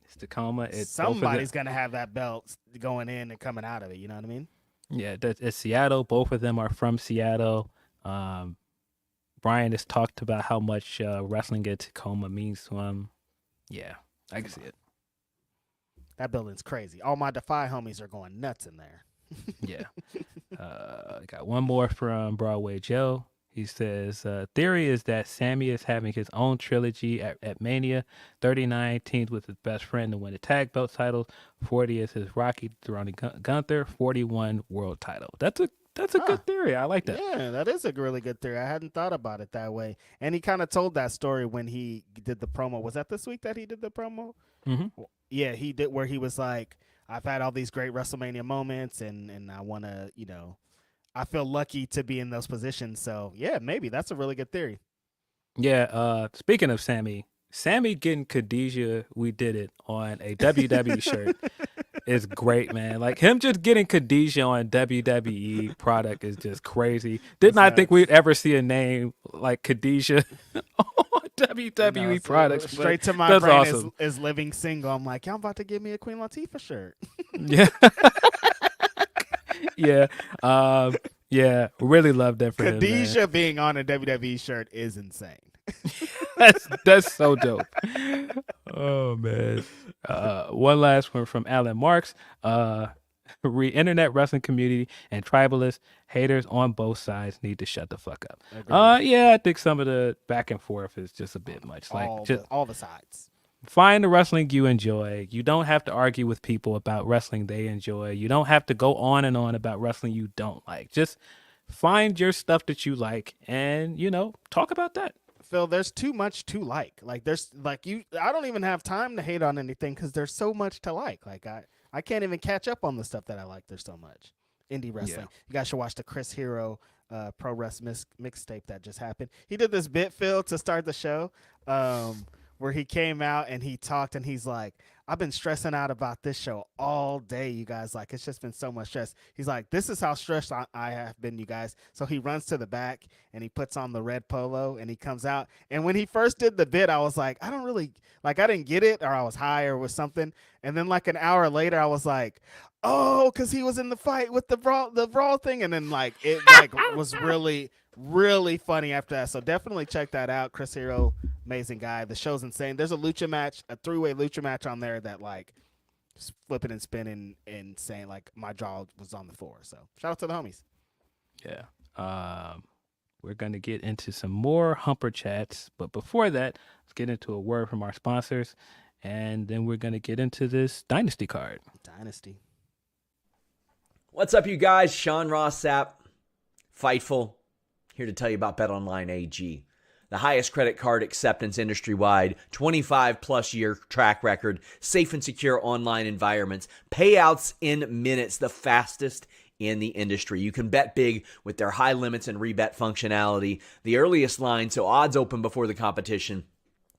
It's Tacoma. Somebody's gonna have that belt going in and coming out of it. You know what I mean? Yeah, it's Seattle. Both of them are from Seattle. Brian has talked about how much wrestling at Tacoma means to him. Yeah, I can see it. That building's crazy. All my Defy homies are going nuts in there. Yeah. I got one more from Broadway Joe. He says, theory is that Sami is having his own trilogy at Mania. 39 teams with his best friend to win the tag belt titles. 40 is his Rocky dethroning Gunther. 41 world title. That's a good theory. I like that. Yeah, that is a really good theory. I hadn't thought about it that way. And he kind of told that story when he did the promo. Was that this week that he did the promo? Mm-hmm. Yeah, he did, where he was like, I've had all these great WrestleMania moments, and I want to, I feel lucky to be in those positions. So, yeah, maybe that's a really good theory. Yeah, speaking of Sami getting Khadijah, we did it on a WWE shirt is great, man. Like him just getting Khadijah on WWE product is just crazy. Did not think we'd ever see a name like Khadijah on WWE products. Straight to my brain awesome. is living single. I'm like, y'all about to give me a Queen Latifah shirt. Yeah. Yeah. Yeah. Really love that for Khadijah him, being on a WWE shirt is insane. that's so dope. Oh man. One last one from Alan Marks. Internet wrestling community and tribalists, haters on both sides need to shut the fuck up. Yeah, I think some of the back and forth is just a bit much. All the sides. Find the wrestling you enjoy. You don't have to argue with people about wrestling they enjoy. You don't have to go on and on about wrestling you don't like. Just find your stuff that you like and, talk about that. Phil, there's too much to like. Like I don't even have time to hate on anything because there's so much to like. Like I can't even catch up on the stuff that I like. There's so much. Indie wrestling. Yeah. You guys should watch the Chris Hero Pro Wrestling mixtape that just happened. He did this bit, Phil, to start the show. Where he came out and he talked and he's like, I've been stressing out about this show all day, you guys. Like, it's just been so much stress. He's like, this is how stressed I have been, you guys. So he runs to the back and he puts on the red polo and he comes out. And when he first did the bit, I was like, I didn't get it, or I was high or was something. And then like an hour later, I was like, oh, because he was in the fight with the brawl thing. And then like it like was really, really funny after that. So definitely check that out. Chris Hero, amazing guy. The show's insane. There's a lucha match, a 3-way lucha match on there that like just flipping and spinning and saying like my jaw was on the floor. So shout out to the homies. Yeah. We're going to get into some more Humperchats. But before that, let's get into a word from our sponsors. And then we're going to get into this Dynasty card. Dynasty. What's up, you guys? Sean Ross Sapp, Fightful, here to tell you about BetOnline AG. The highest credit card acceptance industry-wide, 25-plus year track record, safe and secure online environments, payouts in minutes, the fastest in the industry. You can bet big with their high limits and rebet functionality, the earliest line, so odds open before the competition,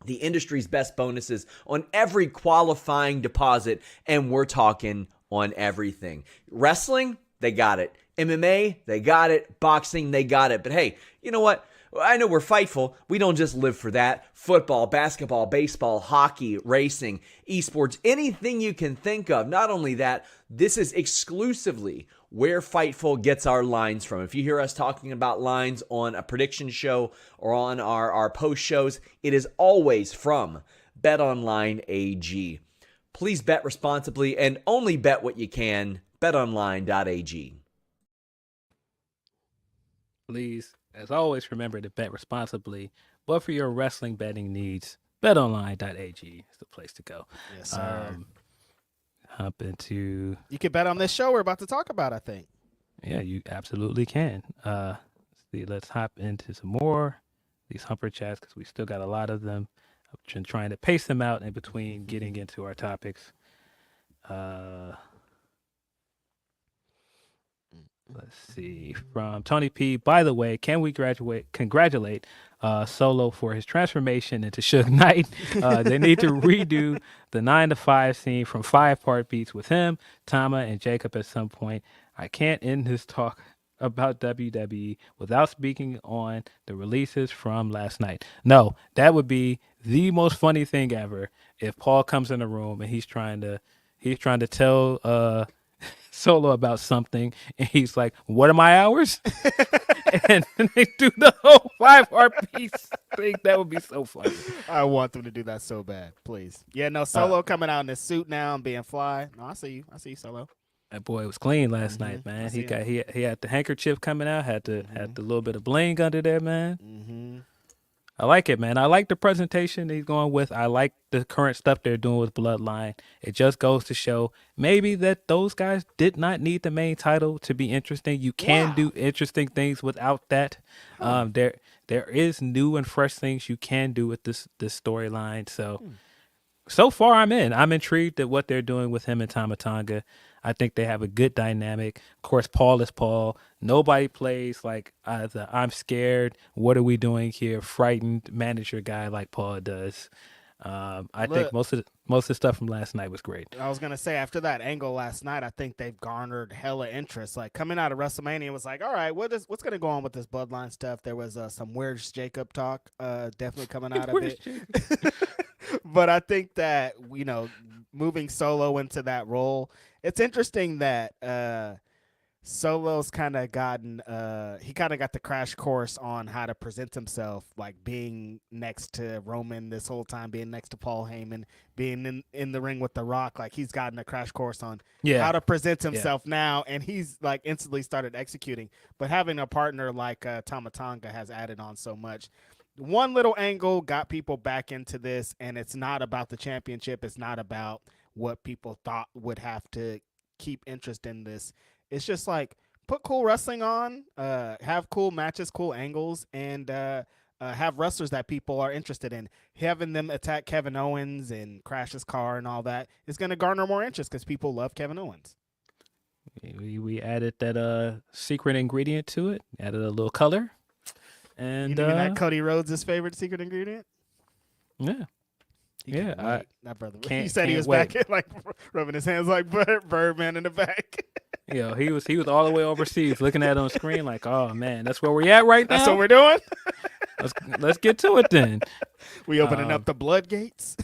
the industry's best bonuses on every qualifying deposit, and we're talking on everything. Wrestling, they got it. MMA, they got it. Boxing, they got it. But hey, you know what? I know we're Fightful. We don't just live for that. Football, basketball, baseball, hockey, racing, esports, anything you can think of. Not only that, this is exclusively where Fightful gets our lines from. If you hear us talking about lines on a prediction show or on our post shows, it is always from BetOnline AG. Please bet responsibly and only bet what you can. BetOnline.ag. Please, as always, remember to bet responsibly. But for your wrestling betting needs, BetOnline.ag is the place to go. Yes, sir. Hop into... You can bet on this show we're about to talk about, I think. Yeah, you absolutely can. Let's hop into some more these Humperchats because we still got a lot of them. I've been trying to pace them out in between getting into our topics. Let's see. From Tony P. By the way, can we congratulate Solo for his transformation into Suge Knight. They need to redo the 9 to 5 scene from 5-part beats with him, Tama, and Jacob at some point. I can't end this talk about WWE without speaking on the releases from last night. No, that would be the most funny thing ever if Paul comes in the room and he's trying to tell Solo about something, and he's like, "What are my hours?" And then they do the whole 5-part piece thing. That would be so funny. I want them to do that so bad, please. Yeah, no, Solo coming out in his suit now and being fly. No, I see you, Solo. That boy was clean last night, man. He had the handkerchief coming out, had the little bit of bling under there, man. Mm-hmm. I like it, man. I like the presentation he's going with. I like the current stuff they're doing with Bloodline. It just goes to show maybe that those guys did not need the main title to be interesting. You can do interesting things without that. There is new and fresh things you can do with this storyline. So far I'm in. I'm intrigued at what they're doing with him and Tama Tonga. I think they have a good dynamic. Of course, Paul is Paul. Nobody plays like the I'm scared, what are we doing here, frightened manager guy like Paul does. I think most of the stuff from last night was great. I was gonna say, after that angle last night, I think they've garnered hella interest. Like coming out of WrestleMania, it was like, all right, what's gonna go on with this Bloodline stuff? There was some Where's Jacob talk, definitely coming out of it. But I think that moving Solo into that role, it's interesting that Solo's kind of gotten he kind of got the crash course on how to present himself, like being next to Roman this whole time, being next to Paul Heyman, being in the ring with The Rock. Like he's gotten a crash course on how to present himself now, and he's like instantly started executing. But having a partner like Tama Tonga has added on so much. One little angle got people back into this, and it's not about the championship. It's not about what people thought would have to keep interest in this. It's just like put cool wrestling on, have cool matches, cool angles, and have wrestlers that people are interested in. Having them attack Kevin Owens and crash his car and all that is going to garner more interest because people love Kevin Owens. We added that secret ingredient to it, added a little color. And you mean that Cody Rhodes' favorite secret ingredient? Yeah. That brother. He said he was back like rubbing his hands like Birdman in the back. Yo, he was all the way overseas looking at it on the screen like, oh man, that's where we at right now. That's what we're doing. Let's get to it then. We opening up the blood gates.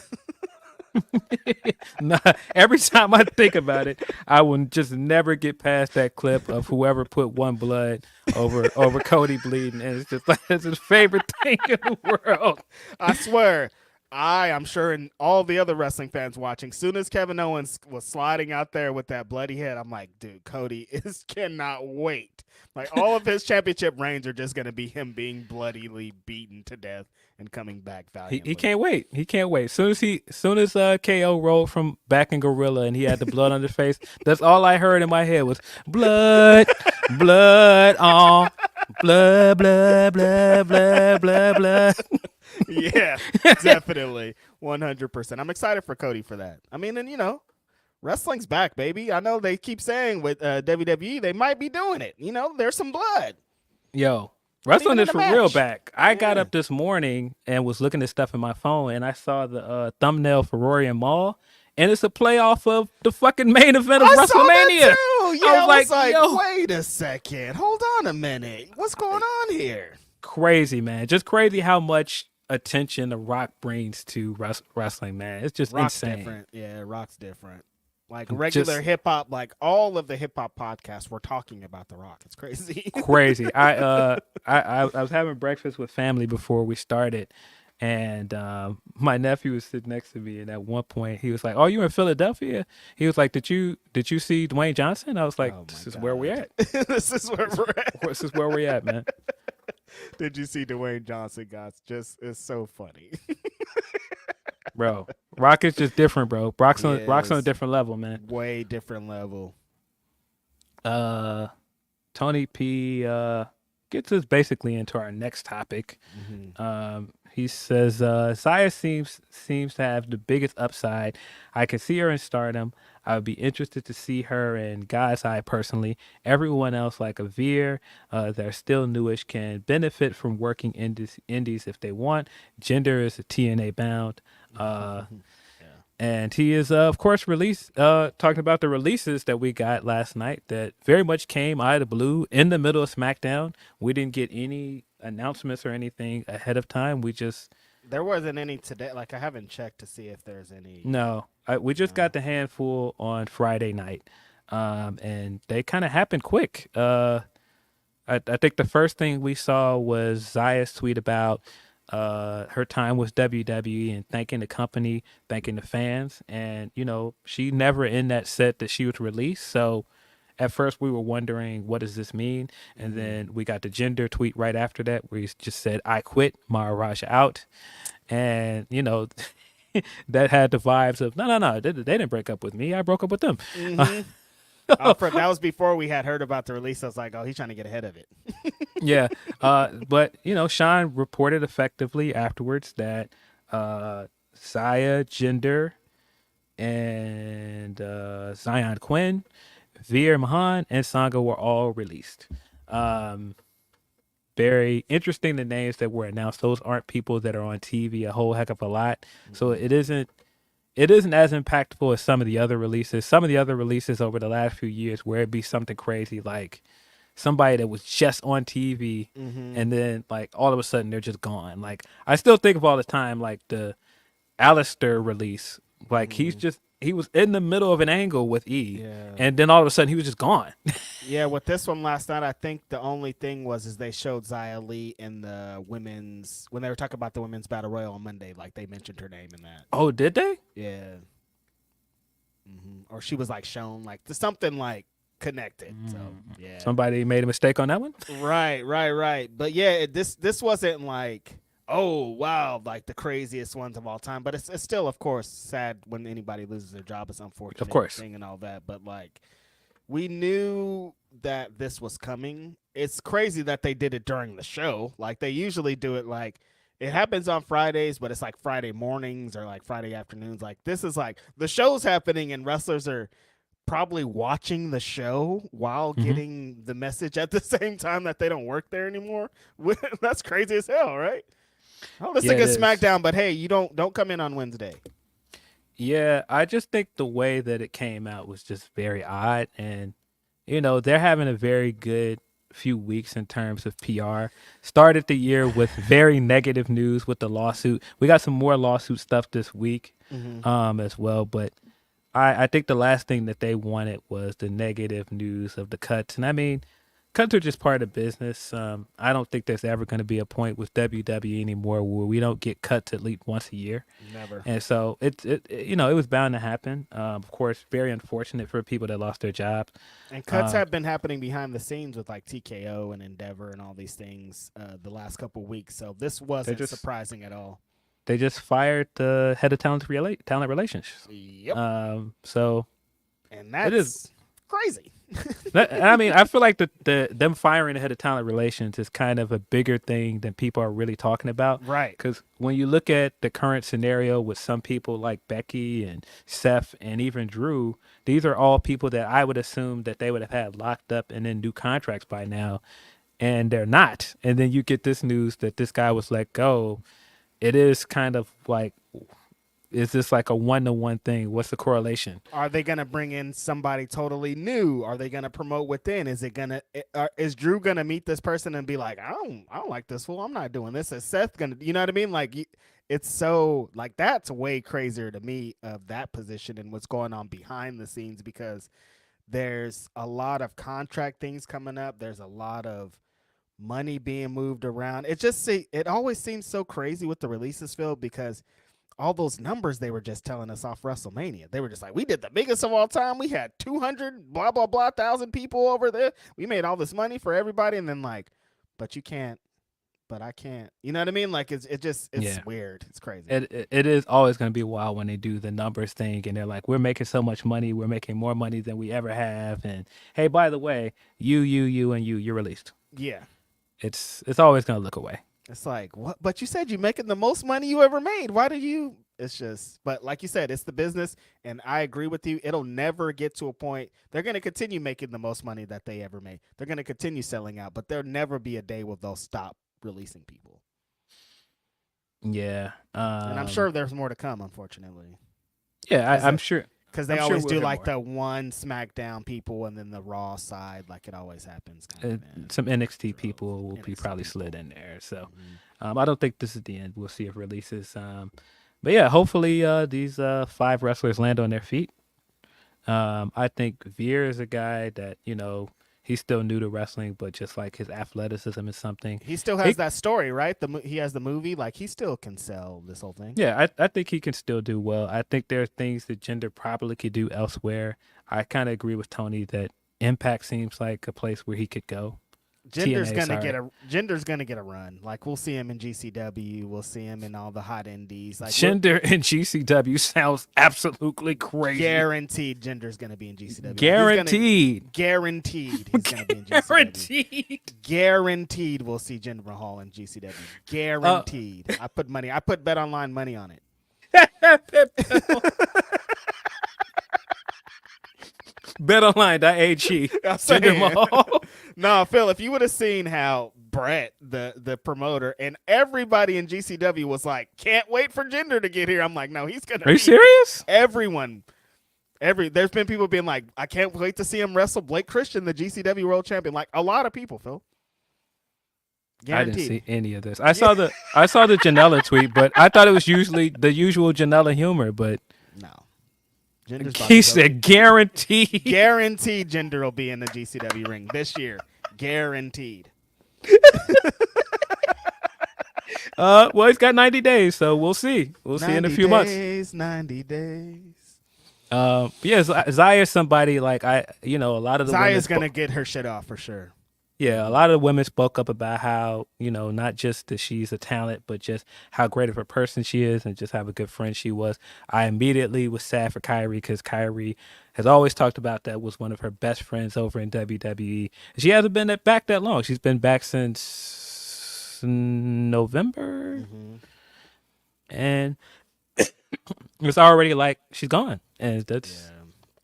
Nah, every time I think about it, I will just never get past that clip of whoever put one blood over Cody bleeding, and it's just like it's his favorite thing in the world. I swear. I'm sure, and all the other wrestling fans watching, soon as Kevin Owens was sliding out there with that bloody head, I'm like, dude, Cody cannot wait. Like, all of his championship reigns are just going to be him being bloodily beaten to death and coming back valiantly. He can't wait. He can't wait. Soon as KO rolled from back in Gorilla and he had the blood on his face, that's all I heard in my head was blood, blood, oh, blood, blood, blood, blood, blood, blood. Yeah, definitely. 100%. I'm excited for Cody for that. I mean, and wrestling's back, baby. I know they keep saying with WWE, they might be doing it. There's some blood. Yo, wrestling is for real back. I got up this morning and was looking at stuff in my phone, and I saw the thumbnail for Rory and Maul, and it's a playoff of the fucking main event of WrestleMania. Saw that too. Yeah, I was like, yo, wait a second. Hold on a minute. What's going on here? Crazy, man. Just crazy how much attention The Rock brings to wrestling, man. It's just Rock's insane. Different. Yeah, Rock's different. Like regular hip hop, like all of the hip hop podcasts, we're talking about The Rock. It's crazy. Crazy. I was having breakfast with family before we started, and my nephew was sitting next to me, and at one point he was like, "Oh, you in Philadelphia?" He was like, "Did you see Dwayne Johnson?" I was like, "This is where we're at. This is where we're at. This is where we're at, man." Did you see Dwayne Johnson, guys? It's so funny. Bro, Rock is just different, bro. Rock's on a different level, man. Way different level. Tony P gets us basically into our next topic. He says Zaya seems to have the biggest upside. I can see her in Stardom. I would be interested to see her in God's Eye personally. Everyone else, like a Veer, they're still newish, can benefit from working indies if they want. Gender is a TNA bound. And he is, of course, talking about the releases that we got last night that very much came out of the blue in the middle of SmackDown. We didn't get any announcements or anything ahead of time. There wasn't any today. Like, I haven't checked to see if there's any. No, we just got the handful on Friday night, and they kind of happened quick. I think the first thing we saw was Zaya's tweet about her time with WWE and thanking the company, thanking the fans. And, she never in that set that she was released. So at first we were wondering, what does this mean? And then we got the gender tweet right after that where he just said, I quit, Maharaja out. And, that had the vibes of, no, they didn't break up with me. I broke up with them. That was before we had heard about the release. I was like, oh, he's trying to get ahead of it. Yeah. But, Sean reported effectively afterwards that Zaya, Jinder, and Zion Quinn, Veer Mahan, and Sangha were all released. Very interesting, the names that were announced. Those aren't people that are on TV a whole heck of a lot. So it isn't as impactful as some of the other releases. Some of the other releases over the last few years where it'd be something crazy like somebody that was just on TV and then like all of a sudden they're just gone. Like I still think of all the time like the Alistair release. Like he was in the middle of an angle with E and then all of a sudden he was just gone. Yeah, with this one last night, I think the only thing is they showed Xia Li in the women's, when they were talking about the women's battle royal on Monday, like they mentioned her name in that. Oh, did they? Yeah. Or she was like shown like something like connected. So yeah. Somebody made a mistake on that one? Right. But yeah, this wasn't like, oh wow, like the craziest ones of all time. But it's still, of course, sad when anybody loses their job. It's unfortunate, of course, thing and all that. But like, we knew that this was coming. It's crazy that they did it during the show. Like they usually do it like it happens on Fridays, but it's like Friday mornings or like Friday afternoons. Like this is like the show's happening and wrestlers are probably watching the show while getting the message at the same time that they don't work there anymore. That's crazy as hell, right? Oh, let's think of SmackDown, but hey, you don't come in on Wednesday. Yeah, I just think the way that it came out was just very odd. And, they're having a very good few weeks in terms of PR. Started the year with very negative news with the lawsuit. We got some more lawsuit stuff this week as well. But I think the last thing that they wanted was the negative news of the cuts. And I mean, cuts are just part of business. I don't think there's ever going to be a point with WWE anymore where we don't get cuts at least once a year. Never. And so it was bound to happen. Of course, very unfortunate for people that lost their jobs. And cuts have been happening behind the scenes with like TKO and Endeavor and all these things the last couple of weeks. So this wasn't surprising at all. They just fired the head of talent relations. Yep. And that is crazy. I mean, I feel like them firing the head of talent relations is kind of a bigger thing than people are really talking about. Right. Because when you look at the current scenario with some people like Becky and Seth and even Drew, these are all people that I would assume that they would have had locked up and in new contracts by now, and they're not. And then you get this news that this guy was let go. It is kind of like, is this like a one-to-one thing? What's the correlation? Are they going to bring in somebody totally new? Are they going to promote within? Is Drew going to meet this person and be like, I don't like this fool. I'm not doing this. Is Seth going to, you know what I mean? Like it's so like, that's way crazier to me of that position and what's going on behind the scenes, because there's a lot of contract things coming up. There's a lot of money being moved around. It always seems so crazy with the releases, Phil, because all those numbers they were just telling us off WrestleMania. They were just like, we did the biggest of all time. We had 200 blah, blah, blah thousand people over there. We made all this money for everybody. And then like, but you can't, but I can't. You know what I mean? Like it's weird. It's crazy. It is always going to be wild when they do the numbers thing and they're like, we're making so much money. We're making more money than we ever have. And hey, by the way, you, and you're released. Yeah. it's always gonna look away. It's like, what? But you said you're making the most money you ever made. Why did you? It's just, but like you said, it's the business, and I agree with you. It'll never get to a point. They're going to continue making the most money that they ever made. They're going to continue selling out, but there'll never be a day where they'll stop releasing people. Yeah, and I'm sure there's more to come, unfortunately. Yeah, I'm sure. Because they I'm always sure do we'll like hear the one SmackDown people and then the Raw side, like it always happens. Some NXT people will be NXT probably people. slid in there. So I don't think this is the end. We'll see if releases. But yeah, hopefully these 5 wrestlers land on their feet. I think Veer is a guy that, he's still new to wrestling, but just like his athleticism is something. He still has that story, right? He has the movie. Like, he still can sell this whole thing. Yeah, I think he can still do well. I think there are things that Jinder probably could do elsewhere. I kind of agree with Tony that Impact seems like a place where he could go. Jinder's TNA, gonna get a run. Like, we'll see him in GCW. We'll see him in all the hot indies. Like, Jinder in GCW sounds absolutely crazy. Guaranteed Jinder's gonna be in GCW. Guaranteed. Guaranteed he's gonna be in GCW. Guaranteed. Guaranteed we'll see Jinder Mahal in GCW. Guaranteed. I put Bet Online money on it. BetOnline.ag. Jinder Mahal. No, Phil, if you would have seen how Brett, the promoter, and everybody in GCW was like, can't wait for Jinder to get here. I'm like, no, he's going to Are you serious? Everyone. There's been people being like, I can't wait to see him wrestle Blake Christian, the GCW World Champion. Like, a lot of people, Phil. Guaranteed. I didn't see any of this. I saw the Janela tweet, but I thought it was usually the usual Janela humor, but no. He said guaranteed. Guaranteed Jinder will be in the GCW ring this year. Guaranteed. Well, he's got 90 days, so we'll see. We'll see in a few months. 90 days. Yeah, Zaya's somebody like a lot of the Zaya's gonna get her shit off for sure. Yeah, a lot of the women spoke up about how, not just that she's a talent, but just how great of a person she is and just how a good friend she was. I immediately was sad for Kyrie because Kyrie has always talked about that was one of her best friends over in WWE. She hasn't been back that long. She's been back since November. Mm-hmm. And it's already like she's gone. And that's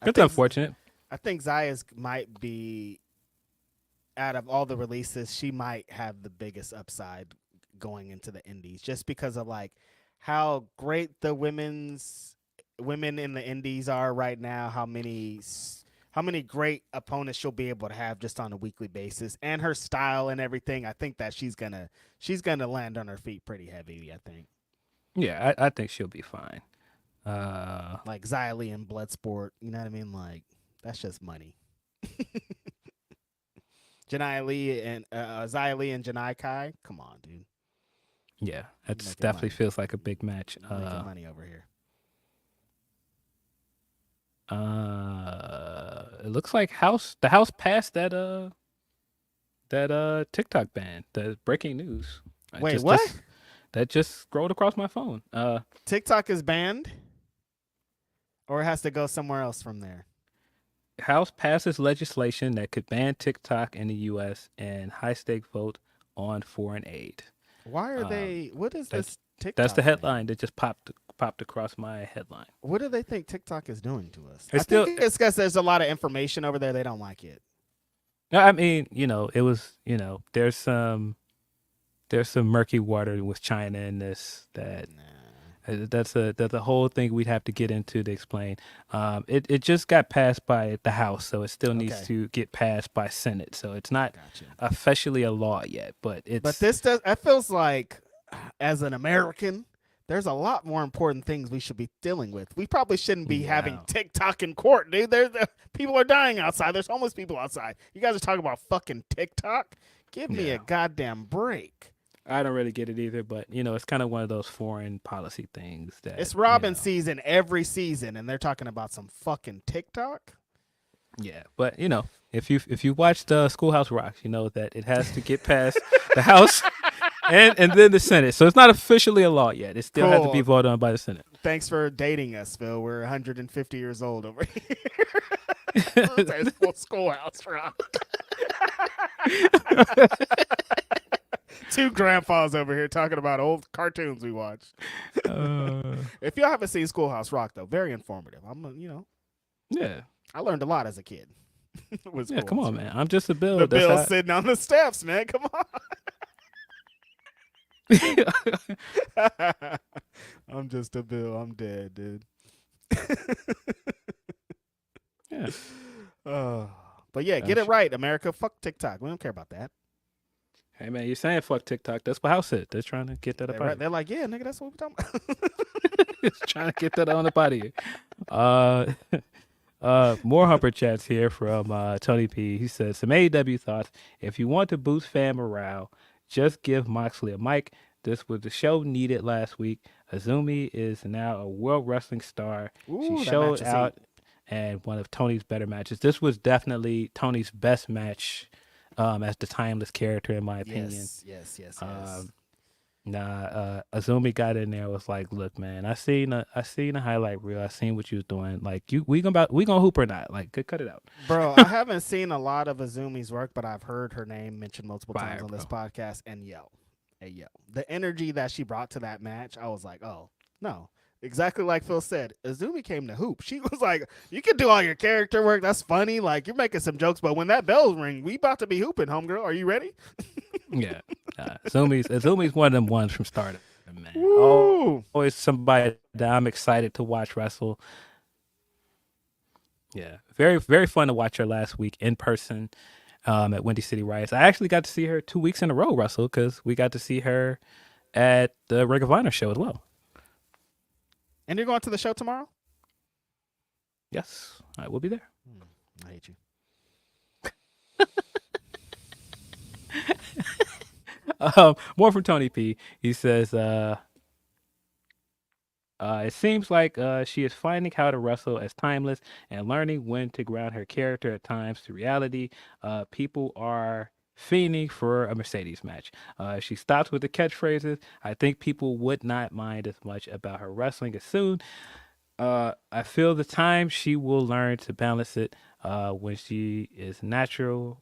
unfortunate. I think Zaya's might be... out of all the releases, she might have the biggest upside going into the indies just because of like how great the women in the indies are right now, how many great opponents she'll be able to have just on a weekly basis, and her style and everything. I think that she's gonna land on her feet pretty heavy, I think. Yeah, I think she'll be fine. Like Xia Li in Bloodsport, you know what I mean? Like, that's just money. Xia Li and Janai Kai. Come on, dude. Yeah, that definitely feels like a big match. Making money over here. It looks like the house passed that TikTok ban. The breaking news. Wait, what? That just scrolled across my phone. TikTok is banned, or it has to go somewhere else from there. House passes legislation that could ban TikTok in the U.S. and high-stake vote on foreign aid. Why are they? What is this TikTok? That's the headline that just popped across my headline. What do they think TikTok is doing to us? I think it's because there's a lot of information over there. They don't like it. I mean, it was, there's some murky water with China in this that. Nah. That's a whole thing we'd have to get into to explain. It just got passed by the House, so it still needs to get passed by Senate. So it's not officially a law yet, but it's. But that feels like, as an American, there's a lot more important things we should be dealing with. We probably shouldn't be having TikTok in court, dude. People are dying outside. There's homeless people outside. You guys are talking about fucking TikTok? Give me a goddamn break. I don't really get it either, but it's kind of one of those foreign policy things that it's Robin season every season, and they're talking about some fucking TikTok. Yeah, but if you watch the Schoolhouse Rock, you know that it has to get past the House and then the Senate. So it's not officially a law yet. It still has to be voted on by the Senate. Thanks for dating us, Phil. We're 150 years old over here. Schoolhouse Rock. Two grandpas over here talking about old cartoons we watched. If y'all haven't seen Schoolhouse Rock, though, very informative. Yeah. I learned a lot as a kid. Yeah, come on, man. I'm just a Bill. The Bill sitting on the steps, man. Come on. I'm just a Bill. I'm dead, dude. Yeah. But yeah, get it right, America. Fuck TikTok. We don't care about that. Hey, man, you're saying fuck TikTok. That's what House said. They're trying to get that up out of you. They're like, yeah, nigga, that's what we're talking about. It's trying to get that on up out of you. More Humperchats here from Tony P. He says, some AEW thoughts. If you want to boost fan morale, just give Moxley a mic. This was the show needed last week. Azumi is now a World Wrestling star. Ooh, she showed out and one of Tony's better matches. This was definitely Tony's best match as the timeless character, in my opinion. Yes. Azumi got in there, was like, look, man, I seen a highlight reel. I seen what you was doing. Like, we gonna hoop or not? Like, cut it out. Bro, I haven't seen a lot of Azumi's work, but I've heard her name mentioned multiple times on this podcast. And the energy that she brought to that match, I was like, oh, no. Exactly like Phil said, Azumi came to hoop. She was like, you can do all your character work. That's funny. Like, you're making some jokes, but when that bell ring, we about to be hooping, homegirl. Are you ready? Yeah. Azumi's one of them ones from Stardom, man. Woo! Always somebody that I'm excited to watch wrestle. Yeah. Very, very fun to watch her last week in person at Windy City Riots. I actually got to see her 2 weeks in a row wrestle because we got to see her at the Ring of Honor show as well. And you're going to the show tomorrow? Yes, I will be there. I hate you. More from Tony P. He says, it seems like she is finding how to wrestle as timeless and learning when to ground her character at times to reality. People are fiending for a Mercedes match. She stops with the catchphrases. I think people would not mind as much about her wrestling as soon. I feel the time she will learn to balance it when she is natural.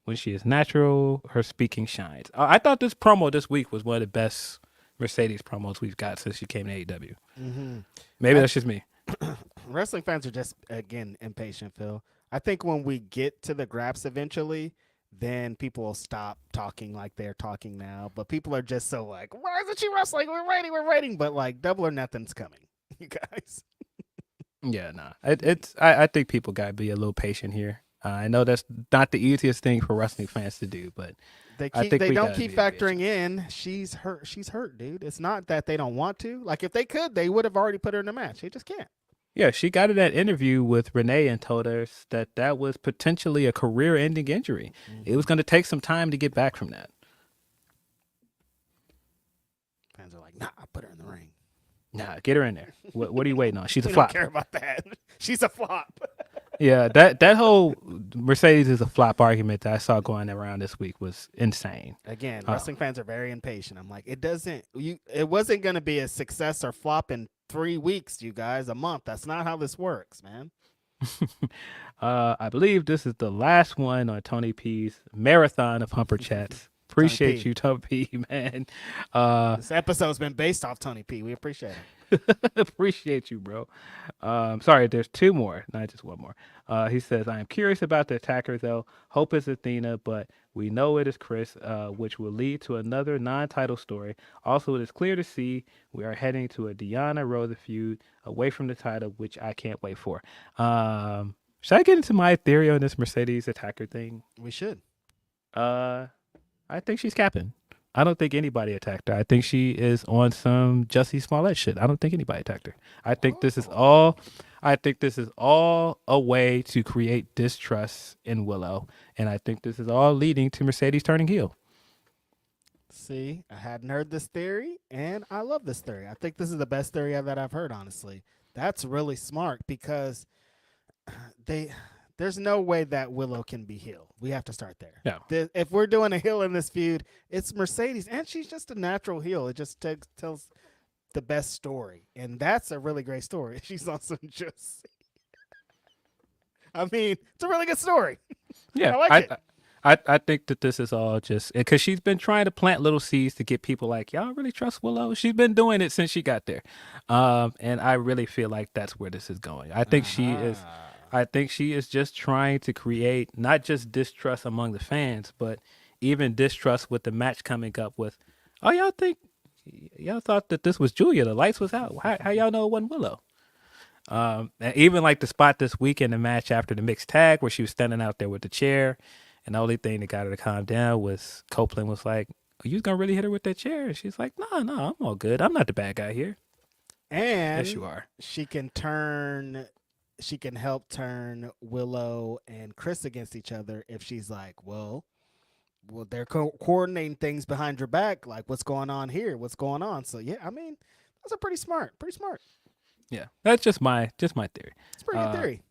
When she is natural, her speaking shines. I thought this promo this week was one of the best Mercedes promos we've got since she came to AEW. Mm-hmm. Maybe that's just me. Wrestling fans are just, again, impatient, Phil. I think when we get to the Graps eventually, then people will stop talking like they're talking now. But people are just so like, why isn't she wrestling? We're waiting. But like, Double or Nothing's coming, you guys. Yeah, nah. I think people got to be a little patient here. I know that's not the easiest thing for wrestling fans to do, but they don't keep factoring in she's hurt, dude. It's not that they don't want to. Like, if they could, they would have already put her in a match. They just can't. Yeah, she got in that interview with Renee and told her that was potentially a career-ending injury. Mm-hmm. It was going to take some time to get back from that. Fans are like, nah, put her in the ring. Nah, get her in there. What are you waiting on? She's a we flop. Don't care about that. She's a flop. Yeah, that whole Mercedes is a flop argument that I saw going around this week was insane. Again, wrestling fans are very impatient. I'm like, it wasn't going to be a success or flop in 3 weeks, you guys, a month. That's not how this works, man. I believe this is the last one on Tony P's marathon of Humperchats. Appreciate you, Tony P, man. This episode's been based off Tony P. We appreciate it. Appreciate you, bro. Sorry, there's two more, not just one more. He says, I am curious about the attacker, though. Hope it's Athena, but we know it is Chris, which will lead to another non-title story. Also, it is clear to see we are heading to a Deanna Rosa feud away from the title, which I can't wait for. Should I get into my theory on this Mercedes attacker thing? We should. I think she's capping. I don't think anybody attacked her. I think she is on some Jussie Smollett shit. I don't think anybody attacked her. I think this is all a way to create distrust in Willow. And I think this is all leading to Mercedes turning heel. See, I hadn't heard this theory, and I love this theory. I think this is the best theory that I've heard, honestly. That's really smart because there's no way that Willow can be heel. We have to start there. No. If we're doing a heel in this feud, it's Mercedes, and she's just a natural heel. It just tells the best story, and that's a really great story. She's on some just. I mean, it's a really good story. Yeah, I like it. I think that this is all just because she's been trying to plant little seeds to get people like, y'all really trust Willow? She's been doing it since she got there. And I really feel like that's where this is going. I think she is just trying to create not just distrust among the fans, but even distrust with the match coming up with, oh, y'all thought that this was Julia. The lights was out. How y'all know it wasn't Willow? And even like the spot this week in the match after the mixed tag where she was standing out there with the chair, and the only thing that got her to calm down was Copeland was like, "Are you gonna really hit her with that chair?" And she's like, "No, I'm all good. I'm not the bad guy here." And Yes, you are. She can help turn Willow and Chris against each other if she's like, well, they're coordinating things behind your back. Like, what's going on here? What's going on? So yeah, I mean, that's a pretty smart. Yeah, that's just my theory. It's a pretty good theory.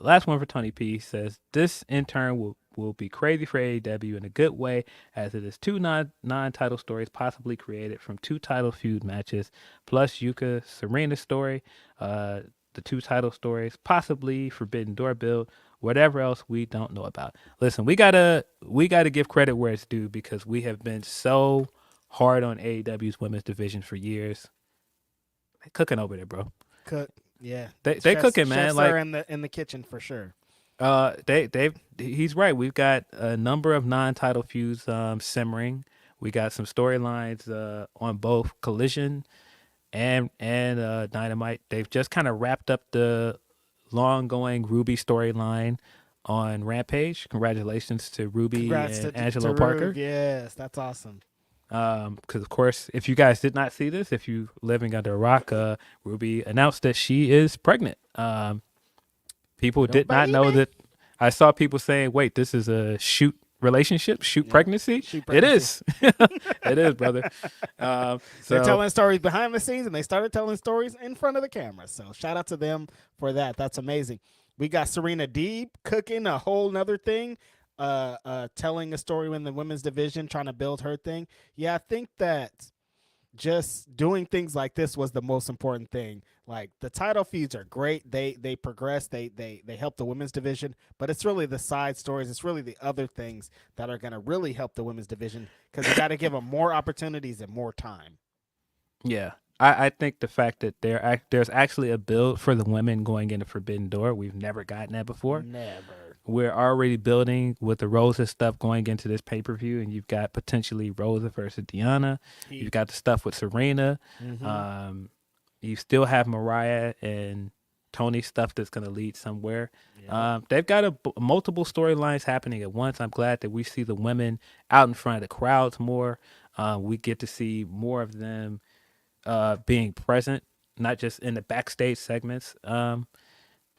Last one for Tony P says this in turn will be crazy for AEW in a good way, as it is two non-title stories possibly created from two title feud matches, plus Yuka Serena story, the two title stories, possibly Forbidden Door build, whatever else we don't know about. Listen, we gotta give credit where it's due because we have been so hard on AEW's women's division for years. They cooking over there, bro. Yeah, they cooking, man. Chefs like are in the kitchen for sure. He's right. We've got a number of non-title feuds simmering. We got some storylines on both Collision and Dynamite. They've just kind of wrapped up the long-going Ruby storyline on Rampage. Congratulations to Ruby and Angelo Parker. Rube. Yes, that's awesome. Because of course, if you guys did not see this, if you living under a rock, Ruby announced that she is pregnant. People did not know that. I saw people saying, "Wait, this is a shoot relationship, shoot pregnancy." It is, it is, brother. So they're telling stories behind the scenes, and they started telling stories in front of the camera. So shout out to them for that. That's amazing. We got Serena Deeb cooking a whole nother thing. Telling a story in the women's division, trying to build her thing. Yeah, I think that just doing things like this was the most important thing. Like the title feuds are great. They progress. They help the women's division, but it's really the side stories. It's really the other things that are going to really help the women's division because you got to give them more opportunities and more time. Yeah. I think the fact that there's actually a build for the women going into Forbidden Door, we've never gotten that before. Never. We're already building with the Rosa stuff going into this pay-per-view, and you've got potentially Rosa versus Deanna. You've got the stuff with Serena. Mm-hmm. You still have Mariah and Tony stuff that's going to lead somewhere. Yeah. They've got multiple storylines happening at once. I'm glad that we see the women out in front of the crowds more. We get to see more of them being present, not just in the backstage segments.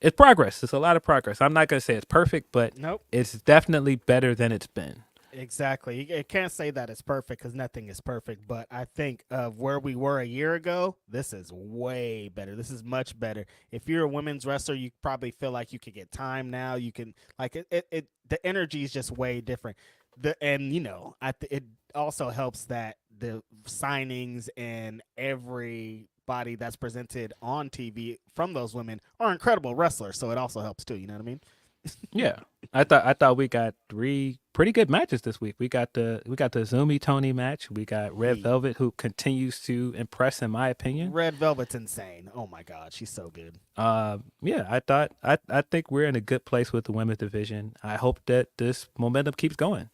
It's progress. It's a lot of progress. I'm not going to say it's perfect, but It's definitely better than it's been. Exactly. You can't say that it's perfect because nothing is perfect, but I think of where we were a year ago, this is way better. This is much better. If you're a women's wrestler, you probably feel like you could get time now. You can the energy is just way different. It also helps that the signings and everybody that's presented on TV from those women are incredible wrestlers, so it also helps too. You know what I mean? Yeah, I thought we got 3 pretty good matches this week. We got the Zumi Tony match. We got Red Velvet, who continues to impress in my opinion. Red Velvet's insane. Oh my God, she's so good. Yeah, I think we're in a good place with the women's division. I hope that this momentum keeps going.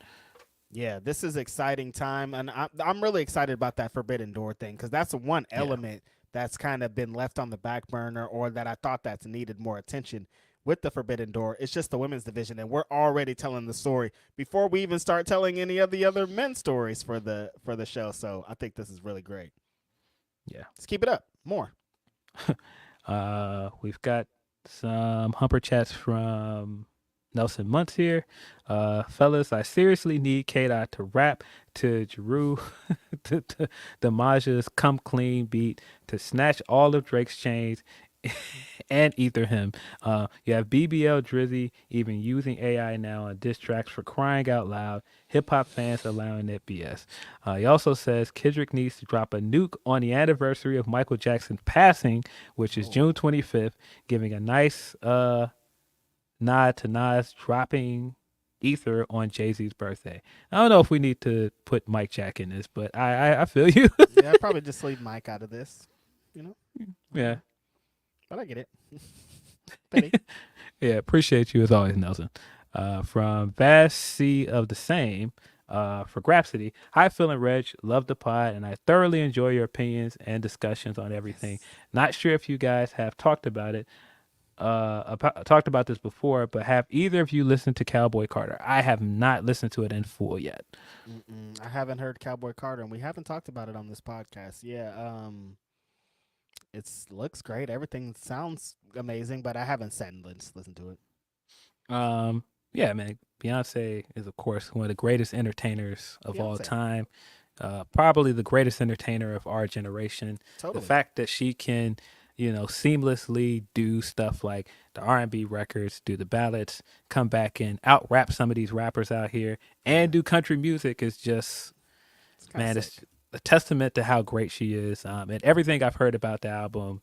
Yeah, this is exciting time, and I'm really excited about that Forbidden Door thing because that's one element that's kind of been left on the back burner, or that I thought that's needed more attention. With the Forbidden Door, it's just the women's division, and we're already telling the story before we even start telling any of the other men's stories for the show. So I think this is really great. Yeah, let's keep it up. More. We've got some Humperchats from Nelson Muntz here. Fellas, I seriously need K-Dot to rap to Drew the Maja's Come Clean beat to snatch all of Drake's chains and ether him. You have BBL Drizzy even using AI now on diss tracks for crying out loud. Hip hop fans allowing that BS. He also says Kendrick needs to drop a nuke on the anniversary of Michael Jackson's passing, which is June 25th, giving a nice nod to Nas dropping Ether on Jay-Z's birthday. I don't know if we need to put Mike Jack in this, but I feel you. Yeah, I'd probably just leave Mike out of this. You know? Yeah. But I get it. Petty. Yeah, appreciate you as always, Nelson. From Vast Sea of the Same, for Grapsody. Hi, feeling Reg. Love the pod, and I thoroughly enjoy your opinions and discussions on everything. Not sure if you guys have talked about it. Talked about this before, but have either of you listened to Cowboy Carter? I have not listened to it in full yet. I haven't heard Cowboy Carter, and we haven't talked about it on this podcast. Yeah, it looks great. Everything sounds amazing, but I haven't sat and listened to it. Yeah, man. Beyonce is, of course, one of the greatest entertainers of all time. Probably the greatest entertainer of our generation. Totally. The fact that she can, seamlessly do stuff like the R&B records, do the ballads, come back and out rap some of these rappers out here, and do country music is just, it's a testament to how great she is. And everything I've heard about the album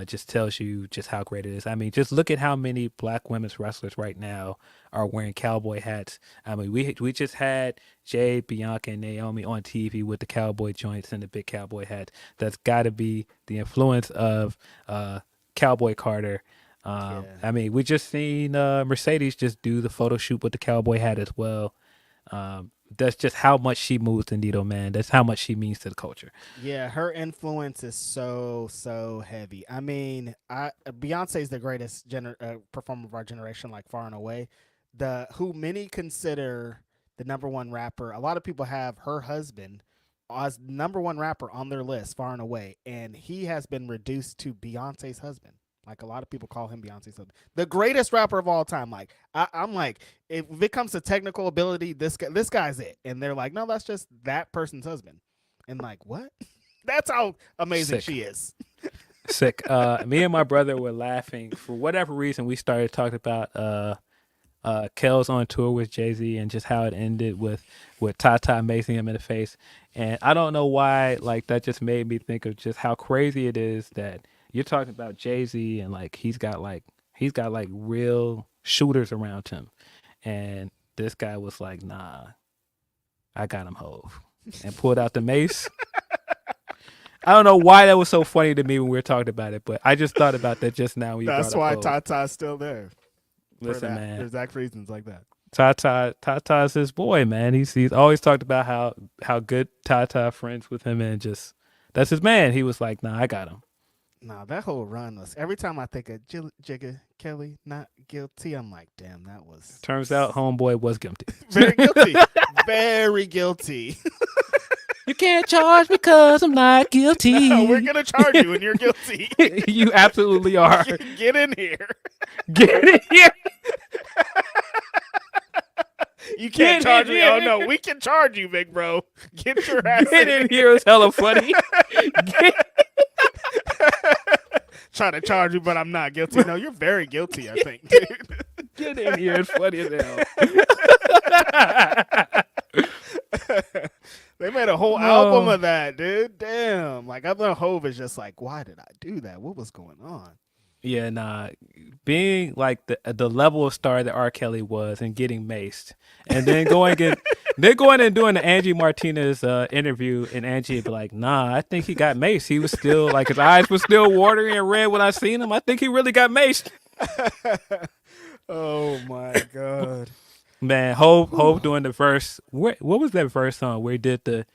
just tells you just how great it is. I mean, just look at how many black women's wrestlers right now are wearing cowboy hats. I mean, we just had Jay, Bianca, and Naomi on TV with the cowboy joints and the big cowboy hats. That's got to be the influence of Cowboy Carter. I mean, we just seen Mercedes just do the photo shoot with the cowboy hat as well. That's just how much she moves the needle, man. That's how much she means to the culture. Yeah, her influence is so heavy. I mean, Beyonce is the greatest performer of our generation, like far and away. Who many consider the number one rapper. A lot of people have her husband as number one rapper on their list, far and away, and he has been reduced to Beyonce's husband. Like, a lot of people call him Beyonce's husband, the greatest rapper of all time. Like, I'm like, if it comes to technical ability, this guy's it. And they're like, no, that's just that person's husband. And like, what? That's how amazing she is. Sick. Me and my brother were laughing for whatever reason. We started talking about Kel's on tour with Jay-Z and just how it ended with Tata macing him in the face. And I don't know why, like, that just made me think of just how crazy it is that you're talking about Jay-Z and like he's got real shooters around him, and this guy was like, nah, I got him, Hove, and pulled out the mace. I don't know why that was so funny to me when we were talking about it, but I just thought about that just now. That's why Tata's still there. Listen, man, there's exact reasons like that. Tata's his boy, man. He's always talked about how good Tata friends with him, and just that's his man. He was like, nah, I got him. No, that whole run was, every time I think of Jigga Kelly not guilty, I'm like, damn, that was. Turns out homeboy was guilty. Very guilty. Very guilty. You can't charge because I'm not guilty. No, we're going to charge you and you're guilty. You absolutely are. Get in here. Get in here. You can't charge me. Oh, no, we can charge you, big bro. Get your ass in here. It's hella funny. Trying to charge you, but I'm not guilty. No, you're very guilty, I think, dude. Get in here. It's funny as hell. They made a whole album of that, dude. Damn. Like, I know Hove is just like, why did I do that? What was going on? Yeah, nah. Being like the level of star that R. Kelly was and getting maced, and then going and doing the Angie Martinez interview, and Angie would be like, nah, I think he got maced. He was still like, his eyes were still watering and red when I seen him. I think he really got maced. Oh my God. Man, Hove doing the verse. What was that verse song where he did the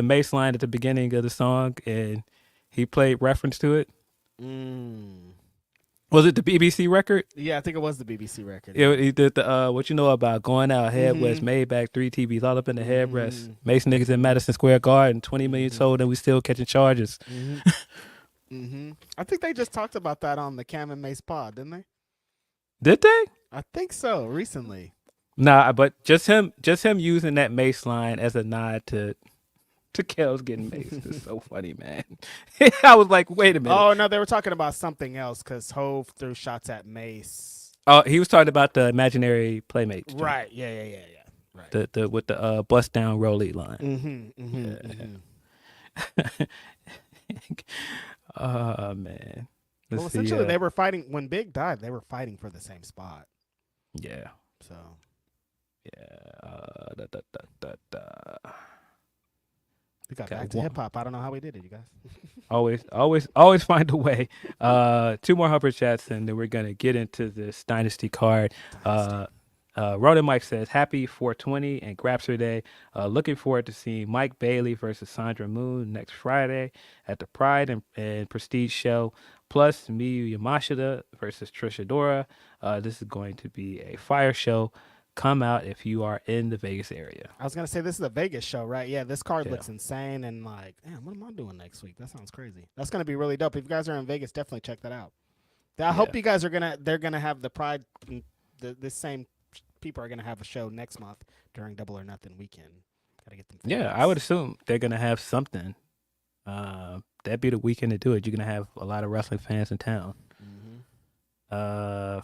mace line at the beginning of the song and he played reference to it? Was it the BBC record? Yeah, I think it was the BBC record. Yeah, he did the what you know about going out head west, Maybach, 3 TVs, all up in the headrest. Mace niggas in Madison Square Garden, 20 million sold, and we still catching charges. I think they just talked about that on the Cam and Mace pod, didn't they? Did they? I think so. Recently. Nah, but just him using that Mace line as a nod to Kel's getting maced is so funny, man. I was like, wait a minute. Oh, no, they were talking about something else because Hove threw shots at Mace. Oh, he was talking about the imaginary Playmates. Right. Yeah. Right. The with the bust down Rolly line. Oh, man. Well, essentially, they were fighting. When Big died, they were fighting for the same spot. Yeah. So Yeah. we got Okay, back to hip hop. I don't know how we did it, you guys. Always find a way. 2 more Humper chats, and then we're gonna get into this Dynasty card. Ronan Mike says, "Happy 420 and Grapsody Day. Looking forward to seeing Mike Bailey versus Sandra Moon next Friday at the Pride and Prestige show. Plus Miyu Yamashita versus Trisha Dora. This is going to be a fire show. Come out if you are in the Vegas area." I was gonna say this is a Vegas show, right? Yeah, this card Yeah. looks insane, and like, damn, what am I doing next week? That sounds crazy. That's gonna be really dope. If you guys are in Vegas, definitely check that out. I hope you guys are they're gonna have the Pride. This same people are gonna have a show next month during Double or Nothing weekend. Gotta get them. Yeah, I would assume they're gonna have something. That'd be the weekend to do it. You're gonna have a lot of wrestling fans in town.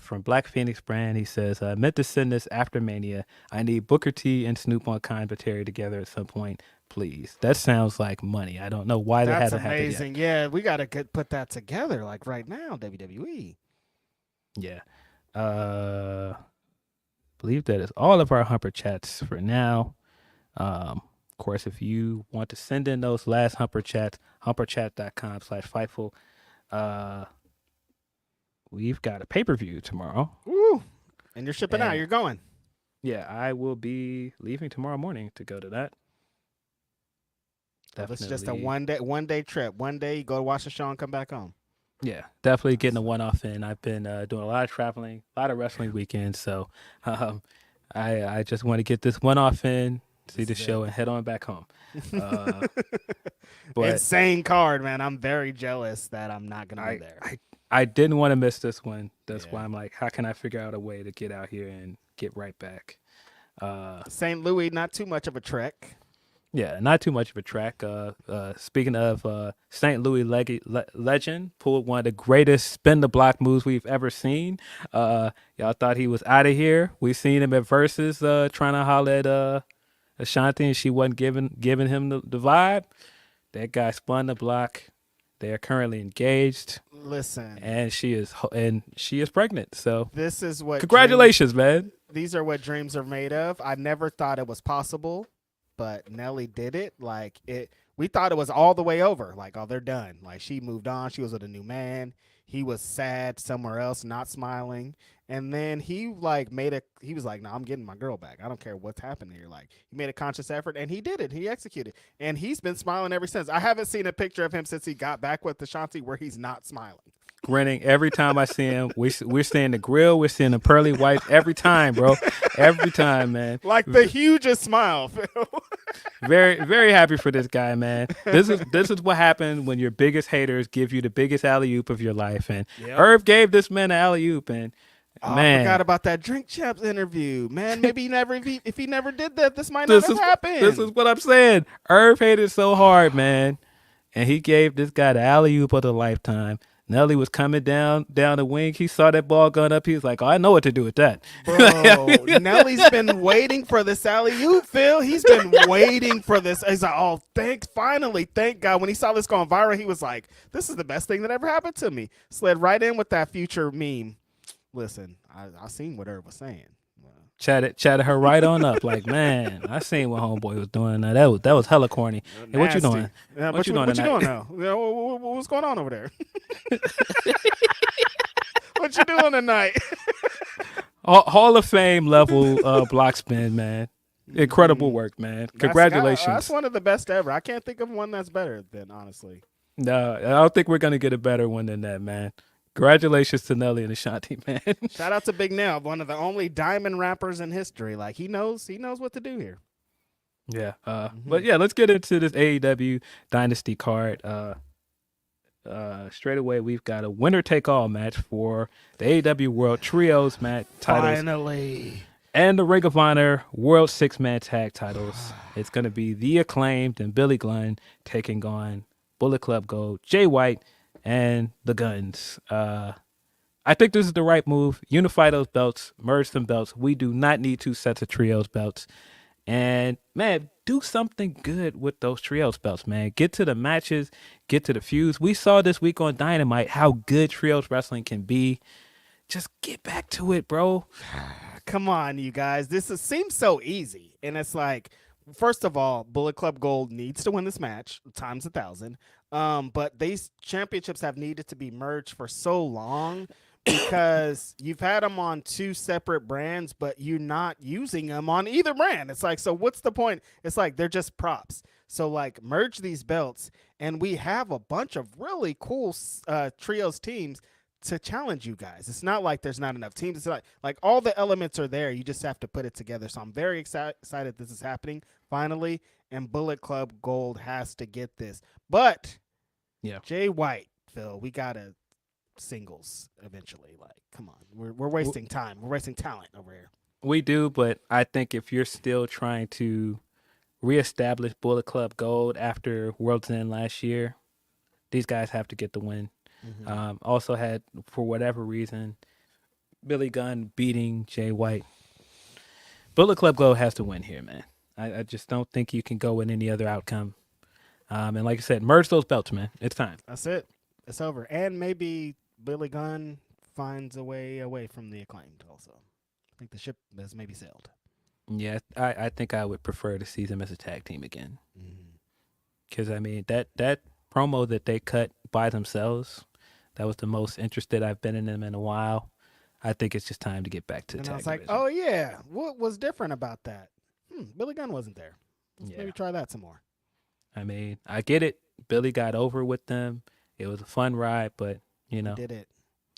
From Black Phoenix Brand, he says, "I meant to send this after Mania. I need Booker T and Snoop on commentary together at some point, please." That sounds like money. I don't know why that That's hasn't happened amazing. Yeah, we gotta put that together like right now. WWE. yet. Yeah. Believe that is all of our Humper chats for now. Of course, if you want to send in those last Humper chats, humperchat.com/Fightful. We've got a pay-per-view tomorrow. Woo! And you're shipping out. You're going. Yeah, I will be leaving tomorrow morning to go to that. It's just a one day trip. One day you go to watch the show and come back home. Yeah, definitely getting a one-off in. I've been doing a lot of traveling, a lot of wrestling weekends, so I just want to get this one-off in, see the show, and head on back home. But insane card, man. I'm very jealous that I'm not gonna be there. I didn't want to miss this one. That's why I'm like, how can I figure out a way to get out here and get right back? St. Louis, not too much of a trek. Yeah, not too much of a track. Speaking of St. Louis legend, pulled one of the greatest spin the block moves we've ever seen. Y'all thought he was out of here. We seen him at Versus trying to holler at Ashanti, and she wasn't giving him the vibe. That guy spun the block. They are currently engaged. Listen, and she is pregnant. So this is what. Congratulations, man. These are what dreams are made of. I never thought it was possible, but Nelly did it. Like it, we thought it was all the way over. Like, oh, they're done. Like she moved on. She was with a new man. He was sad somewhere else, not smiling. And then he was like, no, I'm getting my girl back. I don't care what's happening here. Like he made a conscious effort and he did it. He executed. And he's been smiling ever since. I haven't seen a picture of him since he got back with Ashanti where he's not smiling. Grinning every time I see him. We're seeing the grill. We're seeing the pearly whites every time, bro. Every time, man. Like the hugest smile, Phil. Very, very happy for this guy, man. This is what happened when your biggest haters give you the biggest alley-oop of your life. And Irv gave this man an alley-oop, and man, I forgot about that Drink Champs interview. Man, maybe if he never did that, this might not have happened. This is what I'm saying. Irv hated so hard, man. And he gave this guy the alley-oop of the lifetime. Nelly was coming down the wing. He saw that ball going up. He was like, oh, I know what to do with that. Bro, Nelly's been waiting for this alley-oop, Phil. He's been waiting for this. He's like, oh, thank God. When he saw this going viral, he was like, this is the best thing that ever happened to me. Slid right in with that Future meme. Listen, I seen what Irv was saying. Chatted her right on up. Like, man, I seen what homeboy was doing. Now that was hella corny. Hey, what you doing? Yeah, what you doing now? What's going on over there? What you doing tonight? Hall of Fame level block spin, man. Incredible work, man. Congratulations. That's one of the best ever. I can't think of one that's better than, honestly. No, I don't think we're gonna get a better one than that, man. Congratulations to Nelly and Ashanti, man. Shout out to Big Nell, one of the only diamond rappers in history. Like he knows what to do here. Yeah. But yeah, let's get into this AEW Dynasty card. Straight away, we've got a winner-take-all match for the AEW World Trios match titles. Finally. And the Ring of Honor World Six-Man Tag titles. It's going to be The Acclaimed and Billy Gunn taking on Bullet Club Gold, Jay White, and the Guns. I think this is the right move. Unify those belts, merge them belts. We do not need 2 sets of trios belts. And man, do something good with those trios belts, man. Get to the matches, get to the feuds. We saw this week on Dynamite how good trios wrestling can be. Just get back to it, bro. come on, you guys. Seems so easy. And it's like, first of all, Bullet Club Gold needs to win this match times 1,000. But these championships have needed to be merged for so long because you've had them on two separate brands, but you're not using them on either brand. It's like, so what's the point? It's like they're just props. So like merge these belts, and we have a bunch of really cool trios teams to challenge you guys. It's not like there's not enough teams. It's like all the elements are there. You just have to put it together. So I'm very excited this is happening finally, and Bullet Club Gold has to get this. But Yeah. Jay White, Phil, we gotta singles eventually. Like, come on, we're wasting time. We're wasting talent over here. We do, but I think if you're still trying to reestablish Bullet Club Gold after World's End last year, these guys have to get the win. Also had, for whatever reason, Billy Gunn beating Jay White. Bullet Club Gold has to win here, man. I just don't think you can go with any other outcome. And like I said, merge those belts, man. It's time. That's it. It's over. And maybe Billy Gunn finds a way away from the Acclaimed also. I think the ship has maybe sailed. Yeah, I think I would prefer to see them as a tag team again. Because, I mean, that promo that they cut by themselves, that was the most interested I've been in them in a while. I think it's just time to get back to the And tag I was like, division. oh, yeah. What was different about that? Billy Gunn wasn't there. Let's maybe try that some more. I mean, I get it. Billy got over with them. It was a fun ride, but, you know, Did it.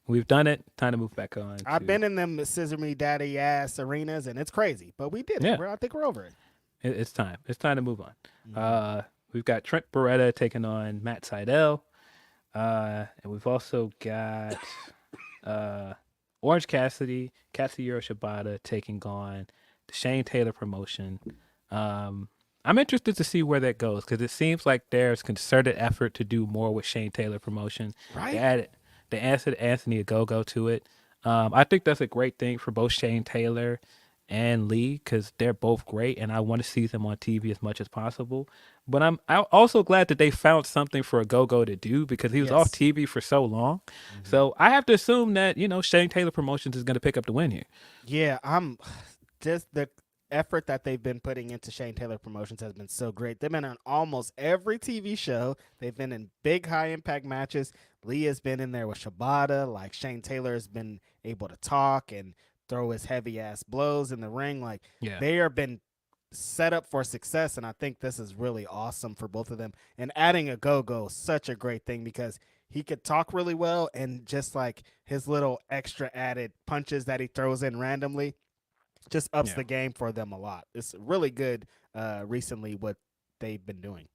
we've done it. Time to move back on. I've been in them scissor me daddy ass arenas, and it's crazy. But we did it. Yeah. I think we're over it. It's time. It's time to move on. We've got Trent Beretta taking on Matt Sydal. And we've also got Orange Cassidy, Katsuyori Shibata taking on the Shane Taylor promotion. I'm interested to see where that goes because it seems like there's concerted effort to do more with Shane Taylor promotion. Right. They added Anthony Ogogo to it. I think that's a great thing for both Shane Taylor and Lee because they're both great, and I want to see them on TV as much as possible. But I'm also glad that they found something for Ogogo to do because he was off TV for so long. So I have to assume that, you know, Shane Taylor Promotions is going to pick up the win here. Yeah, I'm just the effort that they've been putting into Shane Taylor Promotions has been so great. They've been on almost every TV show. They've been in big, high-impact matches. Lee has been in there with Shibata. Like, Shane Taylor has been able to talk and throw his heavy-ass blows in the ring. Like, they have been set up for success, and I think this is really awesome for both of them. And adding a Go-Go is such a great thing because he could talk really well, and just, like, his little extra added punches that he throws in randomly just ups the game for them a lot. It's really good recently what they've been doing.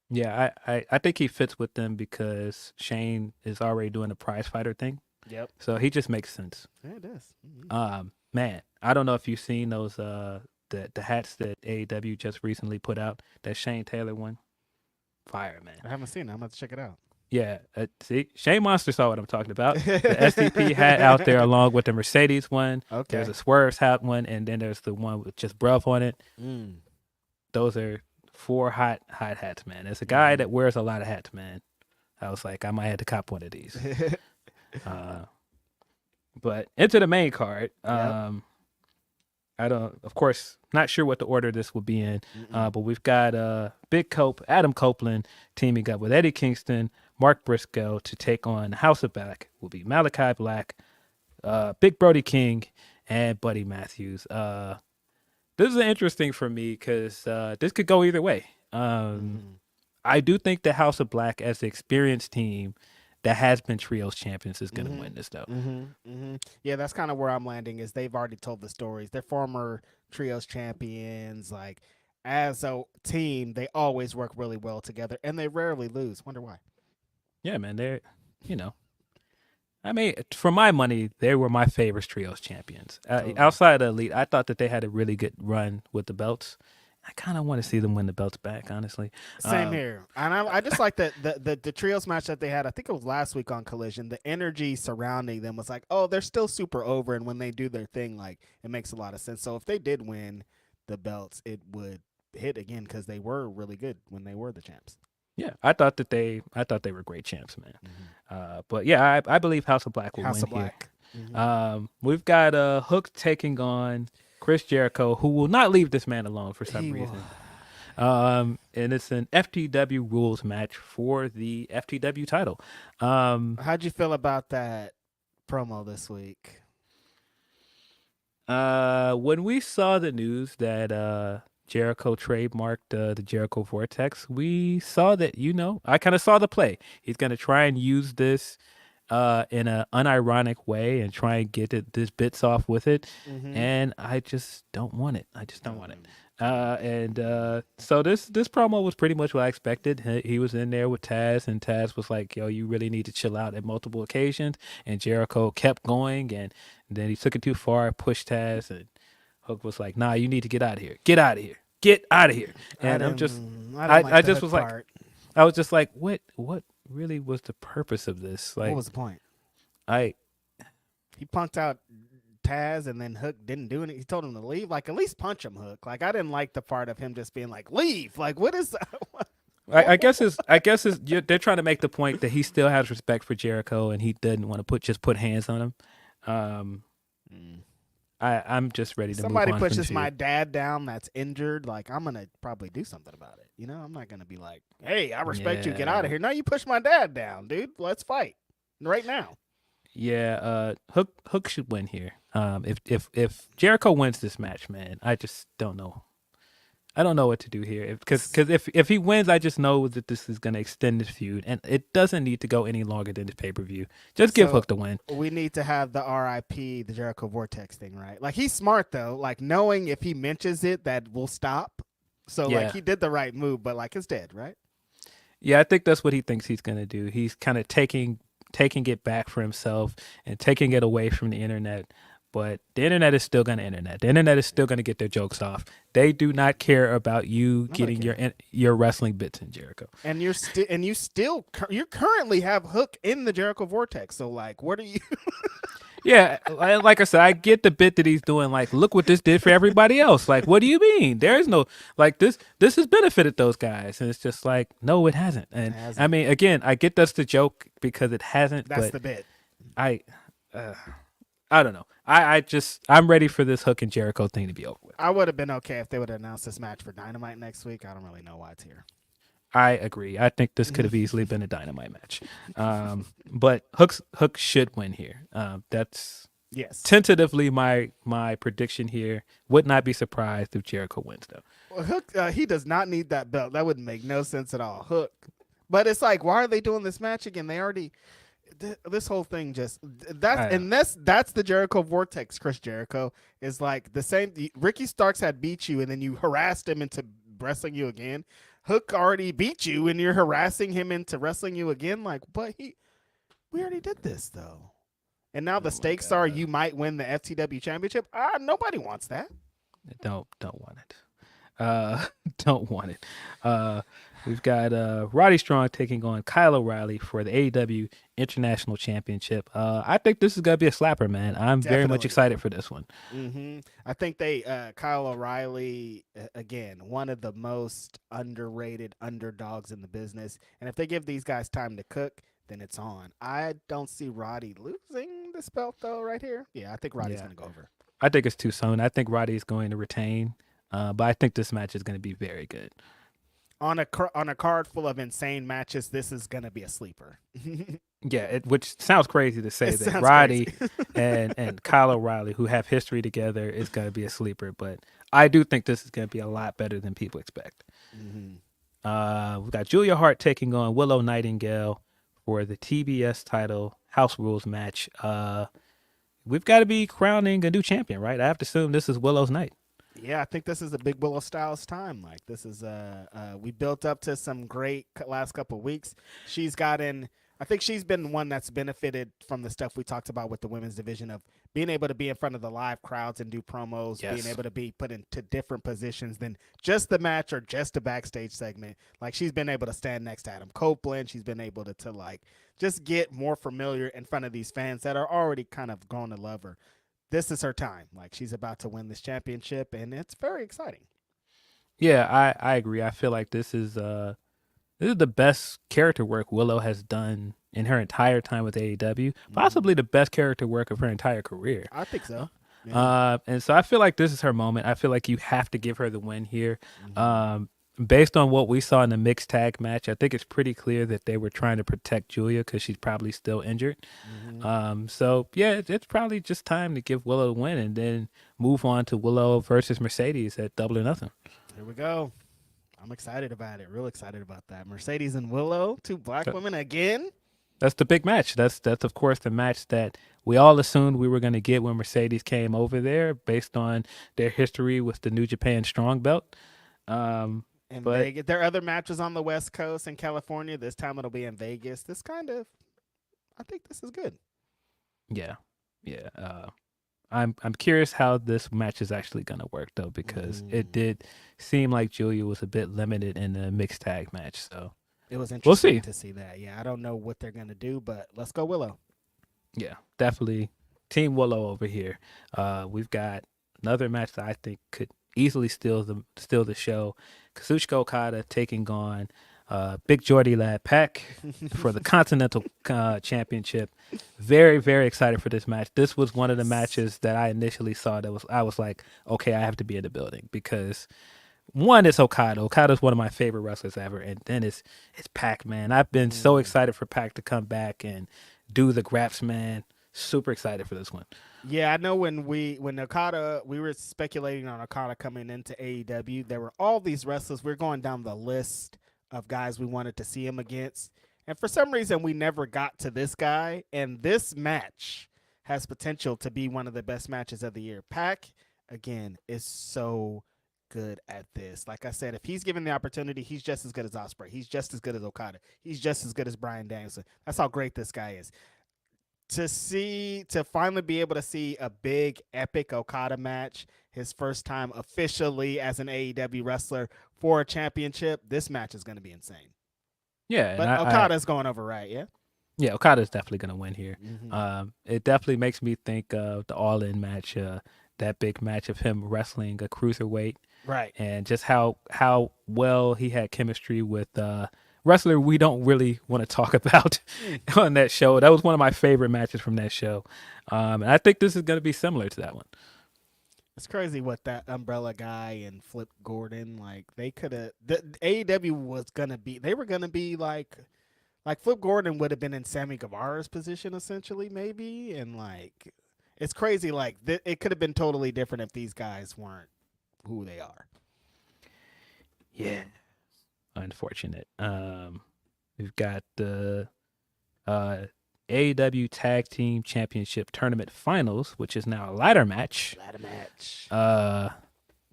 Yeah, I think he fits with them because Shane is already doing the prize fighter thing. Yep. So he just makes sense. Yeah, it does. Man, I don't know if you've seen those the hats that AEW just recently put out. That Shane Taylor one. Fire, man. I haven't seen it. I'm going to check it out. Yeah, see, Shane Monster saw what I'm talking about. The SDP hat out there along with the Mercedes one. Okay. There's a Swerve's hat one, and then there's the one with just Bruv on it. Those are 4 hot hats, man. There's a guy that wears a lot of hats, man. I was like, I might have to cop one of these. But into the main card. I don't, of course, not sure what the order this will be in, but we've got Big Cope, Adam Copeland teaming up with Eddie Kingston, Mark Briscoe to take on House of Black. Will be Malachi Black, Big Brody King, and Buddy Matthews. This is interesting for me because this could go either way. I do think the House of Black, as the experienced team that has been trios champions, is going to win this, though. Yeah, that's kind of where I'm landing is they've already told the stories. They're former trios champions. Like, as a team, they always work really well together, and they rarely lose. Wonder why. Yeah, man, they're, you know. I mean, for my money, they were my favorite trios champions. Outside of Elite, I thought that they had a really good run with the belts. I kind of want to see them win the belts back, honestly. Same here. And I just like the trios match that they had. I think it was last week on Collision. The energy surrounding them was like, oh, they're still super over. And when they do their thing, like, it makes a lot of sense. So if they did win the belts, it would hit again because they were really good when they were the champs. Yeah, I thought they were great champs, man. But yeah, I believe House of Black will win here. We've got Hook taking on Chris Jericho, who will not leave this man alone for some reason. And it's an FTW rules match for the FTW title. How'd you feel about that promo this week? When we saw the news that Jericho trademarked the Jericho Vortex, we saw that, I kind of saw the play. He's going to try and use this in an unironic way and try and get this bits off with it. And I just don't want it. So this promo was pretty much what I expected. He was in there with Taz, and Taz was like, yo, you really need to chill out at multiple occasions. And Jericho kept going, and then he took it too far, pushed Taz, and Hook was like, nah, you need to get out of here. Get out of here. Get out of here. And I was just like, what really was the purpose of this? Like, what was the point? He punked out Taz, and then Hook didn't do anything. He told him to leave. Like, at least punch him, Hook. Like, I didn't like the part of him just being like, leave. Like, what is that? I guess they're trying to make the point that he still has respect for Jericho, and he doesn't want to put hands on him. I'm just ready to Somebody move on. pushes my dad down that's injured, like, I'm gonna probably do something about it. I'm not gonna be like, hey, I respect you, get out of here. No, you push my dad down, dude. Let's fight right now. Yeah, Hook should win here. If Jericho wins this match, man, I just don't know. I don't know what to do here because if he wins, I just know that this is going to extend this feud, and it doesn't need to go any longer than this pay-per-view. Just give Hook the win. We need to have the RIP, the Jericho Vortex thing, right? Like, he's smart, though. Like, knowing if he mentions it, that will stop. So, like, he did the right move, but, like, it's dead, right? Yeah, I think that's what he thinks he's going to do. He's kind of taking it back for himself and taking it away from the internet. But the internet is still going to internet. The internet is still going to get their jokes off. They do not care about you getting your wrestling bits in Jericho. And you currently have Hook in the Jericho Vortex. So, like, what are you? Yeah, like I said, I get the bit that he's doing. Like, look what this did for everybody else. Like, what do you mean? There is no, like, this has benefited those guys. And it's just like, no, it hasn't. And I mean, again, I get that's the joke because it hasn't. That's the bit. I don't know. I'm ready for this Hook and Jericho thing to be over with. I would have been okay if they would have announced this match for Dynamite next week. I don't really know why it's here. I agree. I think this could have easily been a Dynamite match. But Hook should win here. That's tentatively my prediction here. Would not be surprised if Jericho wins, though. Well, Hook, he does not need that belt. That wouldn't make no sense at all. Hook. But it's like, why are they doing this match again? They already... This whole thing that's the Jericho Vortex. Chris Jericho is like the same. Ricky Starks had beat you, and then you harassed him into wrestling you again. Hook already beat you, and you're harassing him into wrestling you again. Like, but we already did this though, and now the stakes are you might win the FTW championship. Nobody wants that. Don't want it. Don't want it. We've got Roddy Strong taking on Kyle O'Reilly for the AEW International Championship. I think this is going to be a slapper, man. I'm very much excited for this one. Mm-hmm. I think Kyle O'Reilly, again, one of the most underrated underdogs in the business. And if they give these guys time to cook, then it's on. I don't see Roddy losing this belt, though, right here. Yeah, I think Roddy's going to go over. I think it's too soon. I think Roddy's going to retain, but I think this match is going to be very good. On a card full of insane matches, this is going to be a sleeper. Yeah, which sounds crazy to say that Roddy and Kyle O'Reilly, who have history together, is going to be a sleeper. But I do think this is going to be a lot better than people expect. Mm-hmm. We've got Julia Hart taking on Willow Nightingale for the TBS title House Rules match. We've got to be crowning a new champion, right? I have to assume this is Willow's night. Yeah, I think this is a big Willow Styles time. Like, this is we built up to some great last couple of weeks. I think she's been one that's benefited from the stuff we talked about with the women's division of being able to be in front of the live crowds and do promos, being able to be put into different positions than just the match or just a backstage segment. Like, she's been able to stand next to Adam Copeland. She's been able to like just get more familiar in front of these fans that are already kind of grown to love her. This is her time. Like, she's about to win this championship, and it's very exciting. Yeah, I agree. I feel like this is the best character work Willow has done in her entire time with AEW, possibly the best character work of her entire career. I think so. Yeah. And so I feel like this is her moment. I feel like you have to give her the win here. Based on what we saw in the mixed tag match, I think it's pretty clear that they were trying to protect Julia because she's probably still injured. So yeah, it's probably just time to give Willow the win and then move on to Willow versus Mercedes at Double or Nothing. Here we go. I'm excited about it. Real excited about that. Mercedes and Willow, two black women again. That's the big match. That's of course the match that we all assumed we were going to get when Mercedes came over there, based on their history with the New Japan Strong Belt. And But- Vegas. There are other matches on the West Coast and California. This time it'll be in Vegas. I think this is good. Yeah. I'm curious how this match is actually going to work though, because it did seem like Julia was a bit limited in the mixed tag match. So It was We'll interesting see. to see that. Yeah, I don't know what they're going to do, but let's go Willow. yeah, definitely Team Willow over here. We've got another match that I think could easily steal the show. Kazuchika Okada taking on Big Jordy Lad Pack for the Continental Championship. Very, very excited for this match. This was one of the matches that I initially saw I was like, okay, I have to be in the building, because one, it's Okada. Okada's one of my favorite wrestlers ever, and then it's Pac, man. I've been so excited for Pac to come back and do the Graps, man. Super excited for this one. Yeah, I know when Okada, we were speculating on Okada coming into AEW. There were all these wrestlers. We're going down the list of guys we wanted to see him against. And for some reason, we never got to this guy. And this match has potential to be one of the best matches of the year. Pac, again, is so good at this. Like I said, if he's given the opportunity, he's just as good as Ospreay. He's just as good as Okada. He's just as good as Bryan Danielson. That's how great this guy is. To finally be able to see a big epic Okada match, his first time officially as an AEW wrestler for a championship, this match is going to be insane. Yeah, But Okada's going over, right? Yeah. Yeah, Okada's definitely going to win here. Mm-hmm. It definitely makes me think of the All-In match, that big match of him wrestling a cruiserweight, Right. and just how well he had chemistry with wrestler we don't really want to talk about on that show. That was one of my favorite matches from that show. And I think this is going to be similar to that one. It's crazy what that Umbrella guy and Flip Gordon, like they could have, the AEW was going to be, they were going to be like Flip Gordon would have been in Sammy Guevara's position essentially, maybe. And like, it's crazy. Like it could have been totally different if these guys weren't who they are. Yeah. Unfortunate. We've got the AEW Tag Team Championship Tournament Finals, which is now a ladder match.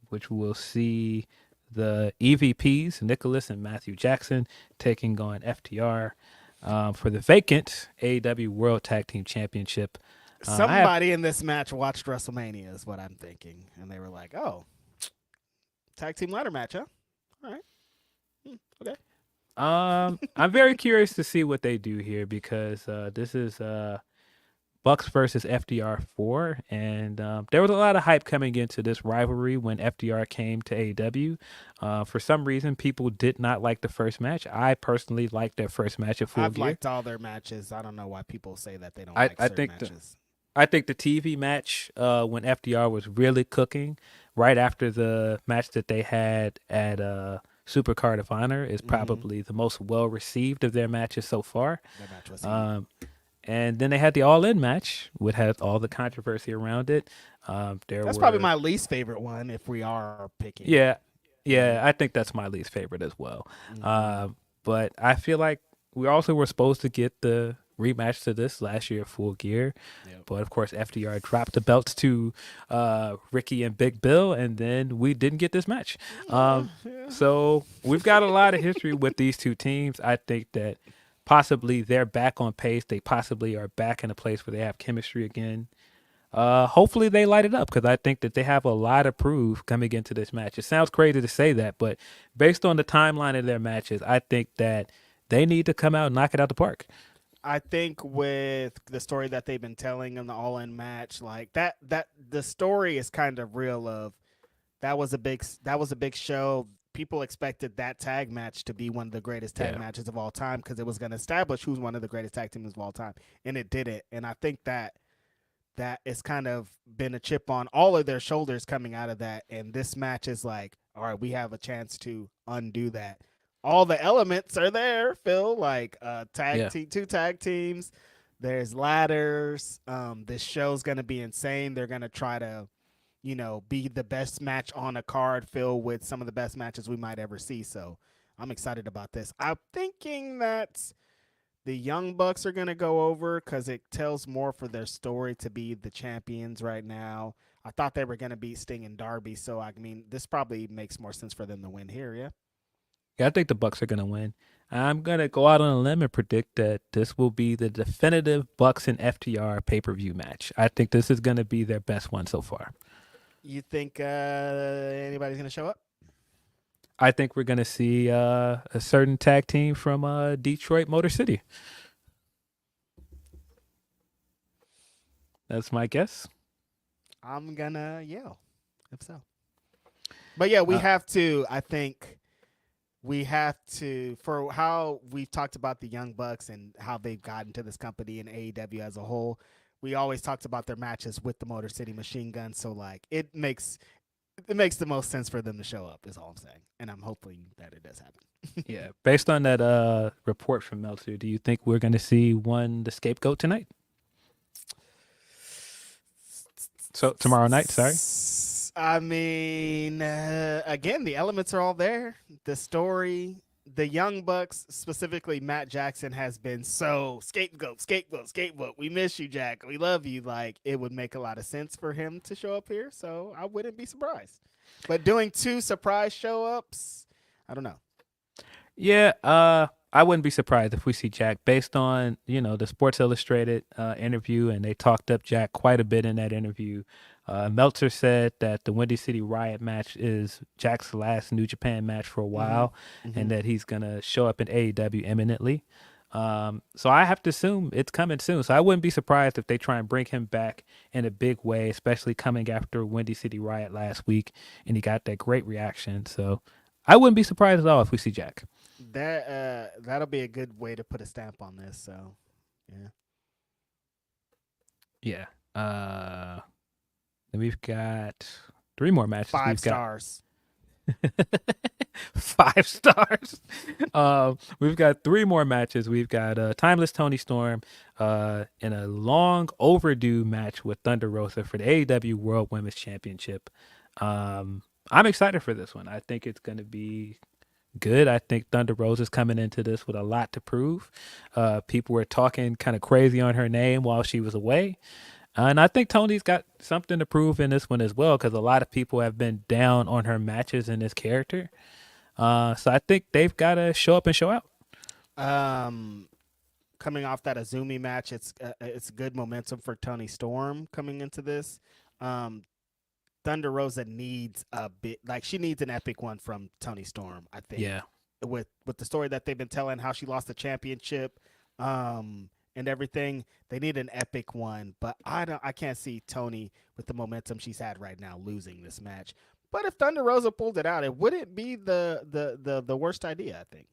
Which we'll see the EVPs, Nicholas and Matthew Jackson, taking on FTR for the vacant AEW World Tag Team Championship. Somebody in this match watched WrestleMania is what I'm thinking. And they were like, oh, tag team ladder match, huh? All right. Okay. I'm very curious to see what they do here, because this is Bucks versus FDR 4, and there was a lot of hype coming into this rivalry when FDR came to AEW. For some reason, people did not like the first match. I personally liked their first match at Full I've Gear. liked all their matches. I don't know why people say that they don't like certain matches. I think the TV match when FDR was really cooking, right after the match that they had at Supercard of Honor, is probably the most well received of their matches so far. That match was And then they had the All-In match, which had all the controversy around it. That's probably my least favorite one if we are picking. Yeah, I think that's my least favorite as well. But I feel like we also were supposed to get the rematch to this last year at Full Gear. Yep. But of course, FDR dropped the belts to Ricky and Big Bill, and then we didn't get this match. So we've got a lot of history with these two teams. I think that possibly they're back on pace. They possibly are back in a place where they have chemistry again. Hopefully they light it up, because I think that they have a lot of proof coming into this match. It sounds crazy to say that, but based on the timeline of their matches, I think that they need to come out and knock it out the park. I think with the story that they've been telling in the All-In match, like that the story is kind of real. Of that was a big show. people expected that tag match to be one of the greatest tag matches of all time because it was going to establish who's one of the greatest tag teams of all time, and it didn't. And I think that it's kind of been a chip on all of their shoulders coming out of that. And this match is like, all right, we have a chance to undo that. All the elements are there, Phil, like two tag teams. There's ladders. This show's going to be insane. They're going to try to, be the best match on a card filled with some of the best matches we might ever see. So I'm excited about this. I'm thinking that the Young Bucks are going to go over because it tells more for their story to be the champions right now. I thought they were going to beat Sting and Darby. So, I mean, this probably makes more sense for them to win here, yeah? Yeah, I think the Bucks are going to win. I'm going to go out on a limb and predict that this will be the definitive Bucks and FTR pay-per-view match. I think this is going to be their best one so far. You think anybody's going to show up? I think we're going to see a certain tag team from Detroit Motor City. That's my guess. I'm going to yell if so. But, yeah, we have to, I think... We have to, for how we've talked about the Young Bucks and how they've gotten to this company and AEW as a whole, we always talked about their matches with the Motor City Machine Gun. So, like, it makes the most sense for them to show up is all I'm saying. And I'm hoping that it does happen. Yeah. Based on that report from Meltzer, do you think we're going to see the scapegoat tonight? So, tomorrow night, sorry. I mean, again, the elements are all there. The story, the Young Bucks, specifically Matt Jackson, has been so scapegoat. We miss you, Jack. We love you. Like, it would make a lot of sense for him to show up here, so I wouldn't be surprised. But doing 2 surprise show-ups, I don't know. Yeah, I wouldn't be surprised if we see Jack based on, the Sports Illustrated interview, and they talked up Jack quite a bit in that interview. Meltzer said that the Windy City Riot match is Jack's last New Japan match for a while, and that he's going to show up in AEW imminently. So I have to assume it's coming soon. So I wouldn't be surprised if they try and bring him back in a big way, especially coming after Windy City Riot last week, and he got that great reaction. So I wouldn't be surprised at all if we see Jack. That'll be a good way to put a stamp on this. So, yeah. Yeah. And we've got 3 more matches. 5 stars. 5 stars. We've got 3 more matches. We've got Timeless Tony Storm in a long overdue match with Thunder Rosa for the AEW World Women's Championship. I'm excited for this one. I think it's going to be good. I think Thunder Rosa's coming into this with a lot to prove. People were talking kind of crazy on her name while she was away. And I think Tony's got something to prove in this one as well, because a lot of people have been down on her matches and this character. So I think they've got to show up and show out. Coming off that Azumi match, it's good momentum for Tony Storm coming into this. Thunder Rosa needs a bit, like she needs an epic one from Tony Storm, I think. Yeah. With the story that they've been telling, how she lost the championship, and everything, they need an epic one. But I can't see Tony with the momentum she's had right now losing this match. But if Thunder Rosa pulled it out, it wouldn't be the worst idea, I think.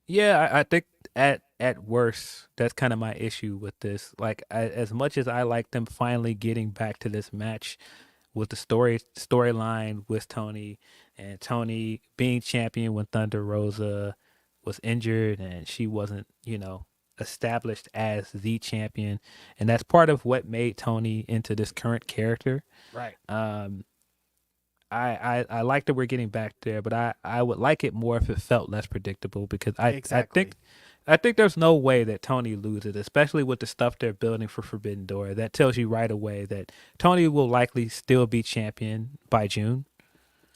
Yeah, I think at worst, that's kind of my issue with this. Like, as much as I like them finally getting back to this match with the storyline with Tony, and Tony being champion when Thunder Rosa was injured and she wasn't, established as the champion, and that's part of what made Tony into this current character. Right. I like that we're getting back there, but I would like it more if it felt less predictable, because I think there's no way that Tony loses, especially with the stuff they're building for Forbidden Door. That tells you right away that Tony will likely still be champion by June.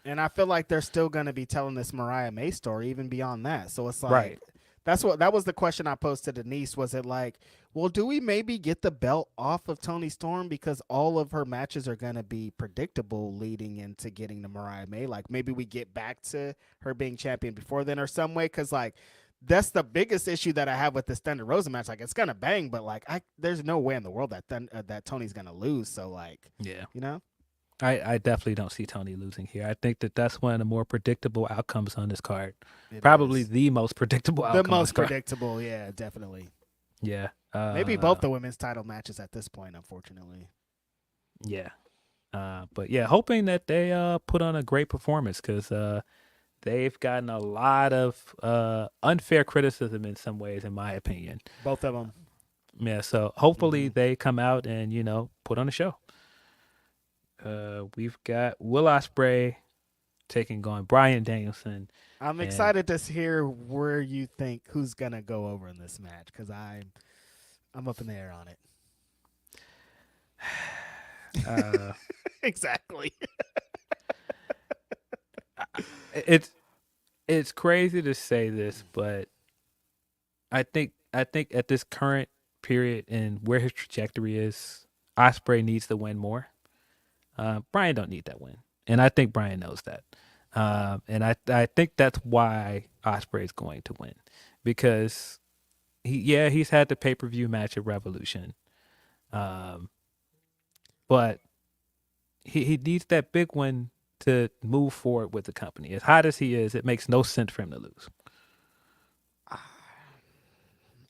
And I feel like they're still going to be telling this Mariah May story even beyond that. So it's like, right. That was the question I posed to Denise. Was it like, well, do we maybe get the belt off of Toni Storm because all of her matches are going to be predictable leading into getting to Mariah May? Like, maybe we get back to her being champion before then or some way, because like that's the biggest issue that I have with this Thunder Rosa match. Like, it's going to bang, but like there's no way in the world that Tony's going to lose. So like, yeah, I definitely don't see Tony losing here. I think that's one of the more predictable outcomes on this card. It Probably is. the most predictable The outcome. on this most card. predictable, yeah, definitely. Yeah. Maybe both the women's title matches at this point, unfortunately. Yeah. But yeah, hoping that they put on a great performance because they've gotten a lot of unfair criticism in some ways, in my opinion. Both of them. Yeah, so hopefully they come out and, put on a show. We've got Will Ospreay taking on Bryan Danielson. I'm excited to hear where you think who's gonna go over in this match because I'm up in the air on it. Exactly. It's crazy to say this, but I think at this current period and where his trajectory is, Ospreay needs to win more. Bryan don't need that win, and I think Bryan knows that. And I think that's why Ospreay is going to win because he's had the pay-per-view match at Revolution, but he needs that big one to move forward with the company. As hot as he is, it makes no sense for him to lose.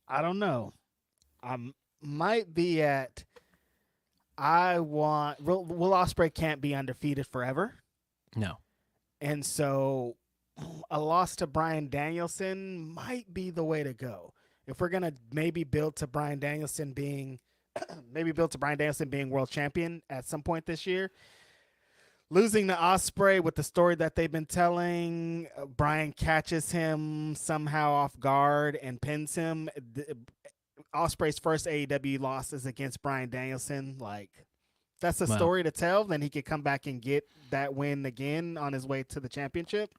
I don't know. I might be at. Will Ospreay can't be undefeated forever. No. And so a loss to Bryan Danielson might be the way to go. If we're going to maybe build to Bryan Danielson being world champion at some point this year, losing to Ospreay with the story that they've been telling, Bryan catches him somehow off guard and pins him. Ospreay's first AEW loss is against Bryan Danielson. Like, that's a story to tell. Then he could come back and get that win again on his way to the championship.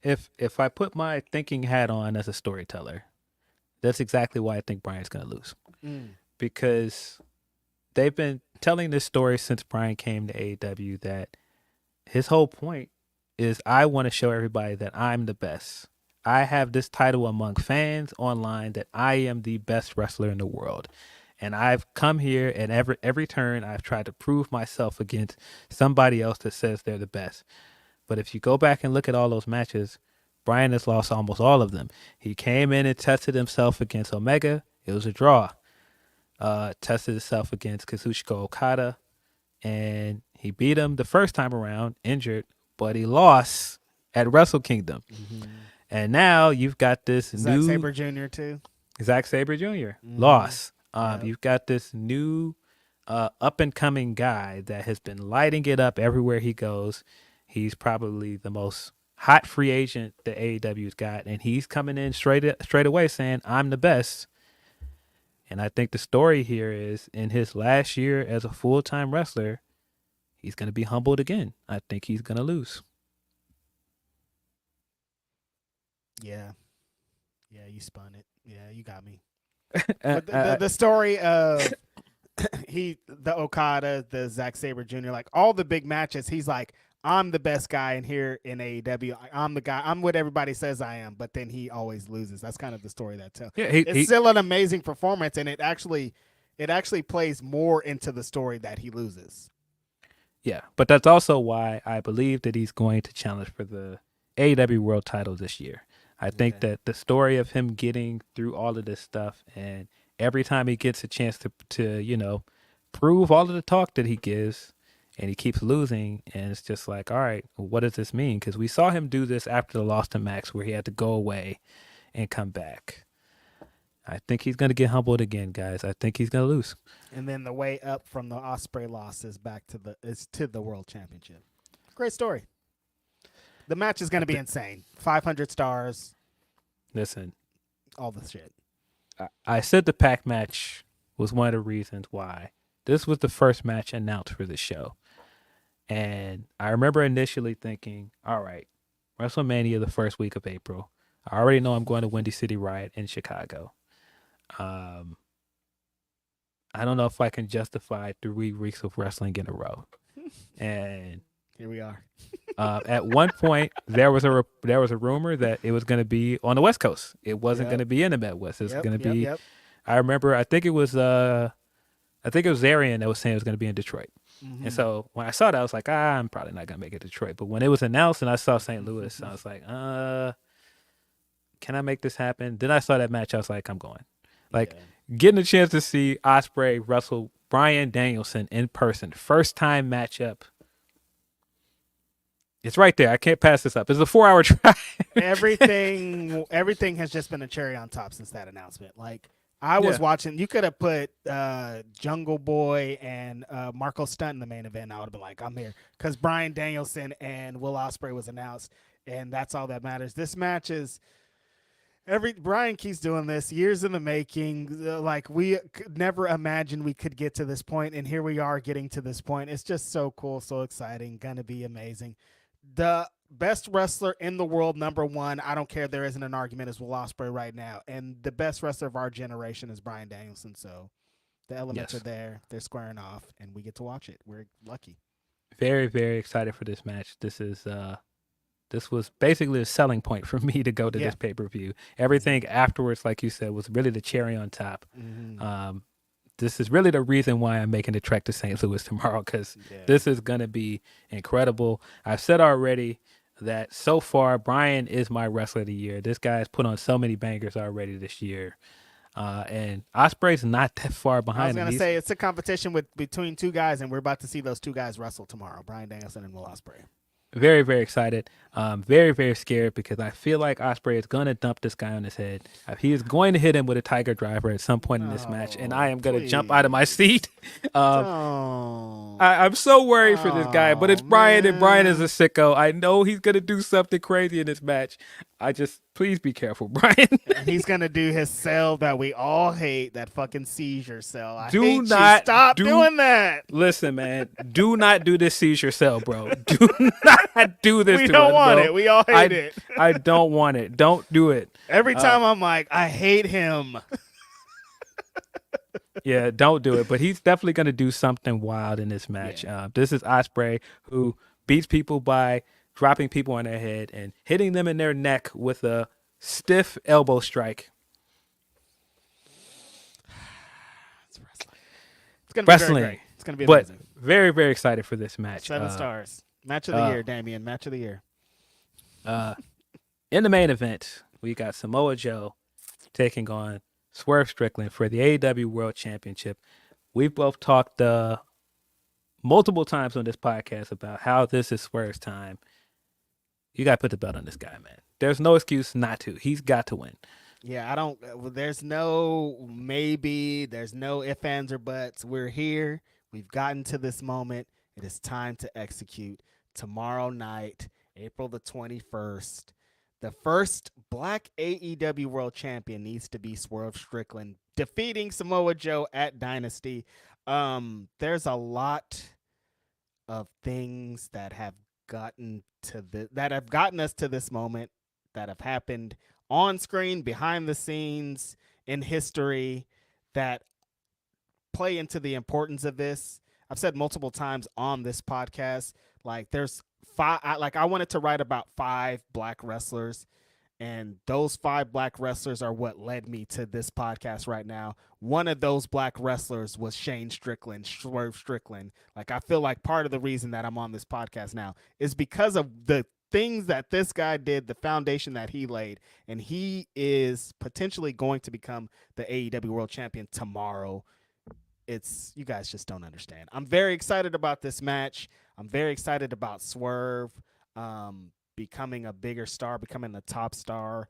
If I put my thinking hat on as a storyteller, that's exactly why I think Bryan's going to lose. Because they've been telling this story since Bryan came to AEW that his whole point is I want to show everybody that I'm the best. I have this title among fans online that I am the best wrestler in the world. And I've come here and every turn I've tried to prove myself against somebody else that says they're the best. But if you go back and look at all those matches, Bryan has lost almost all of them. He came in and tested himself against Omega. It was a draw. Tested himself against Kazuchika Okada. And he beat him the first time around, injured, but he lost at Wrestle Kingdom. And now you've got this new Zack Sabre Jr. too. Zack Sabre Jr. Lost. You've got this new up and coming guy that has been lighting it up everywhere he goes. He's probably the most hot free agent that AEW's got, and he's coming in straight away saying, I'm the best. And I think the story here is in his last year as a full-time wrestler, he's going to be humbled again. I think he's going to lose. Yeah, you spun it. Yeah, you got me. But the story of the Okada, the Zack Sabre Jr., like all the big matches, he's like, I'm the best guy in here in AEW. I'm the guy. I'm what everybody says I am. But then he always loses. That's kind of the story that tells. Yeah, it's still an amazing performance, and it actually plays more into the story that he loses. Yeah, but that's also why I believe that he's going to challenge for the AEW World Title this year. I think that the story of him getting through all of this stuff, and every time he gets a chance to prove all of the talk that he gives, and he keeps losing, and it's just like, all right, well, what does this mean? Because we saw him do this after the loss to Max, where he had to go away and come back. I think he's going to get humbled again, guys. I think he's going to lose. And then the way up from the Ospreay loss is back to the World Championship. Great story. The match is going to be insane. 500 stars. Listen. All the shit. I said the Pac match was one of the reasons why. This was the first match announced for the show. And I remember initially thinking, all right, WrestleMania the first week of April. I already know I'm going to Windy City Riot in Chicago. I don't know if I can justify 3 weeks of wrestling in a row. And here we are. At one point, there was a rumor that it was going to be on the West Coast. It wasn't going to be in the Midwest. It was going to be. I remember. I think it was Zarian that was saying it was going to be in Detroit. And so when I saw that, I was like, I'm probably not gonna make it to Detroit. But when it was announced and I saw St. Louis, I was like, can I make this happen? Then I saw that match. I was like, I'm going. Like getting a chance to see Ospreay wrestle Bryan Danielson in person, first time matchup. It's right there. I can't pass this up. It's a 4-hour drive. Everything has just been a cherry on top since that announcement. Like I was watching, you could have put Jungle Boy and Marco Stunt in the main event. I would have been like, I'm here, because Bryan Danielson and Will Ospreay was announced, and that's all that matters. This match is Bryan keeps doing this, years in the making. Like we could never imagined we could get to this point, and here we are getting to this point. It's just so cool, so exciting, gonna be amazing. The best wrestler in the world, number one, I don't care, there isn't an argument, is Will Ospreay right now. And the best wrestler of our generation is Bryan Danielson. So the elements are there. They're squaring off, and we get to watch it. We're lucky. Very, very excited for this match. This was basically a selling point for me to go to this pay-per-view. Everything afterwards, like you said, was really the cherry on top. This is really the reason why I'm making the trek to St. Louis tomorrow, because this is going to be incredible. I've said already that so far, Bryan is my wrestler of the year. This guy's put on so many bangers already this year. And Ospreay's not that far behind. I was going to say, it's a competition between two guys, and we're about to see those two guys wrestle tomorrow, Bryan Danielson and Will Ospreay. Very, very excited. Very, very scared, because I feel like Ospreay is going to dump this guy on his head. He is going to hit him with a tiger driver at some point in this match, and I am going to jump out of my seat. I'm so worried for this guy, but it's Bryan, and Bryan is a sicko. I know he's going to do something crazy in this match. Please be careful, Bryan. He's going to do his cell that we all hate, that fucking seizure cell. Stop doing that. Listen, man, do not do this seizure cell, bro. Do not do this. We don't want it. We all hate it. I don't want it. Don't do it. Every time I'm like, I hate him. Yeah, don't do it. But he's definitely going to do something wild in this match. This is Ospreay, who beats people by dropping people on their head and hitting them in their neck with a stiff elbow strike. It's going to be very great. It's going to be amazing. But very, very excited for this match. 7 stars. Match of the year, Damian. Match of the year. In the main event, we got Samoa Joe taking on Swerve Strickland for the AEW World Championship. We've both talked multiple times on this podcast about how this is Swerve's time. You got to put the belt on this guy, man. There's no excuse not to. He's got to win. Yeah, there's no maybe, there's no ifs, ands, or buts. We're here. We've gotten to this moment. It is time to execute. Tomorrow night, April the 21st, the first black AEW World Champion needs to be Swerve Strickland, defeating Samoa Joe at Dynasty. There's a lot of things that have gotten us to this moment, that have happened on screen, behind the scenes, in history, that play into the importance of this. I've said multiple times on this podcast, like there's 5, I wanted to write about 5 black wrestlers, and those 5 black wrestlers are what led me to this podcast right now. One of those black wrestlers was Swerve Strickland. Like, I feel like part of the reason that I'm on this podcast now is because of the things that this guy did, the foundation that he laid, and he is potentially going to become the AEW World Champion tomorrow. You guys just don't understand. I'm very excited about this match. I'm very excited about Swerve becoming a bigger star, becoming the top star,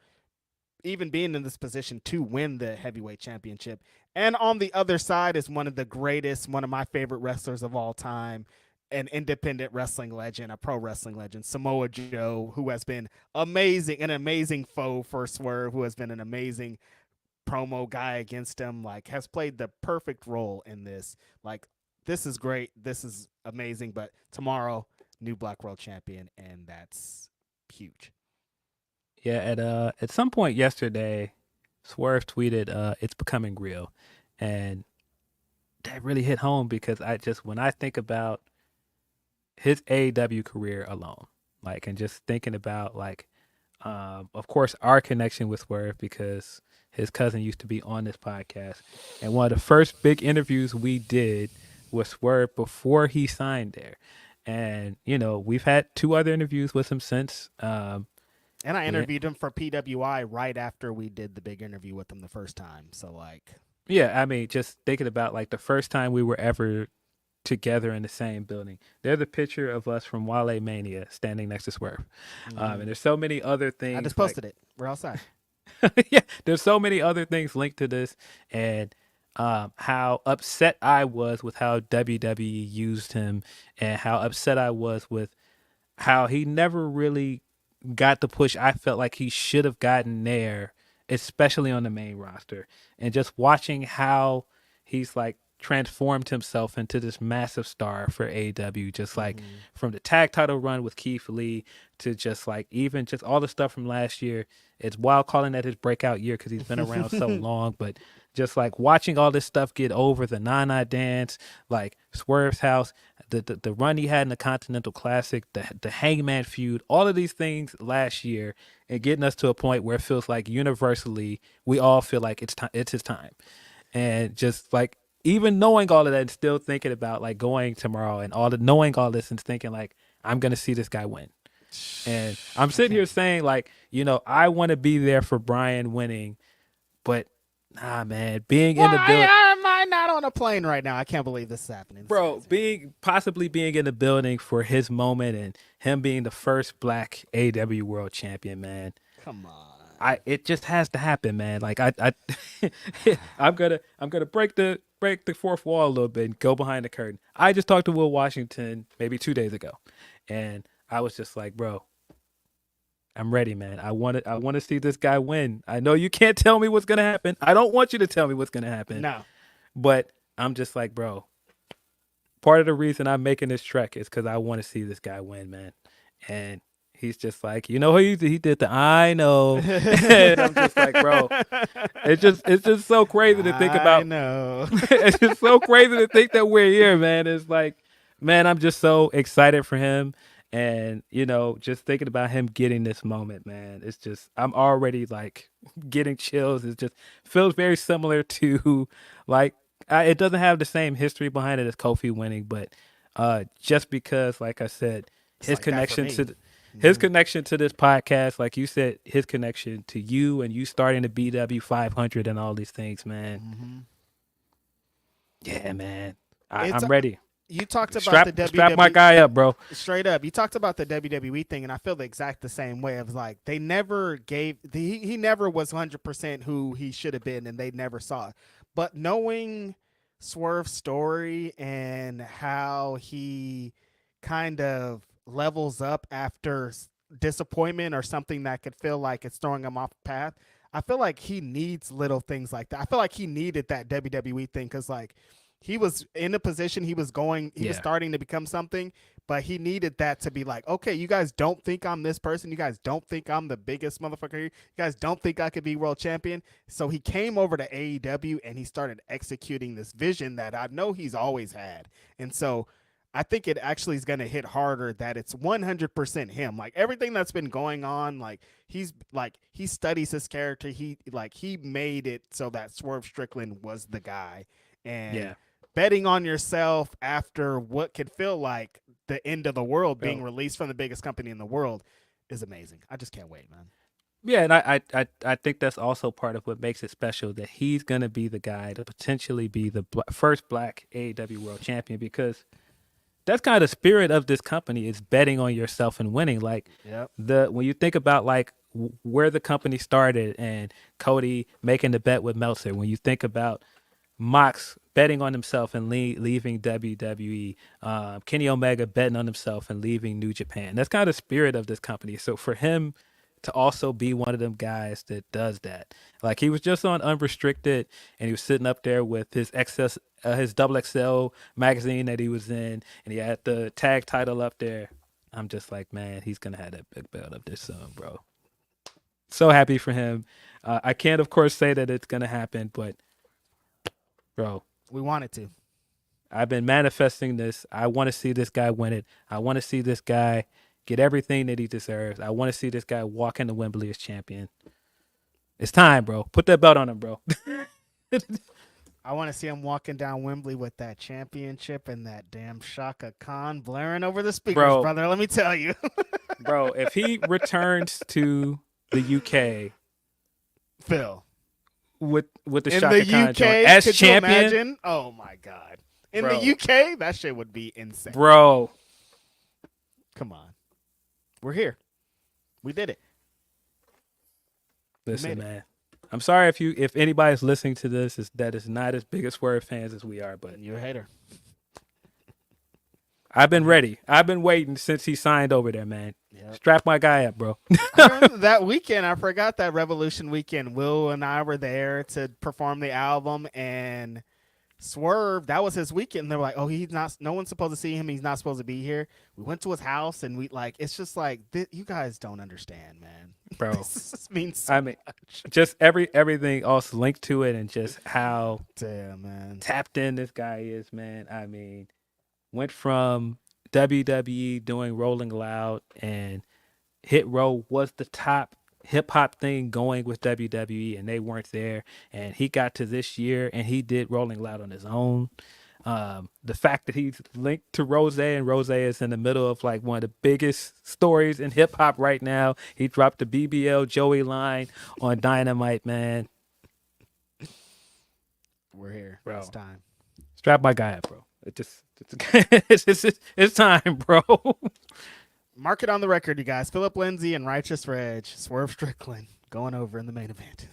even being in this position to win the heavyweight championship. And on the other side is one of the greatest, one of my favorite wrestlers of all time, an independent wrestling legend, a pro wrestling legend, Samoa Joe, who has been amazing, an amazing foe for Swerve, who has been an amazing promo guy against him, like has played the perfect role in this. Like, this is great. This is amazing. But tomorrow, new Black World Champion, and that's huge. Yeah, at some point yesterday, Swerve tweeted, "It's becoming real," and that really hit home, because when I think about his AEW career alone, like, and just thinking about, like, of course, our connection with Swerve, because his cousin used to be on this podcast, and one of the first big interviews we did with Swerve before he signed there. And, we've had 2 other interviews with him since. And I interviewed him for PWI right after we did the big interview with him the first time. So, like... Yeah, I mean, just thinking about, like, the first time we were ever together in the same building. There's a picture of us from Wale Mania standing next to Swerve. And there's so many other things. I just posted it. We're outside. Yeah, there's so many other things linked to this, and how upset I was with how WWE used him, and how upset I was with how he never really got the push I felt like he should have gotten there, especially on the main roster. And just watching how he's like transformed himself into this massive star for AEW, just like from the tag title run with Keith Lee to just like even just all the stuff from last year. It's wild calling that his breakout year because he's been around so long, but just like watching all this stuff get over, the Nana dance, like Swerve's house, the run he had in the Continental Classic, the Hangman feud, all of these things last year, and getting us to a point where it feels like universally we all feel like it's his time. And just like even knowing all of that and still thinking about like going tomorrow and knowing all this and thinking like I'm gonna see this guy win. And I'm sitting here saying like, I want to be there for Brian winning, but nah, man, being in the building. Why am I not on a plane right now? I can't believe this is happening. Bro, possibly being in the building for his moment and him being the first Black AEW World Champion, man. Come on. It just has to happen, man. Like I'm gonna break the fourth wall a little bit and go behind the curtain. I just talked to Will Washington maybe 2 days ago, and I was just like, bro, I'm ready, man. I want to see this guy win. I know you can't tell me what's gonna happen. I don't want you to tell me what's gonna happen. No, but I'm just like, bro. Part of the reason I'm making this trek is because I want to see this guy win, man. And he's just like, he did the I know. And I'm just like, bro, it's just so crazy to think about. I know. It's just so crazy to think that we're here, man. It's like, man, I'm just so excited for him. And, just thinking about him getting this moment, man, it's just, I'm already like getting chills. It just feels very similar to like, it doesn't have the same history behind it as Kofi winning, but just because, like I said, his connection to his connection to this podcast, like you said, his connection to you and you starting the BW 500 and all these things, man. Yeah, man, I'm ready. You talked about the WWE. Strap my guy up, bro. Straight up. You talked about the WWE thing, and I feel the exact the same way. It was like they never he never was 100% who he should have been, and they never saw it. But knowing Swerve's story and how he kind of levels up after disappointment or something that could feel like it's throwing him off path, I feel like he needs little things like that. I feel like he needed that WWE thing because, like, he was in a position he was starting to become something, but he needed that to be like, okay, you guys don't think I'm this person. You guys don't think I'm the biggest motherfucker here. You guys don't think I could be world champion. So he came over to AEW and he started executing this vision that I know he's always had. And so I think it actually is going to hit harder that it's 100% him. Like everything that's been going on, like he studies his character. He made it so that Swerve Strickland was the guy. And betting on yourself after what could feel like the end of the world being released from the biggest company in the world is amazing. I just can't wait, man. Yeah, and I think that's also part of what makes it special, that he's going to be the guy to potentially be the first Black AEW World Champion, because that's kind of the spirit of this company, is betting on yourself and winning. Like when you think about like where the company started and Cody making the bet with Meltzer, when you think about Mox betting on himself and leaving WWE, Kenny Omega betting on himself and leaving New Japan. That's kind of the spirit of this company. So for him to also be one of them guys that does that, like he was just on Unrestricted and he was sitting up there with his his XXL magazine that he was in, and he had the tag title up there. I'm just like, man, he's gonna have that big belt up there soon, bro. So happy for him. I can't, of course, say that it's gonna happen, but bro, we want it to. I've been manifesting this. I want to see this guy win it. I want to see this guy get everything that he deserves. I want to see this guy walk into Wembley as champion. It's time, bro. Put that belt on him, bro. I want to see him walking down Wembley with that championship and that damn Shaka Khan blaring over the speakers, Bro. brother. Let me tell you. Bro, if he returns to the UK Phil. with the In Shaka the Khan UK, joint as could champion, you imagine? Oh, my God. In Bro. the UK, that shit would be insane. bro. Come on. We're here. We did it. Listen, made it. man. I'm sorry if anybody's listening to this that is not as big as Swerve fans as we are, but You're a hater. I've been ready. I've been waiting since he signed over there, man. Yep. Strap my guy up, bro. I remember that weekend. I forgot that Revolution weekend. Will and I were there to perform the album, and Swerve, that was his weekend. They were like, "Oh, he's not. No one's supposed to see him. He's not supposed to be here." We went to his house, and we like. It's just like you guys don't understand, man. Bro. This means so I mean, much. just everything else linked to it, and just how Damn, man. tapped in this guy is, man. I mean, went from WWE doing Rolling Loud, and Hit Row was the top hip hop thing going with WWE, and they weren't there. And he got to this year, and he did Rolling Loud on his own. The fact that he's linked to Rose, and Rose is in the middle of like one of the biggest stories in hip hop right now. He dropped the BBL Joey line on Dynamite, man. We're here. Bro. It's time. Strap my guy up, bro. It's time, bro. Mark it on the record, you guys. Philip Lindsey and Righteous Reg, Swerve Strickland going over in the main event.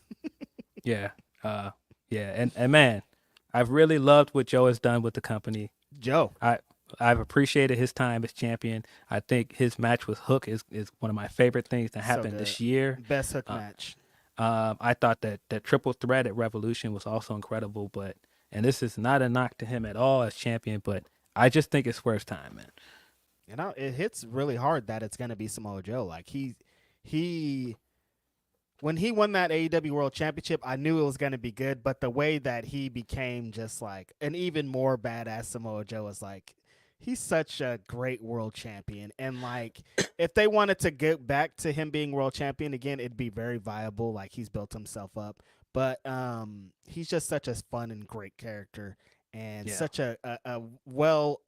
Yeah. And man, I've really loved what Joe has done with the company. Joe. I've appreciated his time as champion. I think his match with Hook is one of my favorite things that happened good. this year. Best Hook match. I thought that triple threat at Revolution was also incredible, and this is not a knock to him at all as champion, but I just think it's Swerve's time, man. You know, it hits really hard that it's going to be Samoa Joe. Like he when he won that AEW World Championship, I knew it was going to be good, but the way that he became just like an even more badass Samoa Joe is like, he's such a great world champion. And like, if they wanted to get back to him being world champion again, it'd be very viable. Like, he's built himself up, but he's just such a fun and great character, and such a well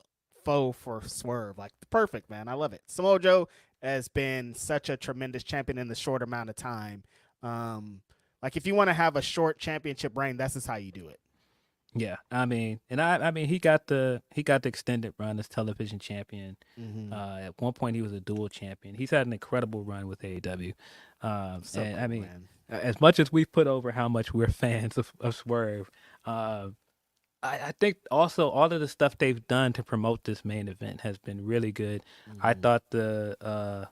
foe for Swerve. Like, perfect, man. I love it. Samoa Joe has been such a tremendous champion in the short amount of time. Like, if you want to have a short championship reign, this is how you do it. Yeah, I mean, he got the extended run as television champion. Mm-hmm. At one point, he was a dual champion. He's had an incredible run with AEW. And cool, I mean, man. as much as we've put over how much we're fans of Swerve, I think also all of the stuff they've done to promote this main event has been really good. Mm-hmm. I thought the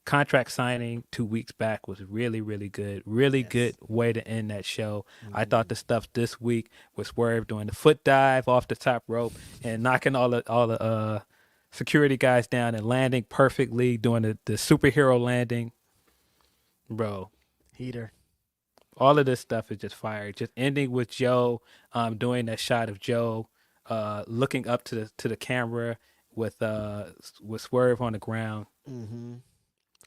contract signing 2 weeks back was really, really good. Really good way to end that show. Mm-hmm. I thought the stuff this week with Swerve doing the foot dive off the top rope and knocking all the security guys down and landing perfectly, doing the superhero landing. Bro. Heater. All of this stuff is just fire. Just ending with Joe doing that shot of Joe looking up to the camera with Swerve on the ground. Mm-hmm.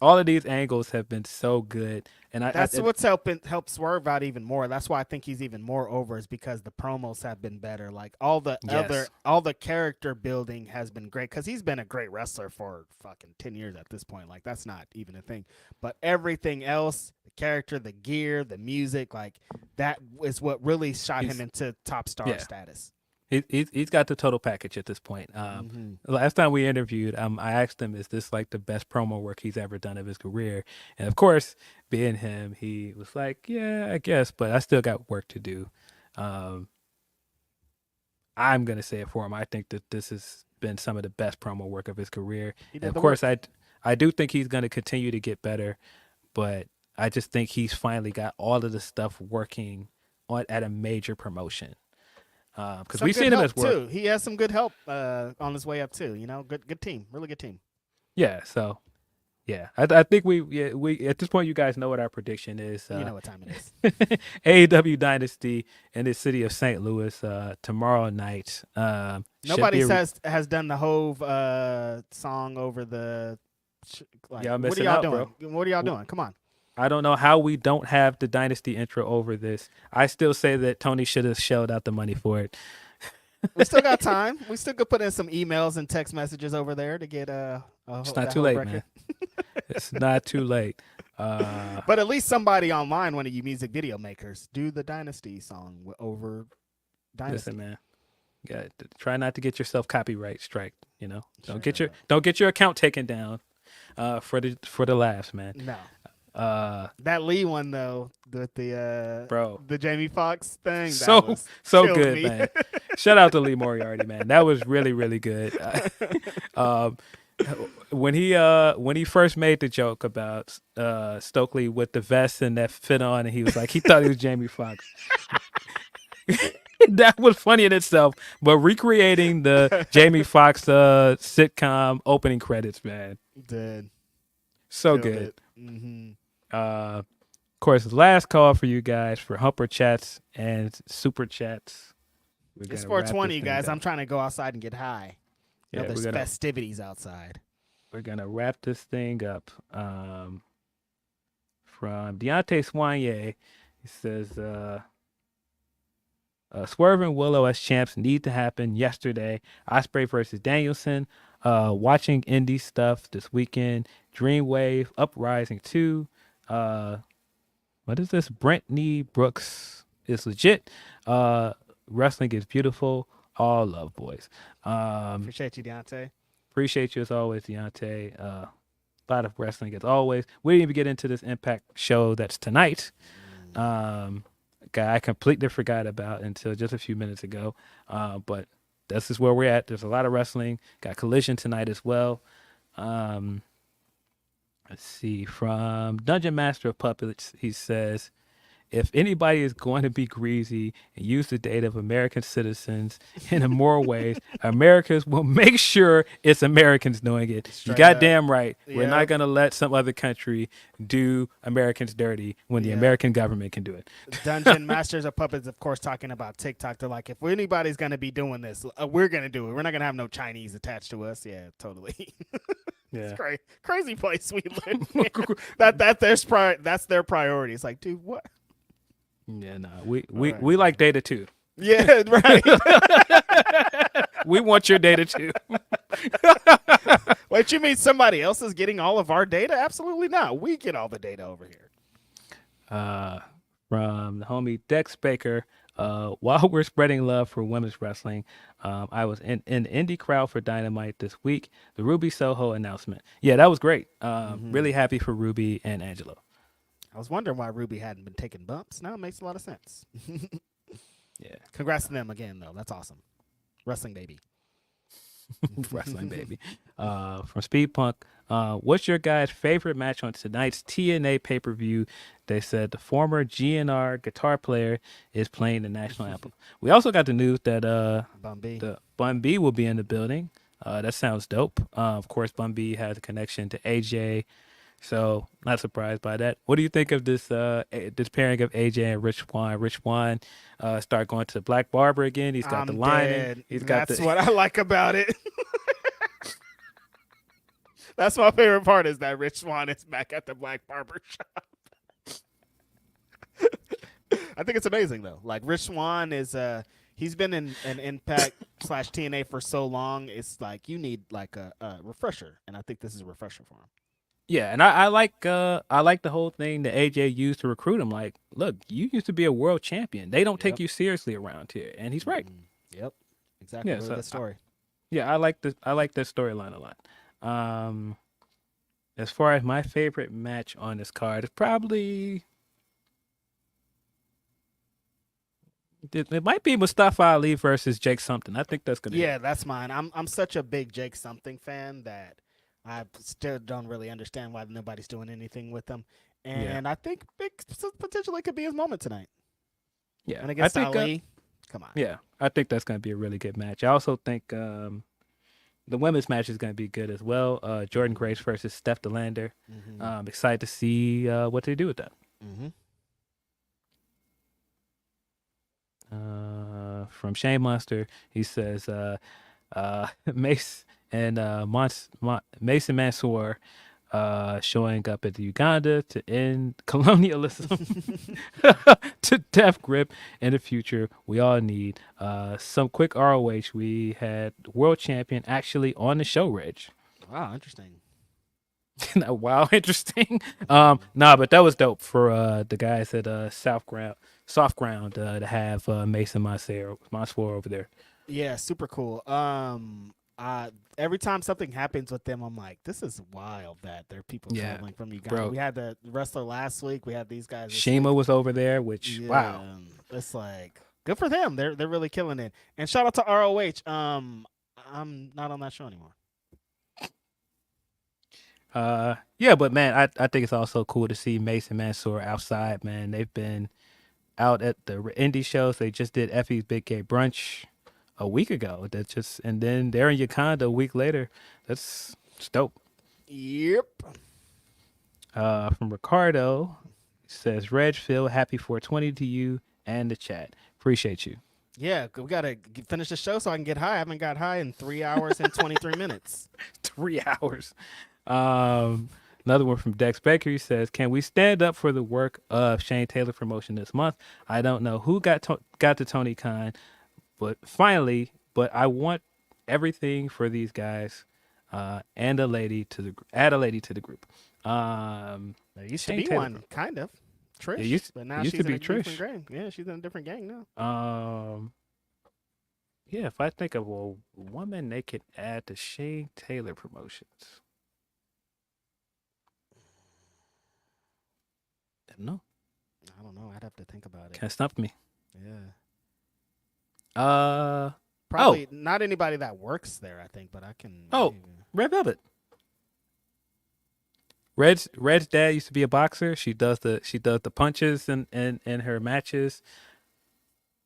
All of these angles have been so good, and that's what's helped Swerve out even more. That's why I think he's even more over, is because the promos have been better. Like, all the character building has been great, because he's been a great wrestler for fucking 10 years at this point. Like, that's not even a thing. But everything else, the character, the gear, the music, like, that is what really shot him into top star status. He's got the total package at this point. Last time we interviewed, I asked him, is this like the best promo work he's ever done of his career? And of course, being him, he was like, yeah, I guess, but I still got work to do. I'm going to say it for him. I think that this has been some of the best promo work of his career. And of course, I do think he's going to continue to get better, but I just think he's finally got all of the stuff working at a major promotion. Because we've seen him as well. Too. He has some good help on his way up too. You know, good team, really good team. Yeah. So, yeah, I think we at this point, you guys know what our prediction is. You know what time it is. Aew Dynasty in the city of St. Louis tomorrow night. Nobody has done the Hove song over the. Y'all what are missing y'all out, doing? bro. What are y'all doing? Come on. I don't know how we don't have the Dynasty intro over this. I still say that Tony should have shelled out the money for it. We still got time. We still could put in some emails and text messages over there to get It's not too late, man. It's not too late. But at least somebody online, one of you music video makers, do the Dynasty song over Dynasty. Listen, man. Yeah, try not to get yourself copyright strike. You know, Sure. don't get your account taken down for the laughs, man. No. That Lee one though, with the bro, the Jamie Foxx thing, so killed good, me. man. Shout out to Lee Moriarty, man. That was really, really good. When he first made the joke about Stokely with the vest and that fit on, and he was like, he thought he was Jamie Foxx. That was funny in itself, but recreating the Jamie Foxx sitcom opening credits, man, Did so killed good. it. Mm-hmm. Of course, last call for you guys for Humperchats and Superchats. It's 420, guys. I'm trying to go outside and get high. Yeah, There's festivities outside. We're gonna wrap this thing up. From Deontay Soigné, he says, Swerve and Willow as champs need to happen yesterday. Ospreay versus Danielson. Watching indie stuff this weekend. Dreamwave, Uprising 2. What is this? Brittany Brooks is legit. Wrestling is beautiful. All love, boys. Appreciate you, Deontay. Appreciate you as always, Deontay. A lot of wrestling as always. We didn't even get into this Impact show that's tonight. Guy I completely forgot about until just a few minutes ago. But this is where we're at. There's a lot of wrestling. Got Collision tonight as well. Let's see. From Dungeon Master of Puppets, he says, if anybody is going to be greasy and use the data of American citizens in immoral ways, Americans will make sure it's Americans doing it. Straight You goddamn right. We're Yep. not going to let some other country do Americans dirty when the Yeah. American government can do it. Dungeon Masters of Puppets, of course, talking about TikTok. They're like, if anybody's going to be doing this, we're going to do it. We're not going to have no Chinese attached to us. Yeah, totally. Yeah. It's crazy place we live in. That's their priority. It's like, dude, what? Yeah, no. We right. like data too. Yeah, right. We want your data too. Wait, you mean somebody else is getting all of our data? Absolutely not. We get all the data over here. From the homie Dex Baker, while we're spreading love for women's wrestling, I was in the indie crowd for Dynamite this week. The Ruby Soho announcement. Yeah, that was great. Really happy for Ruby and Angelo. I was wondering why Ruby hadn't been taking bumps. Now it makes a lot of sense. Yeah. Congrats to them again, though. That's awesome. Wrestling baby. Wrestling baby. From Speed Punk, what's your guys' favorite match on tonight's TNA pay-per-view? They said the former GNR guitar player is playing the national anthem. We also got the news that Bun B. the Bun B will be in the building. That sounds dope. Of course, Bun B has a connection to AJ, so not surprised by that. What do you think of this this pairing of AJ and Rich Swann? Rich Swann start going to Black Barber again. He's got the line. Dead. He's got That's the what I like about it. That's my favorite part is that Rich Swann is back at the Black Barber Shop. I think it's amazing though. Like Rich Swann is he's been in an Impact / TNA for so long. It's like you need like a refresher, and I think this is a refresher for him. Yeah, and I like the whole thing that AJ used to recruit him. Like, look, you used to be a world champion. They don't take you seriously around here, and he's right. Yep, exactly. Yeah, Really so good story. I like this storyline a lot. As far as my favorite match on this card, it's probably it might be Mustafa Ali versus Jake something. I think that's gonna. Yeah, that's mine. I'm such a big Jake something fan that I still don't really understand why nobody's doing anything with him. And I think it potentially could be his moment tonight. Yeah, and against I think, Ali, come on. Yeah, I think that's going to be a really good match. I also think the women's match is going to be good as well. Jordan Grace versus Steph DeLander. Excited to see what they do with that. From Shane Monster, he says Mace and Mason Mansoor showing up at Uganda to end colonialism to death grip in the future. We all need some quick ROH. We had world champion actually on the show, Reg. Wow, interesting. Wow, interesting. But that was dope for the guys at Soft Ground to have Mason Mansour over there. Yeah, super cool. Every time something happens with them, I'm like, this is wild that there are people traveling from Uganda. Bro. We had the wrestler last week. We had these guys. Shima was over there, which wow. It's like good for them. They're really killing it. And shout out to ROH. I'm not on that show anymore. Yeah, but man, I think it's also cool to see Mason Mansour outside, man. They've been out at the indie shows. They just did Effie's Big Gay Brunch a week ago. And then they're in Uganda a week later. That's dope. Yep. From Ricardo, says Reg Phil, happy 420 to you and the chat. Appreciate you. Yeah, we gotta finish the show so I can get high. I haven't got high in 3 hours and 23 minutes. 3 hours. Another one from Dex Baker. He says, can we stand up for the work of Shane Taylor promotion this month? I don't know who got to Tony Khan, but I want everything for these guys, and a lady to the group. There used to be Taylor. one, kind of. Trish, It used but now to she's in be a different Trish. gang. Yeah, she's in a different gang now. Yeah, if I think of a woman they could add to Shane Taylor promotions. No. I don't know. I'd have to think about it. Kind of stumped me. Yeah. Probably not anybody that works there, I think, but I can. Oh, Red Velvet. Red's dad used to be a boxer. She does the punches in her matches.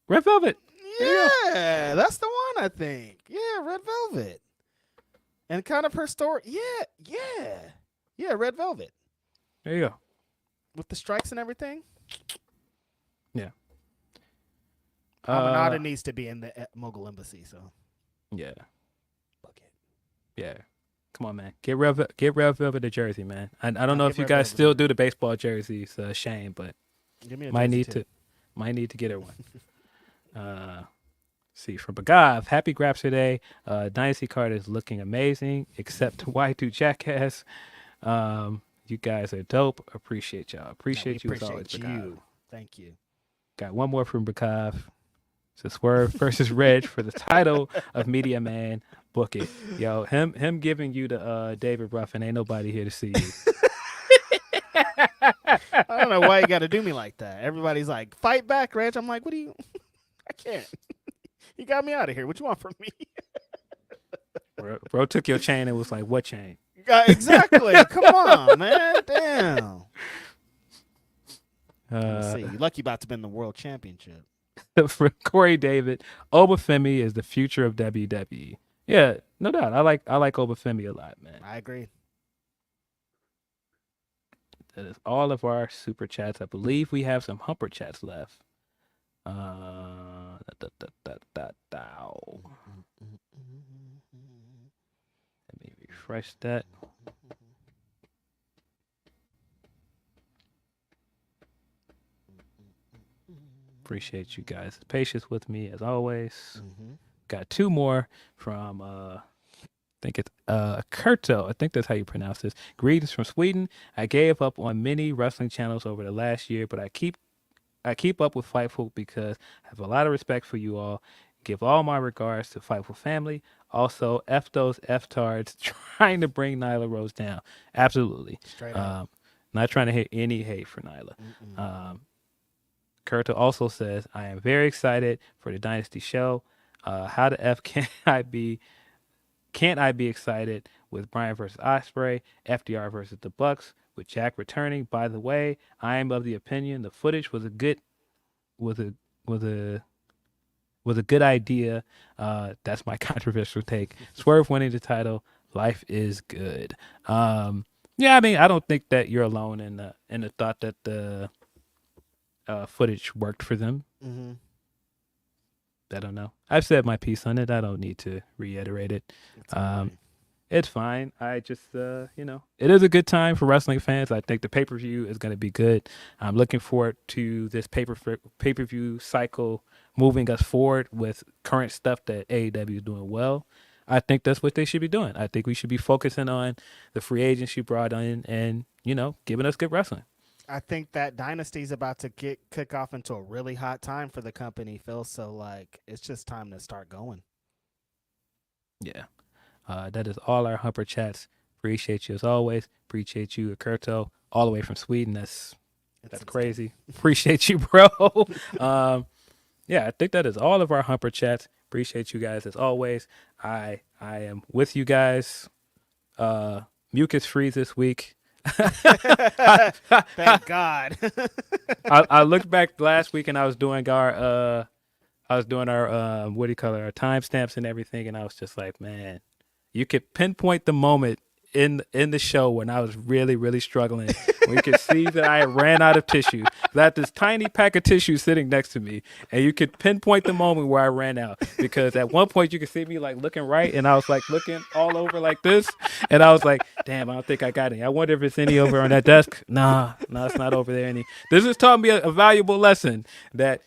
Red Velvet. Yeah, that's the one, I think. Yeah, Red Velvet. And kind of her story. Yeah, Red Velvet. There you go. With the strikes and everything. Yeah. Hamanada needs to be in the Mogul Embassy, so. Yeah. Book it. Yeah. Come on, man. Get Red Velvet a jersey, man. I don't know if you Red guys Velvet. still do the baseball jerseys, Shane, but Give me a might jersey, need too. to get her one. See, from Bagav, happy Grapsody Day. Dynasty card is looking amazing, except Y2 Jackass. You guys are dope. Appreciate y'all. Appreciate you as always, Bagav. Thank you. Got one more from Bagav. So Swerve versus Reg for the title of Media Man. Book it. Yo, him giving you the David Ruffin, ain't nobody here to see you. I don't know why you got to do me like that. Everybody's like, fight back, Reg. I'm like, what do you? I can't. You got me out of here. What you want from me? Bro took your chain and was like, what chain? Exactly. Come on, man. Damn. Let's see. You're lucky about to win the world championship. For Corey David, Obafemi is the future of WWE. Yeah, no doubt. I like Obafemi a lot, man. I agree. That is all of our super chats. I believe we have some Humperchats left. Let me refresh that. Appreciate you guys' patience with me as always. Got two more from I think it's Kurto. I think that's how you pronounce this. Greetings from Sweden. I gave up on many wrestling channels over the last year, but I keep up with Fightful because I have a lot of respect for you all. Give all my regards to Fightful family. Also, F those F-tards trying to bring Nyla Rose down. Absolutely. Straight up. Not trying to hear any hate for Nyla. Kurto also says, I am very excited for the Dynasty show. How the F can't I be excited with Bryan versus Ospreay, FDR versus the Bucks, with Jack returning? By the way, I am of the opinion the footage was a good idea. That's my controversial take. Swerve winning the title. Life is good. Yeah, I mean, I don't think that you're alone in the thought that the footage worked for them. I don't know. I've said my piece on it. I don't need to reiterate it. It's fine. I just, it is a good time for wrestling fans. I think the pay-per-view is going to be good. I'm looking forward to this pay-per-view cycle moving us forward with current stuff that AEW is doing well. I think that's what they should be doing. I think we should be focusing on the free agents you brought in and, giving us good wrestling. I think that Dynasty is about to kick off into a really hot time for the company, Phil. So, like, it's just time to start going. Yeah. That is all our Humper Chats. Appreciate you as always. Appreciate you, Akurto, all the way from Sweden. That's crazy. Appreciate you, bro. Yeah, I think that is all of our Humper Chats. Appreciate you guys as always. I am with you guys. Mucus freeze this week. Thank God. I looked back last week and I was doing our our timestamps and everything, and I was just like, man, you could pinpoint the moment in the show when I was really, really struggling. We could see that I ran out of tissue. I had this tiny pack of tissue sitting next to me, and you could pinpoint the moment where I ran out. Because at one point you could see me like looking right, and I was like looking all over like this, and I was like, damn, I don't think I got any. I wonder if it's any over on that desk. Nah, it's not over there any. This has taught me a valuable lesson that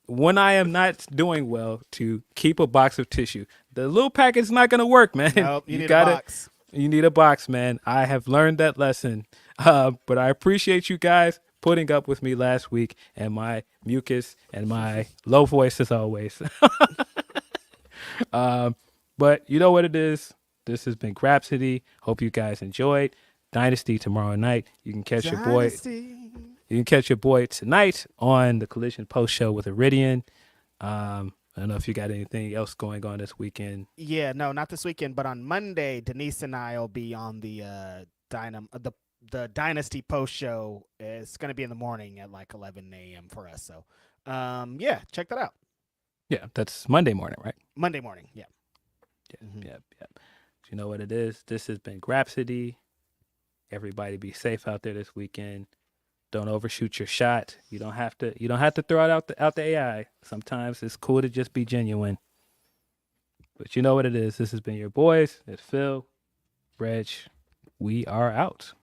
when I am not doing well, to keep a box of tissue. The little packet's not going to work, man. Nope, you need a box. You need a box, man. I have learned that lesson. But I appreciate you guys putting up with me last week and my mucus and my low voice as always. But you know what it is. This has been Grapsody. Hope you guys enjoyed. Dynasty tomorrow night. You can catch your boy. You can catch your boy tonight on the Collision Post Show with Iridian. I don't know if you got anything else going on this weekend. Yeah, no, not this weekend, but on Monday, Denise and I will be on the Dynasty Post Show. It's going to be in the morning at like 11 a.m. for us. So, yeah, check that out. Yeah, that's Monday morning, right? Monday morning, yeah. Yeah. You know what it is? This has been Grapsody. Everybody be safe out there this weekend. Don't overshoot your shot. You don't have to throw it out the AI. Sometimes it's cool to just be genuine. But you know what it is. This has been your boys. It's Phil, Reg. We are out.